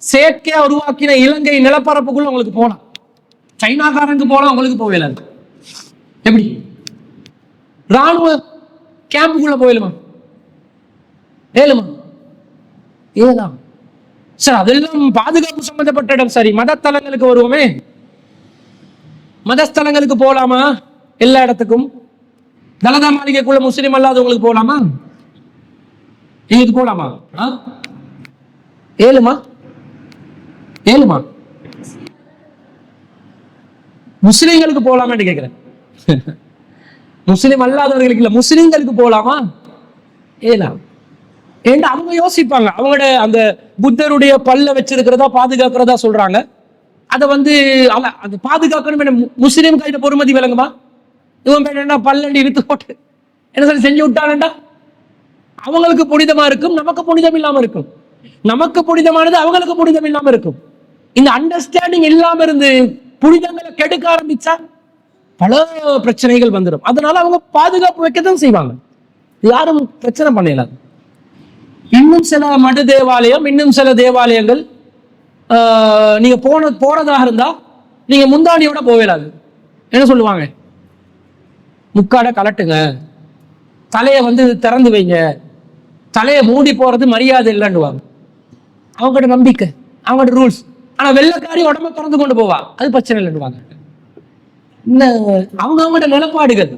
செயற்கையா உருவாக்கின இலங்கை நிலப்பரப்புக்குள்ள உங்களுக்கு போலாம். சைனாக்காரனுக்கு போலாம், உங்களுக்கு போகல. எப்படி? ராணுவ கேம்புக்குள்ள போயிடுமா? ஏழுமா? ஏலாம். சார் அதெல்லாம் பாதுகாப்பு சம்பந்தப்பட்ட இடம். சரி, மதத்தலங்களுக்கு வருவோமே. மதஸ்தலங்களுக்கு போலாமா? எல்லா இடத்துக்கும். தலதா மாளிகைக்குள்ள முஸ்லீம் அல்லாதவங்களுக்கு போலாமா? இதுக்கு போலாமா? ஏழுமா? ஏழுமா? முஸ்லீம்களுக்கு போலாமா கேட்கிறேன். முஸ்லீம் அல்லாதவர்களுக்கு இல்ல, முஸ்லீம்களுக்கு போலாமா? ஏலாம். ஏன்னா அவங்க யோசிப்பாங்க, அவங்களோட அந்த புத்தருடைய பல்ல வச்சிருக்கிறதா பாதுகாக்கிறதா சொல்றாங்க. அதை வந்து அந்த பாதுகாக்கணும். முஸ்லீம் கையில பொறுமதி விளங்குமா? இவன் என்ன பல்லண்டி இழுத்து போட்டு என்ன சொல்லி செஞ்சு விட்டானண்டா? அவங்களுக்கு புனிதமா இருக்கும், நமக்கு புனிதம் இல்லாம இருக்கும். நமக்கு புனிதமானது அவங்களுக்கு புனிதம் இல்லாம இருக்கும். இந்த அண்டர்ஸ்டாண்டிங் இல்லாம இருந்து புனிதங்களை கெடுக்க ஆரம்பிச்சா பல பிரச்சனைகள் வந்துடும். அதனால அவங்க பாதுகாப்பு வைக்கத்தான் செய்வாங்க. யாரும் பிரச்சனை பண்ணல. இன்னும் சில மடு தேவாலயம், இன்னும் சில தேவாலயங்கள் நீங்க போறதாக இருந்தா நீங்க முந்தானியோட போவேலாது. என்ன சொல்லுவாங்க? முக்காட கலட்டுங்க, தலையை திறந்து வைங்க, தலையை மூடி போறது மரியாதை இல்லைன்னுவாங்க. அவங்ககிட்ட நம்பிக்கை, அவங்ககிட்ட ரூல்ஸ். ஆனா வெள்ளைக்காரி உடம்ப திறந்து கொண்டு போவா, அது பிரச்சனை இல்லைன்னுவாங்க. இந்த அவங்ககிட்ட நிலப்பாடுகள்.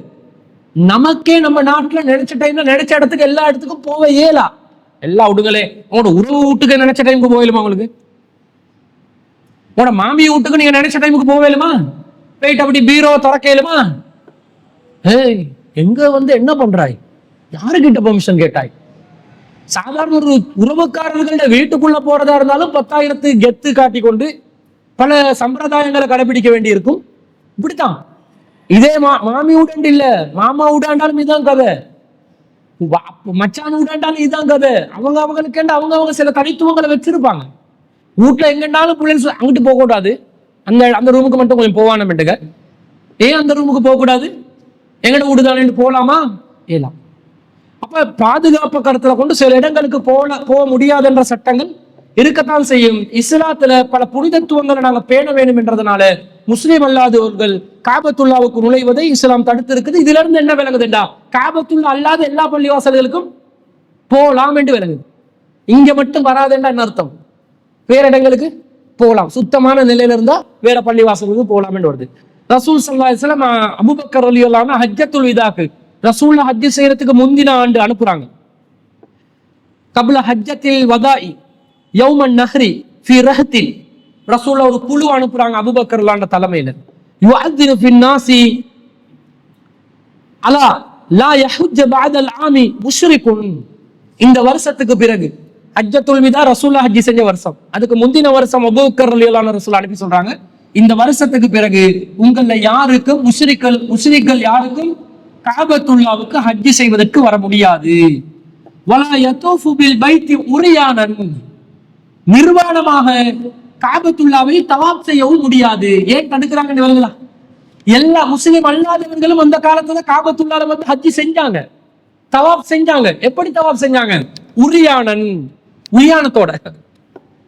நமக்கே நம்ம நாட்டுல நினைச்ச டைம்ல நினைச்ச இடத்துக்கு எல்லா இடத்துக்கும் போக இயலா. எல்லா விடுங்களே, உங்களோட உறவு வீட்டுக்கு நினைச்ச டைமுக்கு போகலுமா? உங்களுக்கு உங்களோட மாமி வீட்டுக்கு நீங்க நினைச்ச டைமுக்கு போகலுமா? போயிட்டு அப்படி பீரோ திறக்கலுமா? ஏய், எங்க என்ன பண்றாய்? யாருக்கிட்ட பெர்மிஷன் கேட்டாய்? சாதாரண ஒரு உறவுக்காரர்கள வீட்டுக்குள்ள போறதா இருந்தாலும் 10,000 கெத்து காட்டி கொண்டு பல சம்பிரதாயங்களை கடைபிடிக்க வேண்டி இருக்கும். இப்படித்தான். இதே மாமி உடாண்டு இல்ல, மாமா உடாண்டாலும் இதுதான் கதை, மச்சான் உடாண்டாலும் இதுதான் கதை. அவங்களுக்கு அவங்க சில தனித்துவங்களை வச்சிருப்பாங்க. வீட்டுல எங்கன்னாலும் பிள்ளைங்க அங்கிட்டு போக கூடாது, அந்த ரூமுக்கு மட்டும் கொஞ்சம் போவானுங்க. ஏன் அந்த ரூமுக்கு போக கூடாது? எங்கட வீடுதானே போலாமா? ஏலாம். அப்ப பாதுகாப்பு கருத்துல கொண்டு சில இடங்களுக்கு போக முடியாதுன்ற சட்டங்கள் இருக்கத்தான் செய்யும். இஸ்லாத்துல பல புனிதத்துவங்களை நாங்க பேண வேண்டும் என்றதுனால முஸ்லீம் அல்லாதவர்கள் காபத்துல்லாவுக்கு நுழைவதை இஸ்லாம் தடுத்து இருக்குது. இதுல இருந்து என்ன விளங்குதுண்டா, காபத்துல்லா அல்லாத எல்லா பள்ளிவாசல்களுக்கும் போலாம் என்று விளங்குது. இங்க மட்டும் வராதுன்றா என்ன அர்த்தம்? வேற இடங்களுக்கு போகலாம், சுத்தமான நிலையில இருந்தா வேற பள்ளிவாசலுக்கு போகலாம் என்று வருது. ரசூல் ஸல்லல்லாஹு அலைஹி வஸல்லம் அபூபக்கர் ரலியல்லாஹு அன்ஹு ஹஜ்ஜத்துல் விதாக்கு ரசூலுல்லாஹ் ஹஜ் செய்யறதுக்கு முந்தின ஆண்டு அனுப்புறாங்க. கப்ல ஹஜ்ஜத்தில் வதாஇ யௌமன் நஹ்ரி ஃபி ரஹ்தின், ரசூலுல்லாஹ் ஒரு குழு அனுப்புறாங்க அபூபக்கர் ரலியல்லாஹு அன்ஹு தலைமையில. யுஅذினு ஃபின் நாஸி அலா லா யஹுஜ்ஜ பஅதல் ஆமி முஷ்ரிகுன். இந்த வருஷத்துக்கு பிறகு ஹஜ்ஜத்துல் விதா ரசூலுல்லாஹ் ஹஜ் செஞ்ச வருஷம், அதுக்கு முந்தின வருஷம் அபூபக்கர் ரலியல்லாஹு அன்ஹு ரசூல் அனுப்பி சொல்றாங்க, இந்த வருஷத்துக்கு பிறகு உங்கள யாருக்கும் முஷ்ரிக்கள் யாருக்கும் காபத்துல்லாவுக்கு ஹஜ் செய்வதற்கு வர முடியாது. வலா யதூஃபு பில் பைத்தி உரியானன், நிர்வாணமாக காபத்துல்லாவை தவாப் செய்யவும் முடியாது. ஏன் தடுக்கிறாங்கன்னு வருங்களா? எல்லா முஸ்லிம் அல்லாதவர்களும் அந்த காலத்துல காபத்துல்லால ஹஜ் செஞ்சாங்க, தவாப் செஞ்சாங்க. எப்படி தவாப் செஞ்சாங்க? உரியானன், உரியானத்தோட.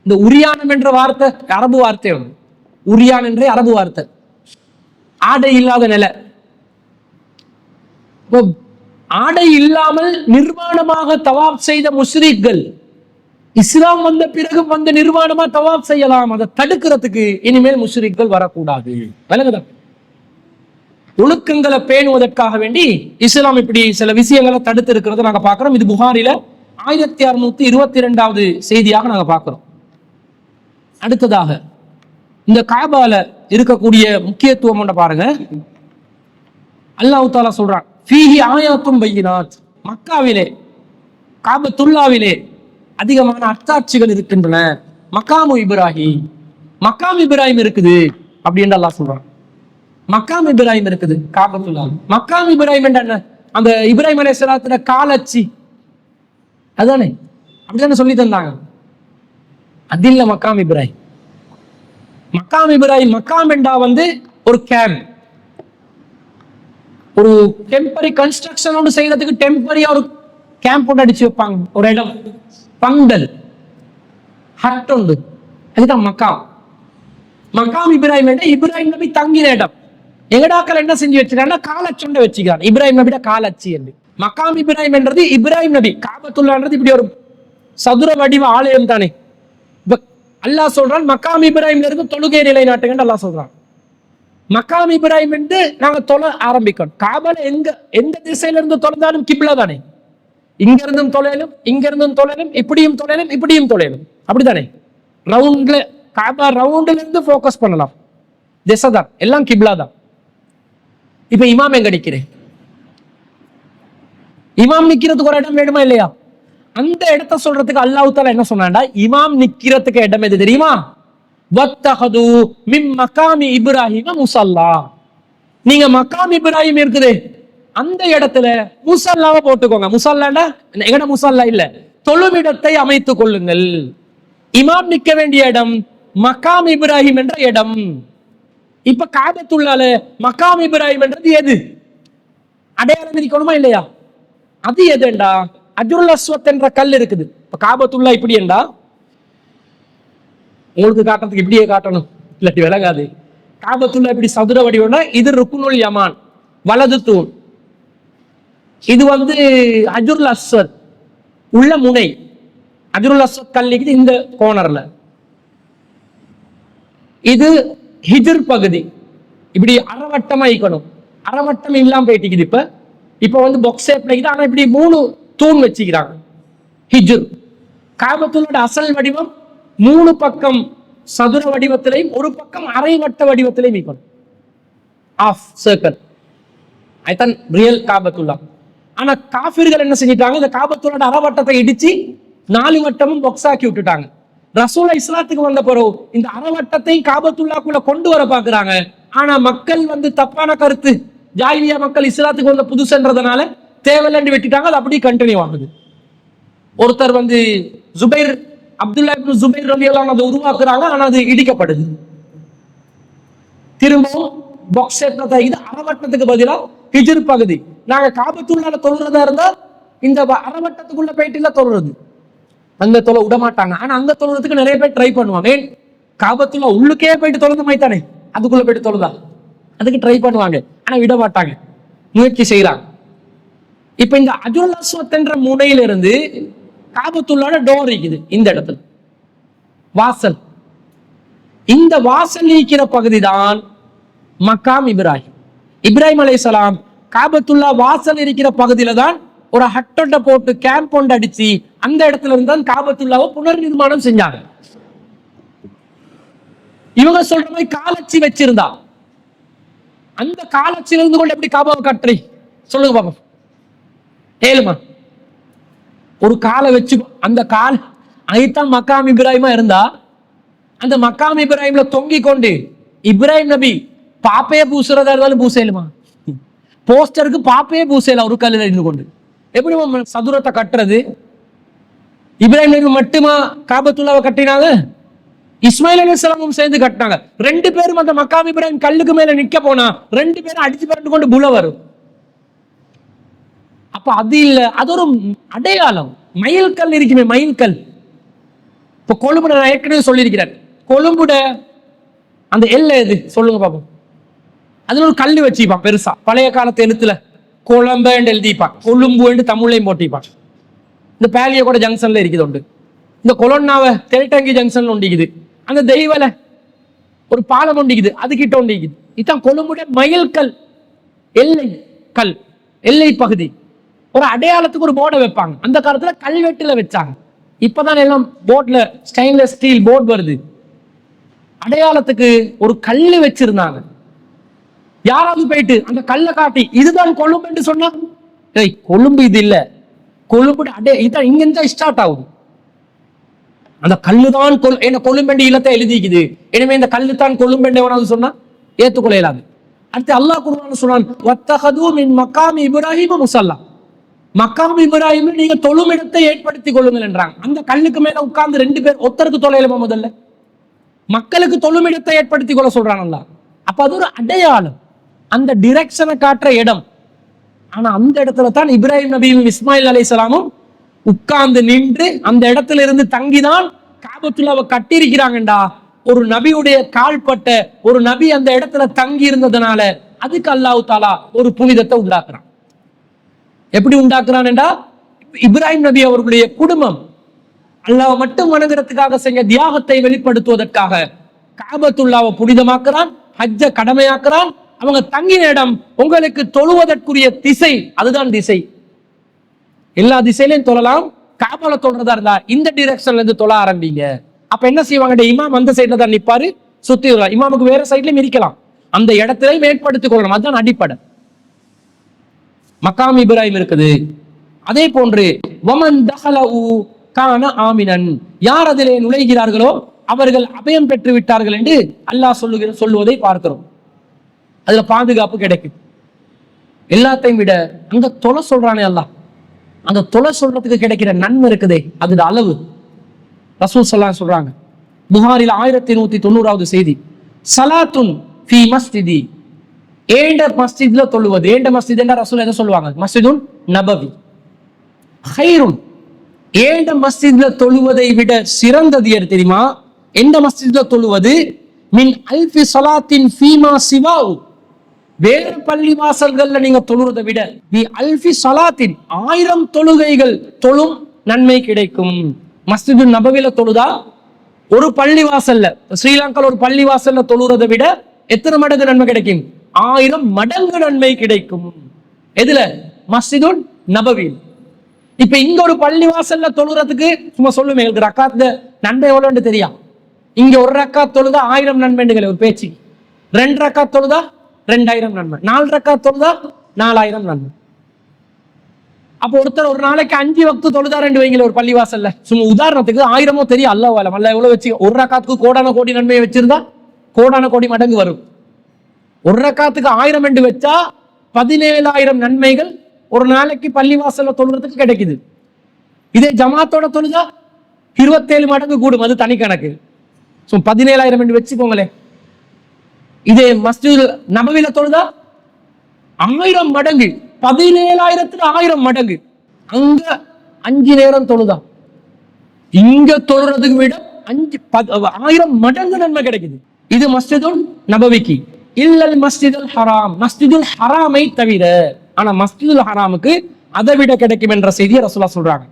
இந்த உரியானம் என்ற வார்த்தை அரபு வார்த்தை, உரியான் என்ற அரபு வார்த்தை. ஆடை இல்லாத நிலை. ஆடை இல்லாமல் நிர்வாணமாக தவாப் செய்த முஸ்லிம்கள் இஸ்லாம் வந்த பிறகு நிர்வாணமா தவாப் செய்யலாம். அதை தடுக்கிறதுக்கு இனிமேல் முஸ்லிம்கள் வரக்கூடாது. விளங்குதா? ஒழுக்கங்களை பேணுவதற்காக வேண்டி இஸ்லாம் இப்படி சில விஷயங்களை தடுத்து இருக்கிறத நாங்க பாக்குறோம். இது புகாரில 1622வது செய்தியாக நாங்க பாக்குறோம். அடுத்ததாக இந்த காபால இருக்கக்கூடிய முக்கியத்துவம் ஒன்று பாருங்க. அல்லாஹ் தஆலா சொல்றான், ஃபீஹி ஆயாத்தும் பையினாத், மக்காவிலே காபத்துல்லாவிலே அதிகமான அத்தாட்சிகள் இருக்கின்றன. மக்காமு இப்ராஹிம் இருக்குது அப்படின்னு அல்லாஹ் சொல்றான். மக்காம் இப்ராஹிம் இருக்குது காபத்துல்லா. மக்காம் இப்ராஹிம் என்ன? அந்த இப்ராஹிம் அலைஹிஸ்ஸலாத்துல காலச்சி அதானே, அப்படித்தானே சொல்லி தந்தாங்க. அது இல்ல மக்காம் இப்ராஹிம். மக்காம் என்றா ஒரு கேம்ப், ஒரு டெம்பரரி கன்ஸ்ட்ரக்ஷன் ஒன்று செய்யறதுக்கு டெம்பரரியா ஒரு கேம்ப் ஒன்று அடிச்சு வைப்பாங்க. ஒரு இடம், பந்தல், ஹட் உண்டு, அதுதான் மக்காம். மக்காம் இப்ராஹிம் என்ற இப்ராஹிம் நபி தங்கின இடம். எங்கடாக்கள் என்ன செஞ்சு வச்சிருக்காங்க? காலச்சொண்டை வச்சுக்கிறான். இப்ராஹிம் நபியோட காலச்சி என்று. மக்காம் இப்ராஹிம் என்றது இப்ராஹிம் நபி. காபத்துல்லான்றது இப்படி ஒரு சதுர வடிவ ஆலயம் தானே. அல்லாஹ் சொல்றான் மக்காம் இப்ராஹிம்ல இருந்து தொழுகை நிலைநாட்டுங்க அல்லாஹ் சொல்றான். மக்காம் இப்ராஹிம் என்று நாங்க தொழ ஆரம்பிக்கணும். காபால எந்த திசையில இருந்து தொலைந்தாலும் கிப்லா தானே. இங்க இருந்தும் தொலைலும், இங்க இருந்தும் தொலைலும், இப்படியும் தொலைலும், இப்படியும் தொலைலும், அப்படித்தானே. ரவுண்ட்ல காபா ரவுண்ட்ல இருந்து போக்கஸ் பண்ணலாம். திசை தான், எல்லாம் கிப்லா தான். இப்ப இமாம் எங்க நிக்கிறேன்? இமாம் நிக்கிறதுக்கு ஒரு இடம் வேணுமா இல்லையா? அந்த இடத்த சொல்றதுக்கு அல்லாஹ் தஆலா என்ன சொன்னான்டா, இமாம் நிக்கிறதுக்கு இடம் எது தெரியுமா? வத்தஹது மின் மகாமி இப்ராஹிம முஸல்லா. நீங்க மகாம் இப்ராஹிம் இருக்குது அந்த இடத்துல முஸல்லாவை போட்டுக்கோங்க. முஸல்லாண்டா எங்கட முஸல்லா இல்ல, தொழுமிடத்தை அமைத்துக் கொள்ளுங்கள். இமாம் நிக்க வேண்டிய இடம் மகாம் இப்ராஹிம் என்ற இடம். இப்ப காபத்துல்லால மகாம் இப்ராஹிம் என்றது எது? அடையாளம் இருக்கணுமா இல்லையா? அது எதுண்டா? அஜ்ருல் அஸ்வத் என்ற கல் இருக்குது. இப்ப காபத்துல்லா இப்படி என்றா உங்களுக்கு காட்டுறதுக்கு இப்படியே காட்டணும், இல்லாட்டி விலகாது. காபத்துல்லா இப்படி சதுர வடிவம்னா இது ருக்குனுல் யமான், வலது தூண். இது அஜ்ருல் அஸ்வத் உள்ள முனை. அஜ்ருல் அஸ்வத் கல்லிக்குது இந்த கோனர்ல. இது ஹிஜ்ர் பகுதி. இப்படி அறவட்டமா இருக்கணும், அறவட்டம் இல்லாம போயிட்டு இப்ப பாக்ஸ் ஷேப்ல இருக்குது. ஆனா இப்படி 3 தூண் வச்சுக்கிறாங்க. ஹிஜ்ர் காபத்துல்லோட அசல் வடிவம் 3 பக்கம் சதுர வடிவத்திலையும் ஒரு பக்கம் அரை வட்ட வடிவத்திலையும் இருக்கணும், ஆஃப் சர்க்கிள். அதுதான் ரியல் காபத்துல்லா. ஆனா காஃபிர்கள் என்ன செஞ்சிட்டாங்க, இந்த காபத்துல்லோட அறவட்டத்தை இடிச்சு 4 வட்டமும் பாக்ஸ் ஆக்கி விட்டுட்டாங்க. ரசூலா இஸ்லாத்துக்கு வந்த பிறகு இந்த அறவட்டத்தை காபத்துல்லாக்குள்ள கொண்டு வர பாக்குறாங்க. ஆனா மக்கள் தப்பான கருத்து, ஜாஹிலியா மக்கள் இஸ்லாத்துக்கு வந்த புதுசுன்றதுனால தேவையில்லைன்னு வெட்டிட்டாங்க. அது அப்படியே கண்டினியூ ஆகுது. ஒருத்தர் ஜுபைர், அப்துல்லா இப்னு ஜுபைர் ரலியல்லாஹு அன்ஹு அதை உருவாக்குறாங்க. ஆனா அது இடிக்கப்படுது. திரும்பவும் பாக்ஸ் ஷேப்ல இது அறவட்டத்துக்கு பதிலா ஹிஜ்ர் பகுதி. நாங்க காபத்துல்லால தொழுறதா இருந்தா இந்த அறவட்டத்துக்குள்ள போயிட்டு இல்ல தொழுறது, அங்க தொலை விட மாட்டாங்க. ஆனா அங்க தொழுறதுக்கு நிறைய பேர் ட்ரை பண்ணுவாங்க. ஏன், காபத்துல்லா உள்ளுக்கே போயிட்டு தொழுந்த மாதிரி தானே, அதுக்குள்ள போயிட்டு தொழுதா அதுக்கு ட்ரை பண்ணுவாங்க. ஆனா விட மாட்டாங்க, முயற்சி செய்யறாங்க. இப்ப இந்த அஜ்ருல் அஸ்வத் என்ற முனையில இருந்து காபத்துல்லாட டோர் இருக்குது. இந்த இடத்துல வாசல், இந்த வாசல் இருக்கிற பகுதி தான் மக்காம் இப்ராஹிம். இப்ராஹிம் அலைஹிஸ்ஸலாம் காபத்துல்லா வாசல் இருக்கிற பகுதியில தான் ஒரு ஹட்டொண்ட போட்டு கேம்ப் ஒன்று அடிச்சு அந்த இடத்துல இருந்து தான் காபத்துல்லாவை புனர் நிர்மாணம் செஞ்சாங்க. இவங்க சொல்ற மாதிரி காலச்சி வச்சிருந்தா அந்த காலச்சில இருந்து கொண்டு எப்படி காபாவை கட்டுறீ சொல்லுங்க பாப்போம். ஏழுமா ஒரு காலை வச்சு அந்த கால் ஐத்தான் மக்காம் இப்ராஹிமா இருந்தா அந்த மக்காம் இப்ராஹிம்ல தொங்கி கொண்டு இப்ராஹிம் நபி பாப்பையே பூசுறதா இருந்தாலும் பூசையிலுமா, போஸ்டருக்கு பாப்பையே பூசையில ஒரு கல்லில் இருந்து கொண்டு எப்படி சதுரத்தை கட்டுறது? இப்ராஹிம் நபி மட்டுமா காபத்துல்லாவை கட்டினாங்க? இஸ்மாயில் அலைஹிஸ்ஸலாமும் சேர்ந்து கட்டினாங்க. 2 பேரும் அந்த மக்காம் இப்ராஹிம் கல்லுக்கு மேல நிக்க போனா 2 பேரும் அடிச்சு பரண்டு கொண்டு புல வரும். அப்ப அது இல்ல, அது ஒரு அடையாளம். மயில் கல் இருக்குமே, மயில் கல். இப்ப கொழும்புட நான் ஏற்கனவே சொல்லியிருக்கிறேன், கொழும்புட அந்த எல்லை எது சொல்லுங்க பாப்போம். அதுல ஒரு கல் வச்சுப்பான் பெருசா, பழைய காலத்து எழுத்துல கொழம்பு எழுதிப்பான், கொழும்பு தமிழையும் போட்டிப்பான். இந்த பேலியகோட ஜங்ஷன்ல இருக்குது உண்டு, இந்த கொலோன்னாவை தெல்டங்கி ஜங்ஷன்ல ஒண்டிக்குது, அந்த தெய்வல ஒரு பாலம் ஒண்டிக்குது அதுகிட்ட ஒண்டிக்குது. இதுதான் கொழும்புடைய மயில் கல், எல்லை கல், எல்லை பகுதி. ஒரு அடையாளத்துக்கு ஒரு போர்டை வைப்பாங்க. அந்த காலத்துல கல்வெட்டுல வச்சாங்க. இப்பதான் எல்லாம் போர்ட்ல ஸ்டெயின்லெஸ் ஸ்டீல் போர்டு வருது. அடையாளத்துக்கு ஒரு கல்லு வச்சிருந்தாங்க. யாராவது போயிட்டு அந்த கல்லை காட்டி இதுதான் கொழும்பு என்று சொன்னா, கொழும்பு இது இல்ல, கொழும்பு இதான் இங்க இருந்தா ஸ்டார்ட் ஆகுது. அந்த கல்லுதான் கொழும்பெண்டு இல்லத்தை எழுதிக்குது, எனவே இந்த கல்லு தான் கொழும்பெண்டு சொன்னா ஏத்துக்கொள்ளாது. அடுத்து அல்லாஹ் குர்ஆன்ல சொல்றான், வத்தஹது மின் மக்காம் இப்ராஹிம் முஸல்லா, மக்காம் இப்ராஹிம் நீங்க தொழுமிடத்தை ஏற்படுத்தி கொள்ளுங்கள் என்றாங்க. அந்த கல்லுக்கு மேல உட்கார்ந்து 2 பேர் ஒருத்தருக்கு தொலைலமா முதல்ல மக்களுக்கு தொழுமிடத்தை ஏற்படுத்தி கொள்ள சொல்றாங்க அல்லாஹ். அப்ப அது ஒரு அடையாளம், அந்த டிரெக்ஷனை காட்டுற இடம். ஆனா அந்த இடத்துல தான் இப்ராஹிம் நபியும் இஸ்மாயில் அலைஹிஸ்ஸலாமும் உட்கார்ந்து நின்று அந்த இடத்துல இருந்து தங்கிதான் காபத்துல்லாவை கட்டி இருக்கிறாங்கடா. ஒரு நபியுடைய கால்பட்ட ஒரு நபி அந்த இடத்துல தங்கி இருந்ததுனால அதுக்கு அல்லாஹ் தஆலா ஒரு புனிதத்தை உண்டாக்குறான். எப்படி உண்டாக்குறான் என்றா, இப்ராஹிம் நபி அவர்களுடைய குடும்பம் அல்லாஹ் மட்டும் வணங்குறதுக்காக செஞ்ச தியாகத்தை வெளிப்படுத்துவதற்காக காபத்துல்லாவை புனிதமாக்குறான், ஹஜ்ஜ கடமையாக்குறான். அவங்க தங்கின இடம் உங்களுக்கு தொழுவதற்குரிய திசை, அதுதான் திசை. எல்லா திசையிலையும் தொழலாம். காபால தொழுறதா இருந்தா இந்த டிரெக்ஷன்ல இருந்து தொழ ஆரம்பிங்க. அப்ப என்ன செய்வாங்க, இமாம் அந்த சைட்ல தான் நிப்பாரு, சுத்தி இமாமுக்கு வேற சைட்லயும் இருக்கலாம், அந்த இடத்திலையும் ஏற்படுத்திக் கொள்ளணும். அதுதான் அடிப்படை. மக்காம் இப்ராஹிம் இருக்குது. அதே போன்று வமன் தஹலஹு கான ஆமினன், யார் அதிலே நுழைகிறார்களோ அவர்கள் அபயம் பெற்று விட்டார்கள் என்று அல்லாஹ் சொல்லுவதை பார்க்கிறோம். அதுல பாதுகாப்பு கிடைக்கும். எல்லாத்தையும் விட அங்க தொலை சொல்றானே அல்லாஹ், அந்த தொலை சொல்றதுக்கு கிடைக்கிற நன்மை இருக்குதே, அது அளவு. ரசூல் ஸல்லல்லாஹு சொல்றாங்க, புகாரில் 1190வது செய்தி, சலாத்துன் ஃபீ மஸ்ஜிதி, ஏண்ட மஸ்ஜித்ல தொழுவது. ஏண்ட மஸ்ஜித் என்ற ரசூல் எதை சொல்லுவாங்க, மஸ்ஜிதுன் நபவி. ஹைருன், ஏண்ட மஸ்ஜித்ல தொழுவதை விட சிறந்தது எது தெரியுமா? எந்த மஸ்ஜித்ல தொழுவது? மின் அல்ஃபி ஸலாத்தின் ஃபீமா சிவாஉ, வேறு பள்ளி வாசல்கள்ல நீங்க தொழுறதை விட நீ அல்ஃபி ஸலாத்தின் 1000 தொழுகைகள் தொழும் நன்மை கிடைக்கும். மஸ்ஜிது நபவில தொழுதா ஒரு பள்ளி வாசல்ல, ஸ்ரீலங்கால ஒரு பள்ளி வாசல்ல தொழுறதை விட எத்தனை மடங்கு நன்மை கிடைக்கும்? 1000 மடங்கு நன்மை கிடைக்கும். எதுல? மஸ்ஜிதுல் நபவி. இப்ப இங்க ஒரு பள்ளி வாசல்ல தொழுறதுக்கு சும்மா சொல்லுமே, எங்களுக்கு ரக்காத்துல நன்மை எவ்வளவுன்னு தெரியா? இங்க ஒரு ரக்காத் தொழுதா 1000 நன்மைகள் ஒரு பேச்சு, 2 ரக்காத் தொழுதா 2000 நன்மை, 4 ரக்காத் தொழுதா 4000 நன்மை. அப்போ ஒருத்தர் ஒரு நாளைக்கு 5 வக்து தொழுதாரு வைங்கள ஒரு பள்ளி வாசல்ல, சும்மா உதாரணத்துக்கு 1000 தெரியும், அல்லாஹ் அலம் அல்ல எவ்வளவு வச்சு, ஒரு ரக்காத்துக்கு கோடான கோடி நன்மையை வச்சிருந்தா கோடான கோடி மடங்கு வரும். ஒரு ரக்காத்துக்கு 1000 என்று வச்சா 17000 நன்மைகள் ஒரு நாளைக்கு பள்ளி வாசல்ல தொழுறதுக்கு கிடைக்குது. இதே ஜமாத்தோட தொழுதா 27 மடங்கு கூடும், அது தனி கணக்கு. 17000 என்று வச்சுக்கோங்களேன். இதே மஸ்ஜித் நபவில தொழுதா 1000 மடங்கு, 17000 மடங்கு. அங்க 5 நேரம் தொழுதா இங்க தொழுறதுக்கு விட 1000 மடங்கு நன்மை கிடைக்குது. இது மஸ்ஜிதுல் நபவிக்கு. இல்லல் மஸ்ஜிதுல் ஹராம், மஸ்ஜிதுல் ஹராமை தவிர. ஆனா மஸ்ஜிதுல் ஹராமுக்கு அதை விட கிடைக்கும் என்ற செய்தியை ரசூலுல்லாஹ் சொல்றாங்க.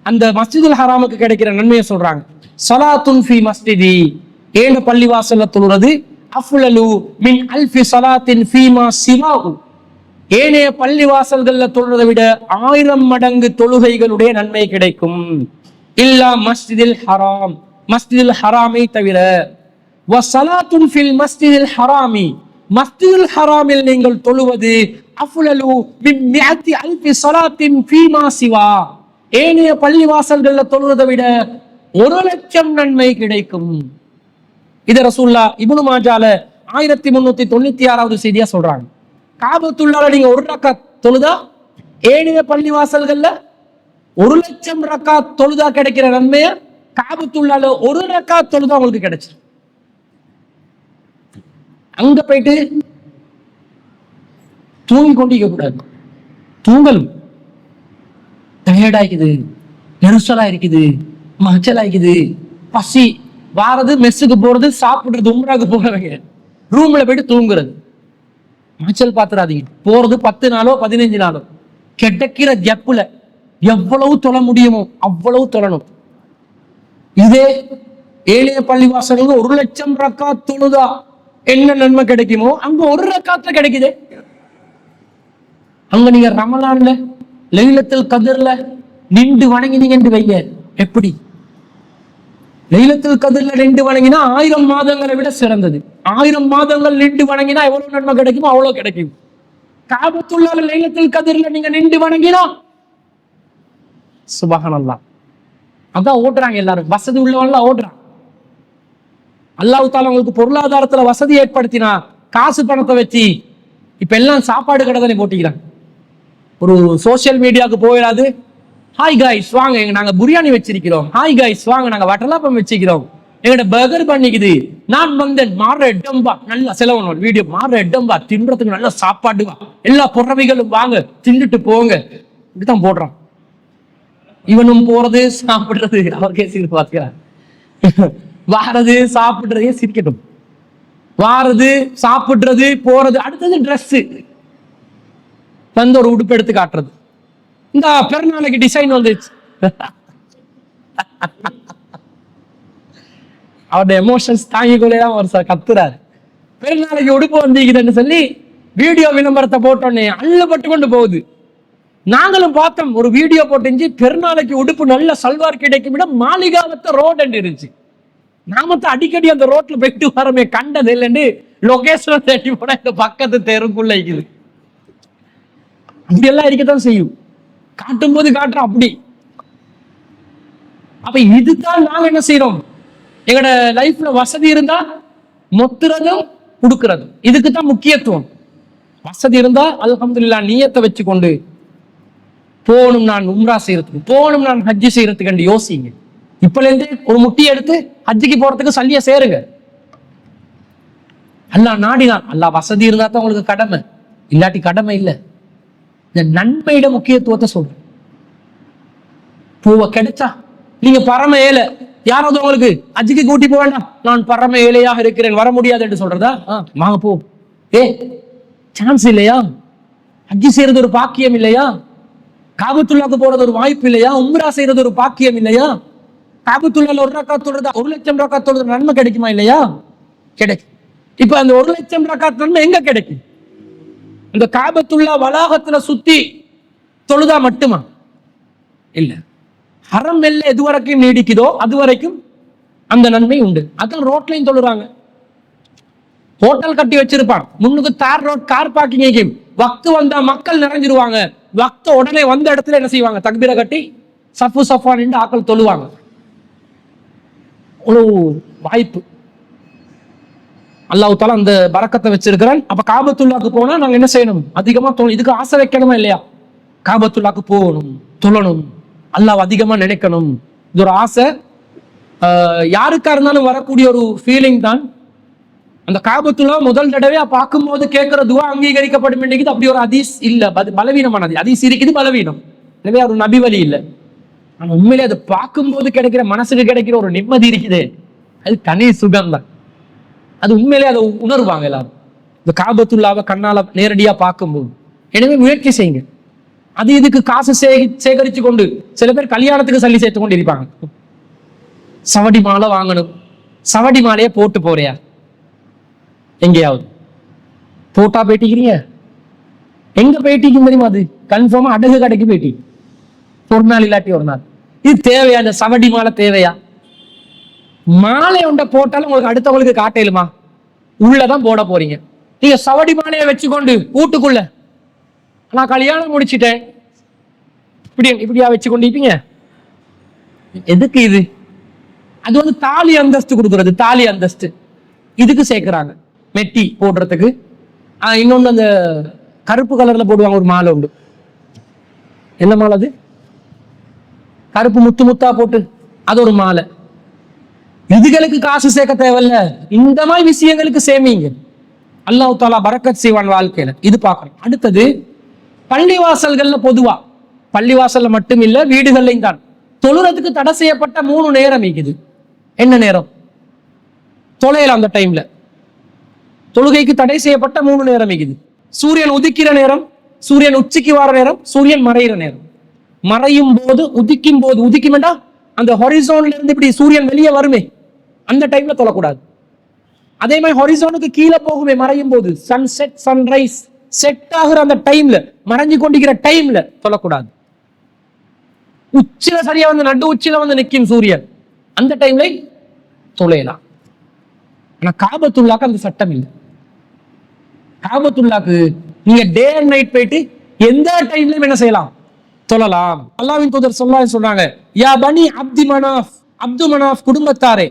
அந்த மஸ்ஜிதுல் ஹராமுக்கு கிடைக்கிற நன்மையை சொல்றாங்க. ஸலாத்துன் ஃபீ மஸ்ஜிதி, ஏழு பள்ளிவாசல்ல தொழுறது அஃலலு மின் அல்ஃபி ஸலாத்தின் ஃபீமா சிவாஹு, ஏனைய பள்ளிவாசல்கள்ல தொழுறதை விட 1000 மடங்கு தொழுகைகளுடைய நன்மை கிடைக்கும். இல்லா மஸ்ஜிதில் ஹராம், மஸ்ஜிதுல் ஹராமை தவிர. வஸலாத்துன் ஃபில் மஸ்ஜிதில் ஹராமி, மஸ்ஜிதுல் ஹராமில் நீங்கள் தொழுவது அஃலலு மின் மிஅத்தி அல்ஃபி ஸலாத்தின் ஃபீமா சிவா, ஏனைய பள்ளிவாசல்கள்ல தொழுறதை விட 1,00,000 நன்மை கிடைக்கும். இத ரசூலுல்லாஹ் இப்னு மாஜால 1396வது செய்தியா சொல்றாங்க. காபத்துல்லாஹ்ல நீங்க ஒரு ரக்காத் தொழுதா ஏனைய பள்ளிவாசல்கள்ல 1,00,000 ரக்காத் தொழுதா கிடைக்கிற நன்மைய காபத்துல்லாஹ்ல ஒரு ரக்காத் தொழுதா உங்களுக்கு கிடைச்சு. அங்க போயிட்டு தூங்கி கொண்டிருக்க கூடாது. தூங்கலும் டயர்டாயிக்குது, நெருசலா இருக்குது, மச்சலா இருக்குது, பசி வாரது, மெஸ்ஸுக்கு போறது, சாப்பிடுறது, உம்ராக்கு போறவங்க ரூம்ல போயிட்டு தூங்குறது. மச்சல் பாத்துறாதீங்க. போறது 10 நாளோ 15 நாளோ கிடைக்கிற ஜப்புல எவ்வளவு தொழ முடியுமோ அவ்வளவு தொழணும். இதே ஏழைய பள்ளிவாசல்கள் 1,00,000 ரக்காத் தொழுதா என்ன நன்மை கிடைக்குமோ அங்க ஒரு ரக்காத்துல கிடைக்குது. அங்க நீங்க ரமலான்ல லைலத்துல் கத்ர்ல நின்று வணங்கினீங்கன்னு வைங்க, எப்படி லைலத்துல் கத்ர்ல நின்று வணங்கினா 1000 மாதங்களை விட சிறந்தது. 1000 மாதங்கள் நின்று வணங்கினா எவ்வளவு நன்மை கிடைக்குமோ அவ்வளவு கிடைக்கும். காபத்துல்லாஹ்ல லைலத்துல் கத்ர்ல நீங்க நின்று வணங்கினா சுப்ஹானல்லாஹ். அதான் ஓடுறாங்க எல்லாரும், வசதி உள்ளவங்க ஓடுறாங்க. அல்லாஹ் தஆலா உங்களுக்கு பொருளாதாரத்துல வசதி ஏற்படுத்தினா காசு பணத்தை வச்சு இப்ப எல்லாம் சாப்பாடு கடை தானே போட்டிக்கிறாங்க. ஒரு சோசியல் மீடியாவுக்கு போயிடாது, ஹாய் காய்ஸ் வாங்க நாங்க பிரியாணி வச்சிருக்கிறோம், ஹாய் காய்ஸ் வாங்க நாங்க வட்டலாப்பம் வச்சிருக்கிறோம், எங்கட பர்கர் பண்ணிக்குது, நான் வந்தேன் மாற இடம்பா, நல்லா செலவணும் வீடியோ, மாற இடம்பா தின்றதுக்கு நல்ல சாப்பாடு வா, எல்லா புறவைகளும் வாங்க தின்னுட்டு போங்க, இப்படித்தான் போடுறான். இவனும் போறது சாப்பிடுறது அவருக்கே சிரிப்பு பார்க்கிறார். வாரது சாப்பிடுறதே சிரிக்கட்டும், வாரது சாப்பிடுறது போறது, அடுத்தது ட்ரெஸ் வந்து ஒரு உடுப்பு எடுத்து காட்டுறது. இந்த பெருநாளைக்கு டிசைன் வந்துச்சு, அவருடைய எமோஷன்ஸ் தாங்கிக்கொள்ளதான் ஒரு கத்துறாரு. பெருநாளைக்கு உடுப்பு வந்தீங்கன்னு சொல்லி வீடியோ விளம்பரத்தை போட்டோன்னே அள்ளப்பட்டு கொண்டு போகுது. நாங்களும் பார்த்தோம், ஒரு வீடியோ போட்டு பெருநாளைக்கு உடுப்பு நல்ல சல்வார் கிடைக்கும் விட மாளிகாவத்த ரோட் இருந்துச்சு. நாமத்த அடிக்கடி அந்த ரோட்ல போயிட்டு வரமே, கண்டது இல்லைன்னு லொகேஷன் தேடி போனா இந்த பக்கத்து தெருக்குள்ள இருக்குது. அப்படி எல்லாம் இருக்கத்தான் செய்யும், காட்டும் போது காட்டுறோம் அப்படி. அப்ப இதுதான் நாங்க என்ன செய்யறோம், எங்களோட லைஃப்ல வசதி இருந்தா மொத்துறதும் கொடுக்கறதும், இதுக்குதான் முக்கியத்துவம். வசதி இருந்தா அல்ஹம்துலில்லாஹ் நியத்தை வச்சு கொண்டு போகணும், நான் உம்ரா செய்யறதுக்கு போகணும், நான் ஹஜ்ஜி செய்யறதுக்கு யோசிங்க. இப்பல இருந்து ஒரு முட்டி எடுத்து ஹஜ்ஜிக்கு போறதுக்கு சல்லிய சேருங்க. அல்லாஹ் நாடினான், அல்லாஹ் வசதி இருந்தா தான் உங்களுக்கு கடமை, இல்லாட்டி கடமை இல்லை. இந்த நன்மையிட முக்கியத்துவத்தை சொல்றேன். பூவை கிடைச்சா நீங்க பரம ஏழை, யாராவது உங்களுக்கு அஜிக்கு கூட்டி போக வேண்டாம், நான் பரம ஏழையாக இருக்கிறேன் வர முடியாது என்று சொல்றதா? வாங்க போ. சான்ஸ் இல்லையா? ஹஜ்ஜி செய்யறது ஒரு பாக்கியம் இல்லையா? காபத்துல்லாக்கு போறது ஒரு வாய்ப்பு இல்லையா? உம்ரா செய்யறது ஒரு பாக்கியம் இல்லையா? காபத்துல்லால 1 ரக்காத் தொழுது 1,00,000 ரக்காத் தொழுது நன்மை கிடைக்குமா இல்லையா? கிடைக்கும். இப்ப அந்த 1,00,000 ரக்காத் நன்மை எங்க கிடைக்கும்? இந்த காபத்துல்லா வளாகத்துல சுத்தி தொழுதா மட்டுமா? இல்ல, ஹரம் எல்லை எது வரைக்கும் நீடிக்குதோ அது வரைக்கும் அந்த நன்மை உண்டு. அதான் ரோட்லையும் தொழுறாங்க. ஹோட்டல் கட்டி வச்சிருப்பான், முன்னுக்கு தார் ரோட், கார் பார்க்கிங். வக்து வந்தா மக்கள் நிறைஞ்சிருவாங்க. வக்த உடனே வந்த இடத்துல என்ன செய்வாங்க? தக்பீரை கட்டி சஃபு சஃபா நின்று ஆக்கள் தொழுவாங்க. ஒரு வாய்ப்பு அல்லாஹ் தஆலா அந்த பரக்கத்தை வச்சிருக்கிறான். அப்ப காபத்துல்லாக்கு போனா நாங்க என்ன செய்யணும்? அதிகமா இதுக்கு ஆசை வைக்கணுமா இல்லையா? காபத்துல்லாக்கு போகணும், தொழணும், அல்லாஹ் அதிகமா நினைக்கணும். இது ஒரு ஆசை. யாருக்கா இருந்தாலும் வரக்கூடிய ஒரு ஃபீலிங் தான். அந்த காபத்துல்லா முதல் தடவையா பார்க்கும்போது கேட்கிற துவா அங்கீகரிக்கப்படும். இன்னைக்கு அப்படி ஒரு ஹதீஸ் இல்ல, பலவீனமானது ஹதீஸ் இருக்குது, பலவீனம். எனவே ஒரு நபி வழி இல்லை. ஆனா உண்மையிலே அதை பார்க்கும்போது கிடைக்கிற, மனசுக்கு கிடைக்கிற ஒரு நிம்மதி இருக்குது, அது தனி சுகம் தான். அது உண்மையிலே அதை உணர்வாங்க எல்லாரும், இந்த காபத்துல்லாவை கண்ணால நேரடியா பார்க்கும்போது. எனவே முயற்சி செய்யுங்க. அது இதுக்கு காசு சேகரிச்சு கொண்டு சில பேர் கல்யாணத்துக்கு சல்லி சேர்த்து கொண்டு இருப்பாங்க. சவடி மாலை வாங்கணும், சவடி மாலையை போட்டு போறியா? எங்கேயாவது போட்டா போயிட்டீங்க? எங்க போயிட்டீங்க தெரியுமா? அது கன்ஃபார்மா அடகு கடைக்கு போயிட்டீங்க, ஒரு நாள் இல்லாட்டி ஒரு நாள். இது தேவையா? இந்த சவடி மாலை தேவையா? மாலை ஒன்றை போட்டாலும் உங்களுக்கு அடுத்தவங்களுக்கு காட்டலுமா? உள்ளதான் போட போறீங்க. நீங்க சவடி மாலையை வச்சுக்கொண்டு வீட்டுக்குள்ள நான் கல்யாணம் முடிச்சிட்டேன் இப்படியா வச்சு கொண்டிருப்பீங்க? எதுக்கு இது? அது வந்து தாலி அந்தஸ்து கொடுக்கறது, தாலி அந்தஸ்து இதுக்கு சேர்க்கிறாங்க. மெட்டி போடுறதுக்கு. இன்னொன்னு அந்த கருப்பு கலர்ல போடுவாங்க ஒரு மாலை உண்டு. என்ன மாலை அது? கருப்பு முத்து முத்தா போட்டு அது ஒரு மாலை. இதுகளுக்கு காசு சேர்க்க தேவையில்ல, இந்த மாதிரி விஷயங்களுக்கு சேமிங்க. அல்லாஹ் தஆலா பரக்கத் செய்வான் வாழ்க்கையில. இது பார்க்கணும். அடுத்தது பள்ளிவாசல்கள்ல, பொதுவா பள்ளிவாசல்ல மட்டும் இல்ல, வீடுகள்லையும் தான் தொழுறதுக்கு தடை செய்யப்பட்ட 3 நேரம் இருக்குது. என்ன நேரம்? தொலைல அந்த டைம்ல தொழுகைக்கு தடை செய்யப்பட்ட 3 நேரம் இருக்குது. சூரியன் உதிக்கிற நேரம், சூரியன் உச்சிக்கு வர நேரம், சூரியன் மறைகிற நேரம். மறையும் போது, உதிக்கும் போது, உதிக்கும் வேண்டாம் அந்த ஹொரிசோன்ல இருந்து இப்படி சூரியன் வெளியே வருமே, அந்த டைம்ல தொழக்கூடாது. அதே மாதிரி ஹொரிசோனுக்கு கீழே போகுமே மறையும் போது, சன்செட் சன்ரைஸ் செட் ஆகுற அந்த டைம்ல, மறைஞ்சு கொண்டிருக்கிற டைம்ல தொழக்கூடாது. உச்சில சரியா வந்து நடு உச்சில வந்து நிற்கும் சூரியன், அந்த டைம்ல தொலையலாம். ஆனா காபத்துல்லாக்கு அந்த சட்டம் இல்லை. காபத்துல்லாக்கு நீங்க டே அண்ட் நைட் போயிட்டு எந்த டைம்லயும் என்ன செய்யலாம்? தொழலாம். அல்லாஹ்வின் தூதர் ஸல்லல்லாஹு அலைஹி சொன்னாங்க, யா பனி அப்து மனாஃப், அப்து மனாஃப் குடும்பத்தாரே,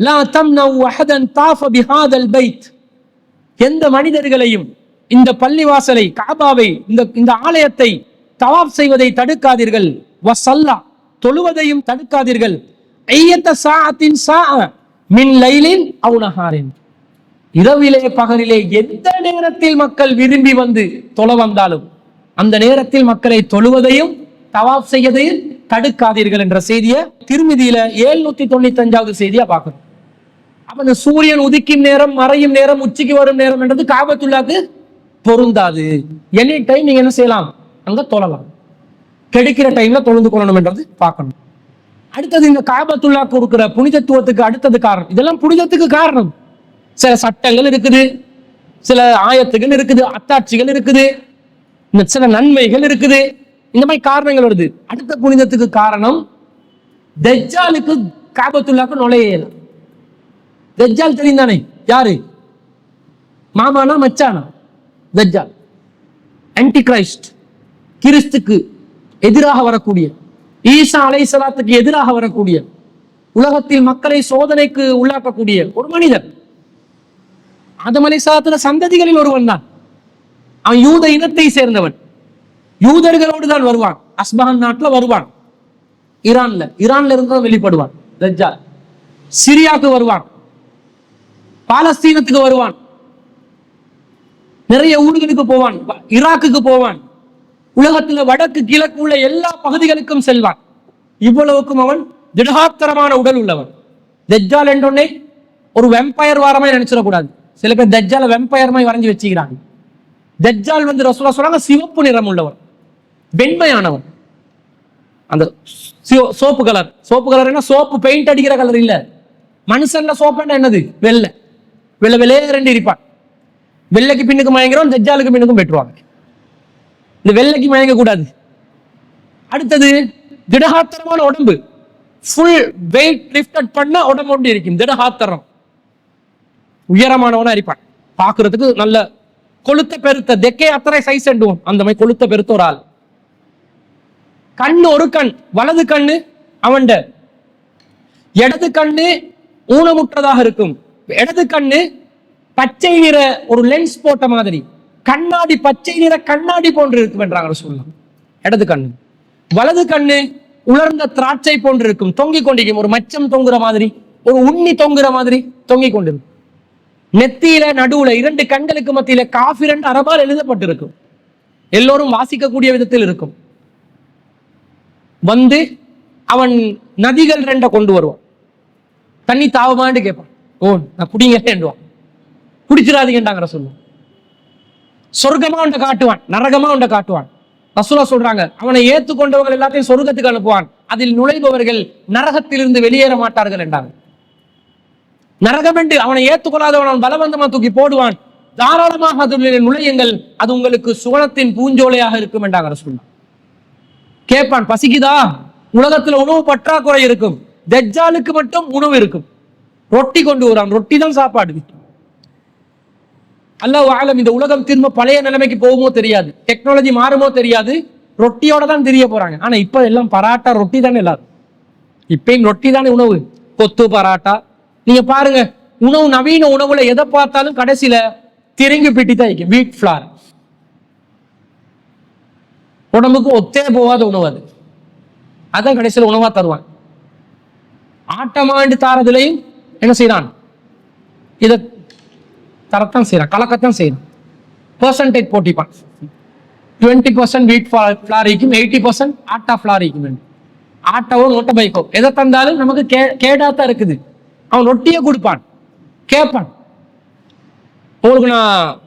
லா தம்னவு அஹதன் தாஃப பிஹாதல் பைத், எந்த மனிதர்களையும் இந்த பள்ளிவாசலை, காபாவை, இந்த ஆலயத்தை தவாப் செய்வதை தடுக்காதீர்கள். வஸல்லா, தொழுவதையும் தடுக்காதீர்கள். ஐயத்த சாஅத்தின் சாஅ மின் லைலின் அவ் நஹாரின், இரவிலே பகலிலே எந்த நேரத்தில் மக்கள் விரும்பி வந்து தொழ வந்தாலும் அந்த நேரத்தில் மக்களை தொழுவதையும் தவாப் செய்வதையும் தடுக்காதீர்கள் என்ற செய்தியை திருமிதியில 795வது செய்தியா பார்க்கணும். அப்ப இந்த சூரியன் உதிக்கும் நேரம், மறையும் நேரம், உச்சிக்கு வரும் நேரம் என்றது காபத்துல்லாக்கு பொருந்தாது. எனி டைம் நீங்க என்ன செய்யலாம்? அங்க தொழலாம். கிடைக்கிற டைம்ல தொழுந்து கொள்ளணும் என்றது பார்க்கணும். அடுத்தது இந்த காபத்துல்லாக்கு இருக்கிற புனிதத்துவத்துக்கு அடுத்தது காரணம். இதெல்லாம் புனிதத்துக்கு காரணம். சில சட்டங்கள் இருக்குது, சில ஆயத்துகள் இருக்குது, அத்தாட்சிகள் இருக்குது, சில நன்மைகள் இருக்குது. இந்த மாதிரி காரணங்கள் வருது. அடுத்த புனிதத்துக்கு காரணம், தஜ்ஜாலுக்கு காபத்துல்லாக்கு நுழையல. தஜ்ஜால் தெரியும் தானே? யாரு? மாமானா மச்சானா? தஜ்ஜால் ஆன்டி கிரைஸ்ட், கிறிஸ்துக்கு எதிராக வரக்கூடிய, ஈசா அலைஹிஸ்ஸலாத்துக்கு எதிராக வரக்கூடிய, உலகத்தில் மக்களை சோதனைக்கு உள்ளாக்கக்கூடிய ஒரு மனிதன். ஆதம் அலைஹிஸ்ஸலாத்துல சந்ததிகளில் ஒருவன் தான். அவன் யூத இனத்தை சேர்ந்தவன். யூதர்களோடு தான் வருவான். அஸ்பஹான் நாட்டுல வருவான். ஈரான்ல இருந்து வெளிப்படுவான் தஜ்ஜால். சிரியாவுக்கு வருவான், பாலஸ்தீனத்துக்கு வருவான், நிறைய ஊர்களுக்கு போவான், ஈராக்குக்கு போவான், உலகத்துல வடக்கு கிழக்கு உள்ள எல்லா பகுதிகளுக்கும் செல்வான். இவ்வளவுக்கும் அவன் திடகாத்திரமான உடல் உள்ளவன். தஜ்ஜால் என்றொன்னே ஒரு வெம்பயர் வாரமே நினைச்சிடக்கூடாது. சில பேர் தஜ்ஜால வெம்பயர் மாதிரி வரைஞ்சி வச்சுக்கிறாங்க. தஜ்ஜால் வந்து ரசூலுல்லாஹ் சொல்றாங்க சிவப்பு நிறம் உள்ளவன், வெண்மையானவன். அந்த சோப்பு கலர் என்ன, சோப்பு பெயிண்ட் அடிக்கிற கலர் இல்ல. மனுஷன்ல சோப்புன்னா என்னது, வெள்ளை வெள்ளை வெள்ளையரண்டு இருப்பான். வெள்ளைக்கு பின்னுக்கு மயங்கிறோம், தஜ்ஜாலுக்கு பின்னுக்கும் பெற்றுவாங்க. இந்த வெள்ளைக்கு மயங்க கூடாது. அடுத்தது திடகாத்திரமான உடம்பு, ஃபுல் வெயிட் லிஃப்டட் பண்ண உடம்பு ஒன்று இருக்கும். திடகாத்திரம், உயரமானவனா இருப்பான். பாக்குறதுக்கு நல்ல கொளுத்த பெருத்த தெக்கே அத்தனை சைஸ் எண்டுவோம், அந்த மாதிரி கொளுத்த பெருத்த ஒரு ஆள். கண்ணு ஒரு கண், வலது கண்ணு அவன், இடது கண்ணு ஊனமுற்றதாக இருக்கும். இடது கண்ணு பச்சை நிற ஒரு லென்ஸ் போட்ட மாதிரி, கண்ணாடி பச்சை நிற கண்ணாடி போன்று இருக்கும் என்றாங்க சொல்லலாம். இடது கண்ணு. வலது கண்ணு உலர்ந்த திராட்சை போன்று இருக்கும், தொங்கிக் கொண்டிருக்கும். ஒரு மச்சம் தொங்குற மாதிரி, ஒரு உண்ணி தொங்குற மாதிரி தொங்கிக் கொண்டிருக்கும். நெத்தியில நடுவுல இரண்டு கண்களுக்கு மத்தியில காஃபிர் என்று அரபால் எழுதப்பட்டிருக்கும். எல்லோரும் வாசிக்கக்கூடிய விதத்தில் இருக்கும். வந்து அவன் நதிகள் ரெண்ட கொண்டு வருவான். தண்ணி தாவமான்னு கேட்பான். ஓ நான் குடிங்கன்னுவான். குடிச்சிடாதீங்கன்றாங்க சொல்லுவான். சொர்க்கமா உண்ட காட்டுவான், நரகமா உண்ட காட்டுவான். ரசூலுல்லாஹ் சொல்றாங்க, அவனை ஏற்றுக்கொண்டவர்கள் எல்லாத்தையும் சொர்க்கத்துக்கு அனுப்புவான், அதில் நுழைபவர்கள் நரகத்திலிருந்து வெளியேற மாட்டார்கள் என்றாங்க. நரகம் என்று அவனை ஏற்றுக்கொள்ளாதவன் பலவந்தமா தூக்கி போடுவான். தாராளமாக அதில் நுழையுங்கள், அது உங்களுக்கு சுவனத்தின் பூஞ்சோலையாக இருக்கும் என்றாங்க ரசூலுல்லாஹ். கேட்பான், பசிக்குதா? உலகத்துல உணவு பற்றாக்குறை இருக்கும், தஜ்ஜாலுக்கு மட்டும் உணவு இருக்கும். ரொட்டி கொண்டு வரான், ரொட்டி தான் சாப்பாடு. அல்லாஹ் ஆலம், இந்த உலகம் திரும்ப பழைய நிலைமைக்கு போகுமோ தெரியாது, டெக்னாலஜி மாறுமோ தெரியாது, ரொட்டியோட தான் தெரிய போறாங்க. ஆனா இப்ப எல்லாம் பராட்டா ரொட்டி தானே எல்லாரும். இப்பயும் ரொட்டி தானே உணவு, கொத்து பராட்டா. நீங்க பாருங்க, உணவு நவீன உணவுல எதை பார்த்தாலும் கடைசியில திரிங்கி பிட்டி தான் இருக்கு. வீட் ஃபிளார், உடம்புக்கு ஒத்தே போகாத உணவு அது, அதான் கடைசியில உணவா தருவான். ஆட்டமாண்டு தாரதுலையும் என்ன செய்யறான், இதை தரத்தான் செய்யறான், கலக்கத்தான் செய்யறான். பெர்சன்டேஜ் போட்டிப்பான். 20% வீட் ஃபிளார் இருக்கும், 80% ஆட்டா ஃபிளார் இருக்கும். ஆட்டாவோ நோட்ட பைக்கோ எதை தந்தாலும் நமக்கு கேடாத்தான் இருக்குது. அவன் ரொட்டியை கொடுப்பான், கேட்பான், உங்களுக்கு நான்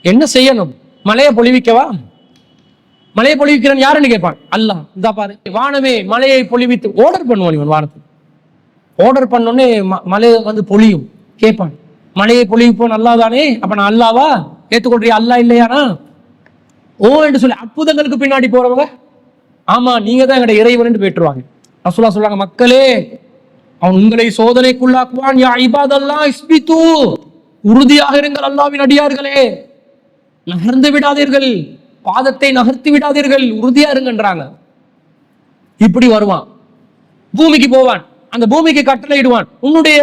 என்ன செய்யணும், மலையை பொழிவிக்கவா? மலையை பொழிவிக்கிறேன் யாருன்னு கேட்பான். அல்லாஹ். இந்த பாரு, வானமே மலையை பொழிவித்து ஆர்டர் பண்ணுவான். இவன் வானத்துக்கு ஆர்டர் பண்ணோடனே மலையை வந்து பொழியும். கேட்பான், மலையை பொழிவிப்போன் அல்லா தானே, அப்ப நான் அல்லாவா? ஏத்துக்கொள்றியா? அல்லா இல்லையானா? ஓ என்று சொல்லி அற்புதங்களுக்கு பின்னாடி போறவங்க, ஆமா நீங்க தான் எங்கட இறைவன் போயிட்டுருவாங்க. ரசூலுல்லாஹ் சொல்றாங்க, மக்களே அவன் உங்களை சோதனைக்குள்ளாக்குவான். யா இபாதல்லாஹ் இஸ்பிது, உறுதியாக இருங்கள் அல்லாஹ்வின் அடியார்களே, நகர்ந்து விடாதீர்கள், பாதத்தை நகர்த்தி விடாதீர்கள், உறுதியா இருங்கன்றாங்க. இப்படி வருவான், பூமிக்கு போவான், அந்த பூமிக்கு கட்டளை இடுவான், உன்னுடைய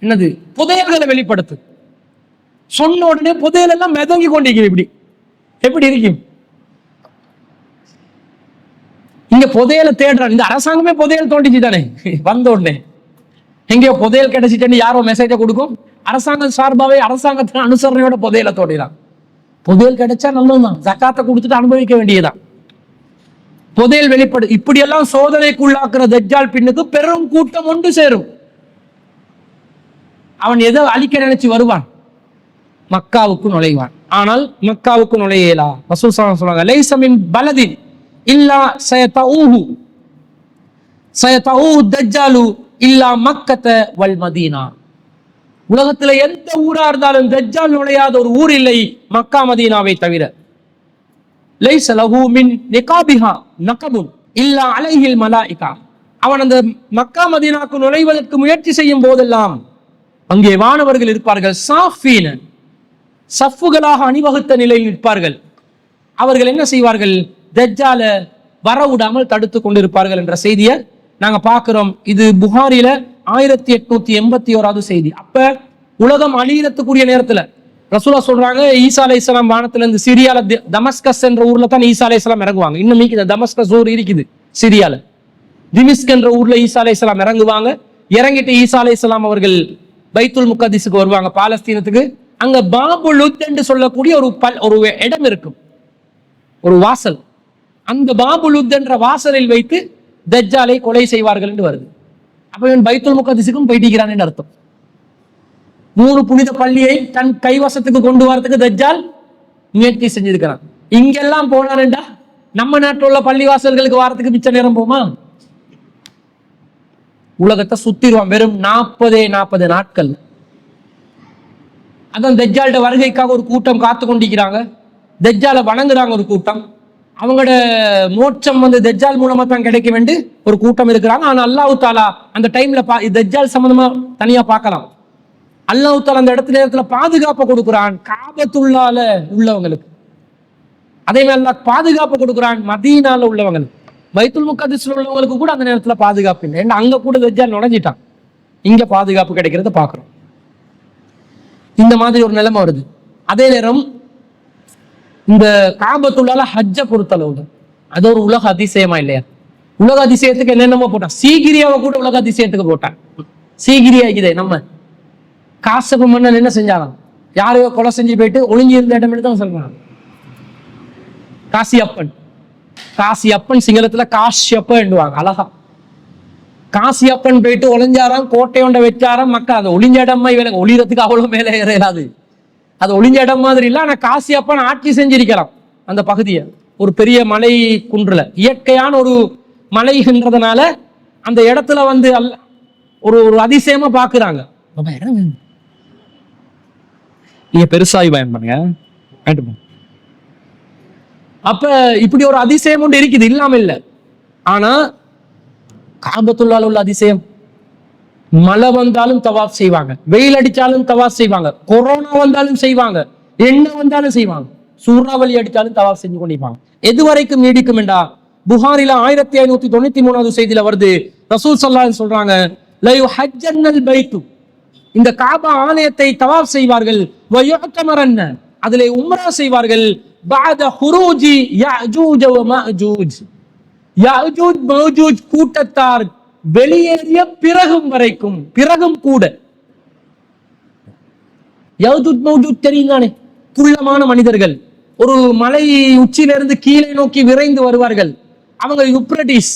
என்னது புதையல்களை வெளிப்படுத்து. சொன்ன உடனே புதையல் எல்லாம் மிதங்கி கொண்டிருக்கும். இப்படி எப்படி இருக்கும்? இங்க புதையலை தேடுறான். இந்த அரசாங்கமே புதையல் தோண்டிச்சு தானே. வந்த உடனே எங்கேயோ புதையல் கிடைச்சிட்டேன்னு யாரோ மெசேஜை கொடுக்கும், அரசாங்கம் சார்பாவே அரசாங்கத்தின் அனுசரணையோட புதையலை தோண்டிறான். புதையல் கிடைச்சா நல்லதுதான், ஜக்காத்தை கொடுத்துட்டு அனுபவிக்க வேண்டியதான். புதையல் வெளிப்படு. இப்படியெல்லாம் சோதனைக்குள்ளாக்குற தஜ்ஜால் பின்னுக்கு பெரும் கூட்டம் ஒன்று சேரும். அவன் எதை அழிக்க நினைச்சு வருவான், மக்காவுக்கு நுழைவான். ஆனால் மக்காவுக்கு நுழையலா. ரசூல் ஸல்லல்லாஹு அலைஹி வஸல்லம் சொல்றாங்க, லைஸ மின் பலதின் இல்லா சயதஊஹு தஜ்ஜாலு இல்லா மக்கத்த வல் மதீனா. உலகத்துல எந்த ஊரா இருந்தாலும் தஜ்ஜால் நுழையாத ஒரு ஊர் இல்லை, மக்கா மதீனாவை தவிர. லைஸ லஹு மின் நிகாபிஹா நகபுன் இல்லா அலைஹில் மலாயிகா. அவன் அந்த மக்கா மதீனாக்கு நுழைவதற்கு முயற்சி செய்யும் போதெல்லாம் அங்கே வானவர்கள் இருப்பார்கள். சாஃபீன, சஃப்புகளாக அணிவகுத்த நிலையில் நிற்பார்கள். அவர்கள் என்ன செய்வார்கள், தஜ்ஜால வரவிடாமல் தடுத்து கொண்டிருப்பார்கள் என்ற செய்தியை நாங்க பார்க்கிறோம். இது புகாரில 1881 செய்தி. அப்ப உலகம் அழியறதுக்குரிய நேரத்துல ரசூலுல்லாஹ் சொல்றாங்க, ஈசா அலைஹிஸ்ஸலாம் வானத்துல இருந்து சிரியால தமஸ்கஸ் என்ற ஊர்ல தான் ஈசா அலைஹிஸ்ஸலாம் இறங்குவாங்க. இன்னும் இந்த தமஸ்கஸ் ஊர் இருக்குது சிரியால. திமிஸ்க் என்ற ஊர்ல ஈசா அலைஹிஸ்ஸலாம் இறங்குவாங்க. இறங்கிட்டு ஈசா அலைஹிஸ்ஸலாம் அவர்கள் பைத்துல் முகத்திஸுக்கு வருவாங்க, பாலஸ்தீனத்துக்கு. அங்க பாபு லுத் என்று சொல்லக்கூடிய ஒரு இடம் இருக்கும், ஒரு வாசல். அந்த பாபு லுத் என்ற வாசலில் வைத்து தஜ்ஜாலை கொலை செய்வார்கள் என்று வருது. அப்ப இவன் பைத்துல் முகத்திஸுக்கும் போயிட்டிருக்கிறான் அர்த்தம். 3 புனித பள்ளியை தன் கைவசத்துக்கு கொண்டு வரதுக்கு தஜ்ஜால் முயற்சி செஞ்சிருக்கிறான். இங்கெல்லாம் போனாருண்டா நம்ம நாட்டில் உள்ள பள்ளிவாசல்களுக்கு வாரத்துக்கு மிச்ச நேரம் போமா? உலகத்தை சுத்திடுவான் வெறும் 40 நாட்கள். அதான் தஜ்ஜால்ட வருகைக்காக ஒரு கூட்டம் காத்து கொண்டிருக்கிறாங்க. தஜ்ஜாலை வணங்குறாங்க ஒரு கூட்டம். அவங்களோட மோட்சம் தஜ்ஜால் மூலமா தான் கிடைக்கும் என்று ஒரு கூட்டம் இருக்கிறாங்க. ஆனா அல்லாஹ் தாலா அந்த டைம்ல தஜ்ஜால் சம்பந்தமா தனியா பார்க்கலாம். அல்லாஹ் தாலா அந்த நேரத்துல பாதுகாப்பு கொடுக்குறான் காபத்துள்ளால உள்ளவங்களுக்கு. அதே மாதிரி அல்லாஹ் பாதுகாப்பு கொடுக்குறான் மதீனால உள்ளவங்களுக்கு. பைத்துல் முகத்திஸ்ல உள்ளவங்களுக்கு கூட அந்த நேரத்துல பாதுகாப்பு இல்லை. ஏன்னா அங்க கூட தஜ்ஜால் நுழைஞ்சிட்டான். இங்க பாதுகாப்பு கிடைக்கிறத பாக்குறோம். இந்த மாதிரி ஒரு நிலைமை வருது. அதே நேரம் இந்த காபத்துள்ளால ஹஜ்ஜ பொறுத்தளவு அது ஒரு உலக அதிசயமா இல்லையா? உலக அதிசயத்துக்கு என்னென்னமோ போட்டான். சீகிரியாவை கூட உலக அதிசயத்துக்கு போட்டான். சீகிரியா இதே நம்ம காசப மன்னன் என்ன செஞ்சாலும் யாரையோ கொலை செஞ்சு போயிட்டு ஒளிஞ்சி இருந்த இடம் தான் சொல்றாங்க. காசியப்பன். காசியப்பன் சிங்களத்துல காஷ்யப்ப என்றுவாங்க. அழகா காசியப்பன் போயிட்டு ஒளிஞ்சாராம், கோட்டையொண்ட வச்சாராம். மக்கள் அந்த ஒளிஞ்ச இடமா இவங்க ஒளிறதுக்கு அவ்வளவு மேலே ஏறாது. அது ஒளிஞ்ச இடம் மாதிரி இல்லை. ஆனா காசியப்பன் ஆட்சி செஞ்சிருக்கலாம் அந்த பகுதியை. ஒரு பெரிய மலை குன்றுல இயற்கையான ஒரு மலைன்றதுனால அந்த இடத்துல ஒரு ஒரு அதிசயமா பாக்குறாங்க. நீங்க பெருசாகி பயன் பண்ணுங்க. அப்ப இப்படி ஒரு அதிசயம் ஒன்று இருக்குது, இல்லாம இல்லை. ஆனா காபத்துள்ளால உள்ள அதிசயம், மழை வந்தாலும் தவாஃப் செய்வாங்க, வெயில் அடிச்சாலும் தவாஃப் செய்வாங்க, கொரோனா வந்தாலும் செய்வாங்க, என்ன வந்தாலும் செய்வாங்க, சூறாவளி அடிச்சாலும் தவாஃப் செஞ்சு கொண்டிருப்பாங்க. எது வரைக்கும் நீடிக்கும் என்றா புகாரில 1593 செய்தியில வருது. ரசூல் ஸல்லல்லாஹு அலைஹி சொல்றாங்க, லா யுஹஜ்ஜன்னல் பைத்து, இந்த காபா ஆலயத்தை தவாஃப் செய்வார்கள், வ யுஅ்தமரன்ன, அதிலே உம்ரா செய்வார்கள், பஅத ஹுரூஜி யஅஜூஜ வ மஅஜூஜ், யஅஜூஜ் மஅஜூஜ் கூட்டத்தார் வெளியேறிய பிறகும் வரைக்கும், பிறகும் கூட. யஅஜூஜ் மஅஜூஜ் தெரியும் தானே? குள்ளமான மனிதர்கள் ஒரு மலை உச்சியிலிருந்து கீழே நோக்கி விரைந்து வருவார்கள். அவங்க யுப்ரட்டிஸ்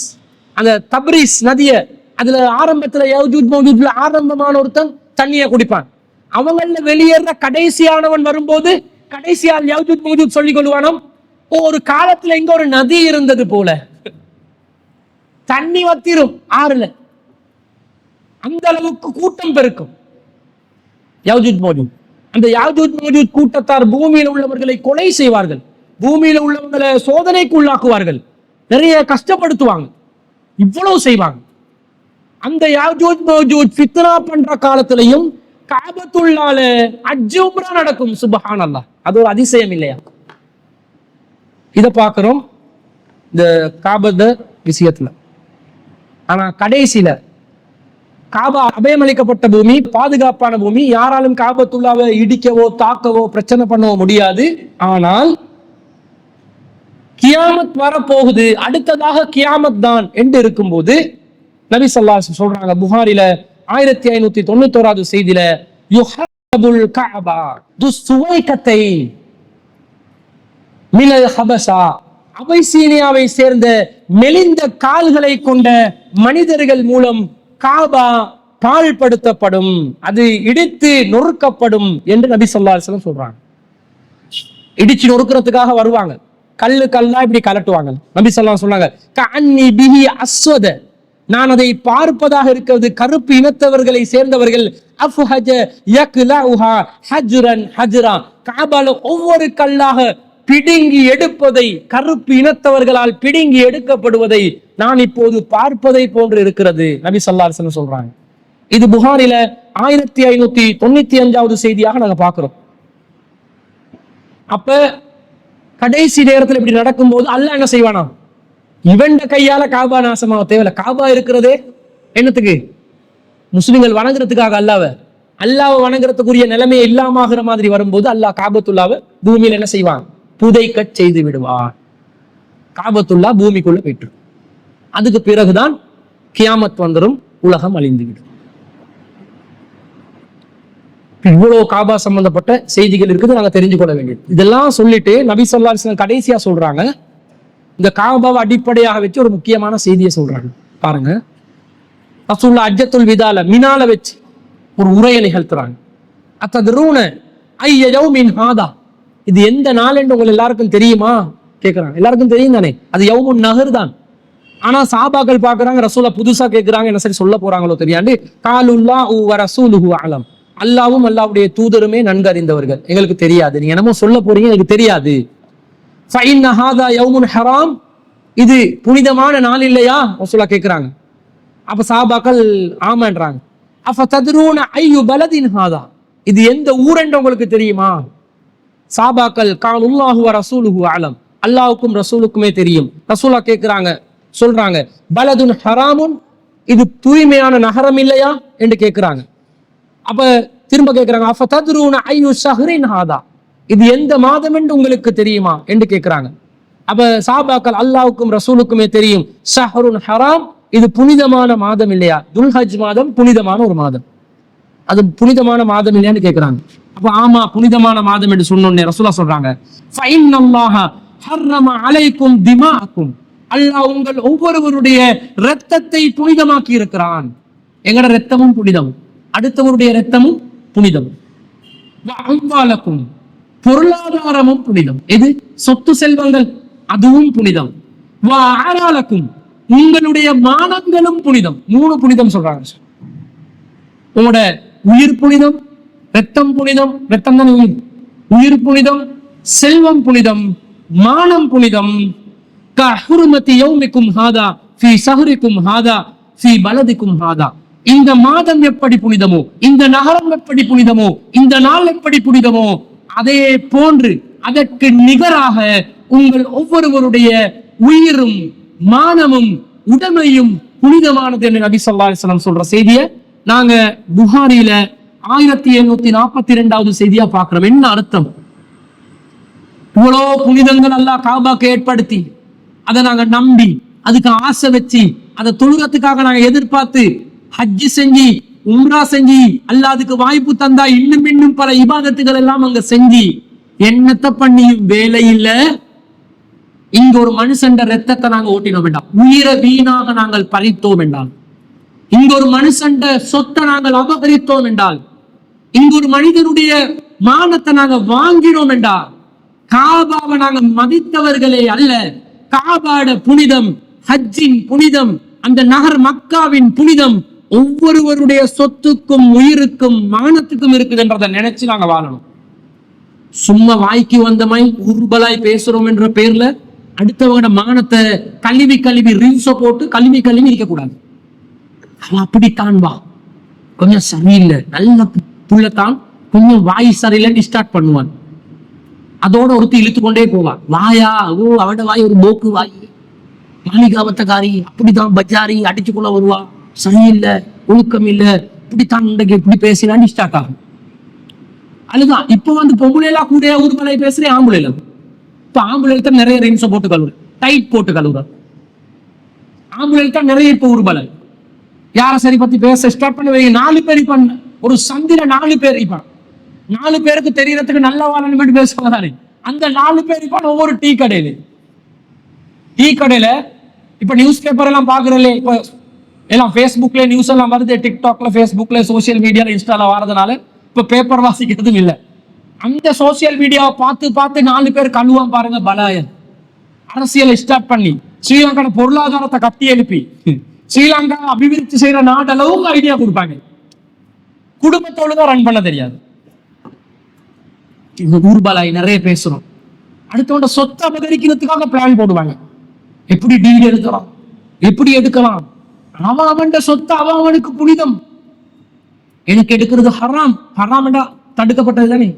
அந்த தப்ரிஸ் நதிய அதுல ஆரம்பத்துல யஅஜூஜ் மஅஜூஜ்ல ஆரம்பமான ஒருத்தன் தண்ணியை குடிப்பான். அவங்கள வெளியேற கடைசியானவன் வரும்போது கடைசியால் யஅஜூஜ் மஅஜூஜ் சொல்லிக் கொள்வானாம், ஒரு காலத்துல இங்க ஒரு நதி இருந்தது போல, தண்ணி வத்திரும் ஆறுல, அந்த அளவுக்கு கூட்டம் பெருக்கும். யஅஜூஜ் மஅஜூஜ், அந்த யஅஜூஜ் மஅஜூஜ் கூட்டத்தார் பூமியில உள்ளவர்களை கொலை செய்வார்கள், பூமியில உள்ளவர்களை சோதனைக்கு உள்ளாக்குவார்கள், நிறைய கஷ்டப்படுத்துவாங்க, இவ்வளவு செய்வாங்க. அந்த யஅஜூஜ் மஅஜூஜ் ஃபித்னா பண்ற காலத்திலையும் காபத்துள்ளால ஹஜ் உம்ரா நடக்கும். சுப்ஹானல்லாஹ், அது ஒரு அதிசயம் இல்லையா? இத பார்க்கிறோம் இந்த காபத விஷயத்துல. ஆனா கடைசியில காபா அபயமளிக்கப்பட்ட பூமி, பாதுகாப்பான பூமி, யாராலும் காபத்துள்ளாவை இடிக்கவோ தாக்கவோ பிரச்சனை பண்ணவோ முடியாது. ஆனால் கியாமத் வரப்போகுது, அடுத்ததாக கியாமத் தான் என்று இருக்கும்போது நபி ஸல்லல்லாஹு அலைஹி வஸல்லம் சொல்றாங்க புகாரில 1591 செய்தியில, யுஹபுல் கஅபா துஸ்வைகத்தை மினல் ஹபஷா, அபைசீனியாவை சேர்ந்த மெலிந்த கால்களை கொண்ட மனிதர்கள் மூலம் காபா பாழ்படுத்தப்படும், அது இடித்து நொறுக்கப்படும் என்று நபி ஸல்லல்லாஹு அலைஹி வஸல்லம் சொல்றாங்க. இடிச்சு நொறுக்கிறதுக்காக வருவாங்க, கல்லா இப்படி கலட்டுவாங்க. நபி ஸல்லல்லாஹு அலைஹி வஸல்லம் சொன்னாங்க, கஅன்னி பிஹி அஸ்வத, நான் அதை பார்ப்பதாக இருக்கிறது, கருப்பு இனத்தவர்களை சேர்ந்தவர்கள், அஃஹஜ யக்லஉஹா ஹஜ்ரன் ஹஜ்ரா, காபால ஒவ்வொரு கல்லாக பிடுங்கி எடுப்பதை, கருப்பு இனத்தவர்களால் பிடுங்கி எடுக்கப்படுவதை நான் இப்போது பார்ப்பதை போன்று இருக்கிறது நபி ஸல்லல்லாஹு அலைஹி வஸல்லம் சொல்றாங்க. இது புகாரில 1595 செய்தியாக நாங்க பார்க்கிறோம். அப்ப கடைசி நேரத்தில் இப்படி நடக்கும்போது அல்லாஹ் என்ன செய்வானா, இவன் கையால காபா நாசமாக தேவையில்ல. காபா இருக்கிறதே என்னத்துக்கு? முஸ்லிம்கள் வணங்குறதுக்காக. அல்லாஹ்வை வணங்குறதுக்குரிய நிலைமையை இல்லாமகிற மாதிரி வரும்போது அல்லாஹ் காபத்துல்லாவை பூமியில என்ன செய்வான், புதைக்க செய்து விடுவான். காபத்துல்லா பூமிக்குள்ள போயிட்டு, அதுக்கு பிறகுதான் கியாமத் வந்துடும், உலகம் அழிந்துவிடும். இவ்வளவு காபா சம்பந்தப்பட்ட செய்திகள் இருக்குது, நாங்க தெரிஞ்சு கொள்ள வேண்டியது. இதெல்லாம் சொல்லிட்டு நபி ஸல்லல்லாஹு அலைஹி வஸல்லம் கடைசியா சொல்றாங்க, இந்த காபாவை அடிப்படையாக வச்சு ஒரு முக்கியமான செய்தியை சொல்றாங்க பாருங்க. ரசூலுல்லாஹ் ஹஜ்ஜத்துல் விதால மினால வச்சு ஒரு உரையை நிகழ்த்துறாங்க. அத்தத்ரூன ஐய யௌமின் ஹாதா, இது எந்த நாள் என்று உங்களுக்கு எல்லாருக்கும் தெரியுமா கேட்கிறாங்க. எல்லாருக்கும் தெரியும் தானே, அது யௌமுன் நஹர் தான். ஆனா சாபாக்கள் பாக்குறாங்க, ரசூலா புதுசா கேட்கிறாங்க, என்ன சரி சொல்ல போறாங்களோ தெரியாண்டு. காலுல்லாஹு வ ரசூலுஹு அலம், அல்லாஹ்வும் அல்லாஹ்வுடைய தூதருமே நன்கு அறிந்தவர்கள், எங்களுக்கு தெரியாது, நீங்க என்னமோ சொல்ல போறீங்க எனக்கு தெரியாது. ஃபஇன்ன ஹாதா யௌமுன் ஹராம், இது புனிதமான நாள் இல்லையா ரசூலா கேட்கிறாங்க. அப்ப சாபாக்கள் ஆமான்றாங்க. அஃப தத்ரூன ஐயு பலதின் ஹாதா, இது எந்த ஊர் என்று உங்களுக்கு தெரியுமா? சாபாக்கள் காலுல்லாஹு வ ரசூலுஹு அலம், அல்லாஹ்வுக்கும் ரசூலுக்குமே தெரியும். ரசூலா கேட்கிறாங்க, சொல்றாங்க பலதுன் ஹராமுன், இது தூய்மையான நகரம் இல்லையா என்று கேட்கிறாங்க. அப்ப திரும்ப கேட்கிறாங்க அஃப தத்ரூன ஐயு ஷஹ்ரின் ஹாதா, இது எந்த மாதம் என்று உங்களுக்கு தெரியுமா என்று கேட்கிறாங்க. அப்ப சாபாக்கள் அல்லாஹ்வுக்கும் ரசூலுக்குமே தெரியும், ஷஹ்ருன் ஹராம், இது புனிதமான மாதம் இல்லையா? துல்ஹஜ் மாதம் புனிதமான ஒரு மாதம், அது புனிதமான மாதம் இல்லையான்னு கேட்கிறாங்க. அப்ப ஆமா புனிதமான மாதம் என்று சொன்னோன்னே ரசூலா சொல்றாங்க ஃபஇன்னல்லாஹ ஹர்ரம அலைக்கும் திமாஅக்கும், அல்லாஹ் உங்கள் ஒவ்வொருவருடைய இரத்தத்தை புனிதமாக்கி இருக்கிறான். எங்கட இரத்தமும் புனிதம், அடுத்தவருடைய இரத்தமும் புனிதம். வஅம்வாலக்கும், பொருளாதாரமும் புனிதம், எது சொத்து செல்வங்கள் அதுவும் புனிதம். வஅராலக்கும், உங்களுடைய மானங்களும் புனிதம். 3 புனிதம் சொல்றாங்க. உங்களோட உயிர் புனிதம், ரத்தம் புனிதம், ரத்தம் தான் உயிர், உயிர் புனிதம், செல்வம் புனிதம், மானம் புனிதம். கஹுர்மதி யௌமிக்கும் ஹாதா ஃபீ ஷஹ்ரிக்கும் ஹாதா ஃபீ பலதிக்கும் ஹாதா, இந்த மாதம் எப்படி புனிதமோ, இந்த நகரம் எப்படி புனிதமோ, இந்த நாள் எப்படி புனிதமோ, அதே போன்று அதற்கு நிகராக உங்கள் ஒவ்வொருவருடைய உயிரும் மானமும் உடமையும் புனிதமானது என்று நபி ஸல்லல்லாஹு அலைஹி வஸல்லம் சொல்ற செய்தியை நாங்க புகாரியில 1742வது செய்தியா பார்க்கிறோம். என்ன அர்த்தம்? இவ்வளோ புனிதங்கள் அல்லாஹ் காபாக்கு ஏற்படுத்தி, அதை நாங்க நம்பி, அதுக்கு ஆசை வச்சு, அதை தொழுகிறதுக்காக நாங்க எதிர்பார்த்து ஹஜ்ஜி செஞ்சு உம்ரா செஞ்சு, அல்லாஹ் அதுக்கு வாய்ப்பு தந்தா இன்னும் இன்னும் பல இபாதத்துகள் எல்லாம் அங்க செஞ்சு என்னத்தை பண்ணியும் வேலை இல்ல. இங்க ஒரு மனுஷன் ரத்தத்தை நாங்க ஓட்டினோம் வேண்டாம், உயிரை வீணாக நாங்கள் பறித்தோம் என்றால், இங்க ஒரு மனுஷன் சொத்தை நாங்கள் அபகரித்தோம் என்றால், இங்க ஒரு மனிதனுடைய மானத்தை நாங்க வாங்கினோம் என்றால், காபாவை நாங்க மதித்தவர்களே அல்ல. காபாட புனிதம், ஹஜ்ஜின் புனிதம், அந்த நகர் மக்காவின் புனிதம் ஒவ்வொருவருடைய சொத்துக்கும் உயிருக்கும் மானத்துக்கும் இருக்குதுன்றதை நினைச்சு நாங்க வாழணும். சும்மா வாய்க்கு வந்தமாய் உருபலாய் பேசுறோம் என்ற பேர்ல அடுத்தவங்க மானத்தை கழுவி கழுவி ரீல்ஸ போட்டு கழுவி கழுவி இருக்கக்கூடாது. அவன் அப்படித்தான் வா, கொஞ்சம் சரியில்லை, நல்ல புள்ளத்தான், கொஞ்சம் வாய் சரியில்லைன்னு ஸ்டார்ட் பண்ணுவான். அதோட ஒருத்தி இழுத்து கொண்டே போவான். வாயா, ஓ அவட வாய் ஒரு போக்கு வாய், மாளிகாவத்தக்காரி, அப்படித்தான் பஜாரி, அடிச்சுக்குள்ள வருவா, சரியில்லை, ஒழுக்கம் இல்லை, இப்படித்தான் இன்றைக்கு இப்படி பேசினான்னு ஸ்டார்ட் ஆகும். அதுதான் இப்ப பொம்புளையெல்லாம் கூட ஊர்மலை பேசுறேன். ஆம்புலையில இப்ப ஆம்புலையில தான் நிறைய ரிங்ஸை போட்டு கழுவுற, டைட் போட்டு கழுவுற ஆம்புலையில தான் நிறைய இப்ப ஊர்மலை. யார சரி பத்தி பேச ஸ்டார்ட் பண்ணி 4 பேர் இப்ப ஒரு சந்தில 4 பேர் இப்ப 4 பேருக்கு தெரியறதுக்கு நல்ல வாழணும் பேசுவாங்க தானே. அந்த 4 பேர் இப்ப ஒவ்வொரு டீ கடையில இப்ப நியூஸ் பேப்பர் எல்லாம் பாக்குறல, இப்ப எல்லாம் பேஸ்புக்ல நியூஸ் எல்லாம் வருது, டிக்டாக்ல, பேஸ்புக்ல, சோசியல் மீடியால, இன்ஸ்டால வரதுனால இப்ப பேப்பர் வாசிக்கிறதும் இல்லை. அந்த சோசியல் மீடியாவை பார்த்து பார்த்து 4 பேர் கழுவான் பாருங்க பலாய. அரசியலை ஸ்டார்ட் பண்ணி ஸ்ரீலங்கா பொருளாதாரத்தை கட்டி எழுப்பி ஸ்ரீலங்கா அபிவிருத்தி செய்யற நாடளவுக்கு ஐடியா கொடுப்பாங்க. குடும்பத்தோடு தான் ரன் பண்ண தெரியாது. இந்த ஊர்பலாய் நிறைய பேசுறோம். அடுத்தவங்க சொத்தை அபகரிக்கிறதுக்காக பிளான் போடுவாங்க. எப்படி டீல் எடுக்கலாம், எப்படி எடுக்கலாம், அவன் சொத்தை அவனுக்கு புனிதம், எனக்கு எடுக்கிறது ஹராம். ஹராம் என்றா தடுக்கப்பட்டது தானே,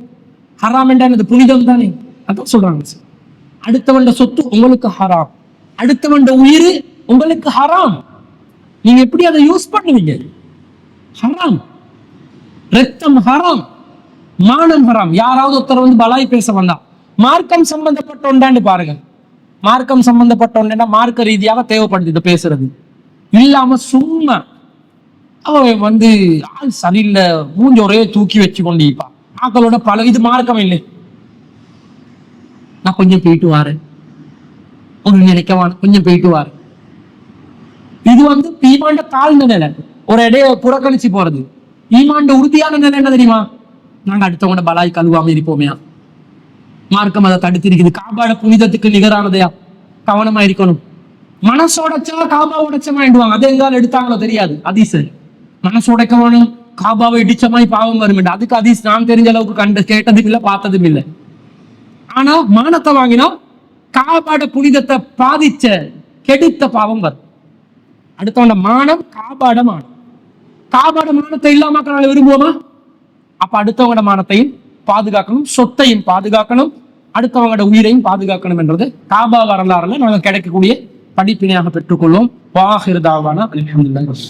ஹராம் என்றா எனது புனிதம் தானே, அதான் சொல்றாங்க. அடுத்தவன் சொத்து உங்களுக்கு ஹராம், அடுத்தவன் உயிர் உங்களுக்கு ஹராம். நீங்க எப்படி அதை யூஸ் பண்ணுவீங்க? ஹராம், ரத்தம் ஹராம், மானம் ஹராம். யாராவது ஒருத்தர் பலாய் பேச வந்தா மார்க்கம் சம்பந்தப்பட்ட ஒன்றான்னு பாருங்க. மார்க்கம் சம்பந்தப்பட்ட ஒன்றா மார்க்க ரீதியாக தேவைப்படுது பேசுறது இல்லாம சும்மா அவன் ஆள் சரியில்லை, மூஞ்சி ஒரே தூக்கி வச்சு கொண்டிருப்பான். ஆக்களோட பல இது மார்க்கம் இல்லை. நான் கொஞ்சம் போயிட்டு வாரேன், ஒரு நினைக்கவான கொஞ்சம் போயிட்டு வார். இது வந்து ஈமாண்ட தாழ்ந்த நிலை, ஒரு இடைய புறக்கணிச்சு போறது. ஈமாண்ட உறுதியான நிலை என்ன தெரியுமா? நாங்க அடுத்தவங்க பலாய் கழுவாம இருப்போமையா, மார்க்கம் அதை தடுத்து இருக்குது. காபாட புனிதத்துக்கு நிகரானதையா, கவனமா இருக்கணும். மனசோடச்சா காபா உடைச்சமாயிடுவாங்க, அது எங்கால எடுத்தாங்களோ தெரியாது. அதீஸ் மனசோடைக்கவனும் காபாவை இடிச்சமாய் பாவம் வரும். அதுக்கு அதீஸ் நான் தெரிஞ்ச அளவுக்கு கேட்டதும் இல்லை, பார்த்ததும் இல்லை. ஆனா மானத்தை வாங்கினா காபாட புனிதத்தை பாதிச்ச கெடுத்த பாவம் வரும். அடுத்தவன மானம் காபாட மானம். காபாட மானத்தை இல்லாம விரும்புவோமா? அப்ப அடுத்தவங்களோட மானத்தையும் பாதுகாக்கணும், சொத்தையும் பாதுகாக்கணும், அடுத்தவங்களோட உயிரையும் பாதுகாக்கணும் என்றது காபா வரலாறுல நாங்கள் கிடைக்கக்கூடிய படிப்பினையாக பெற்றுக்கொள்வோம். வாஹிர் தாவானா அல்ஹம்துலில்லாஹ்.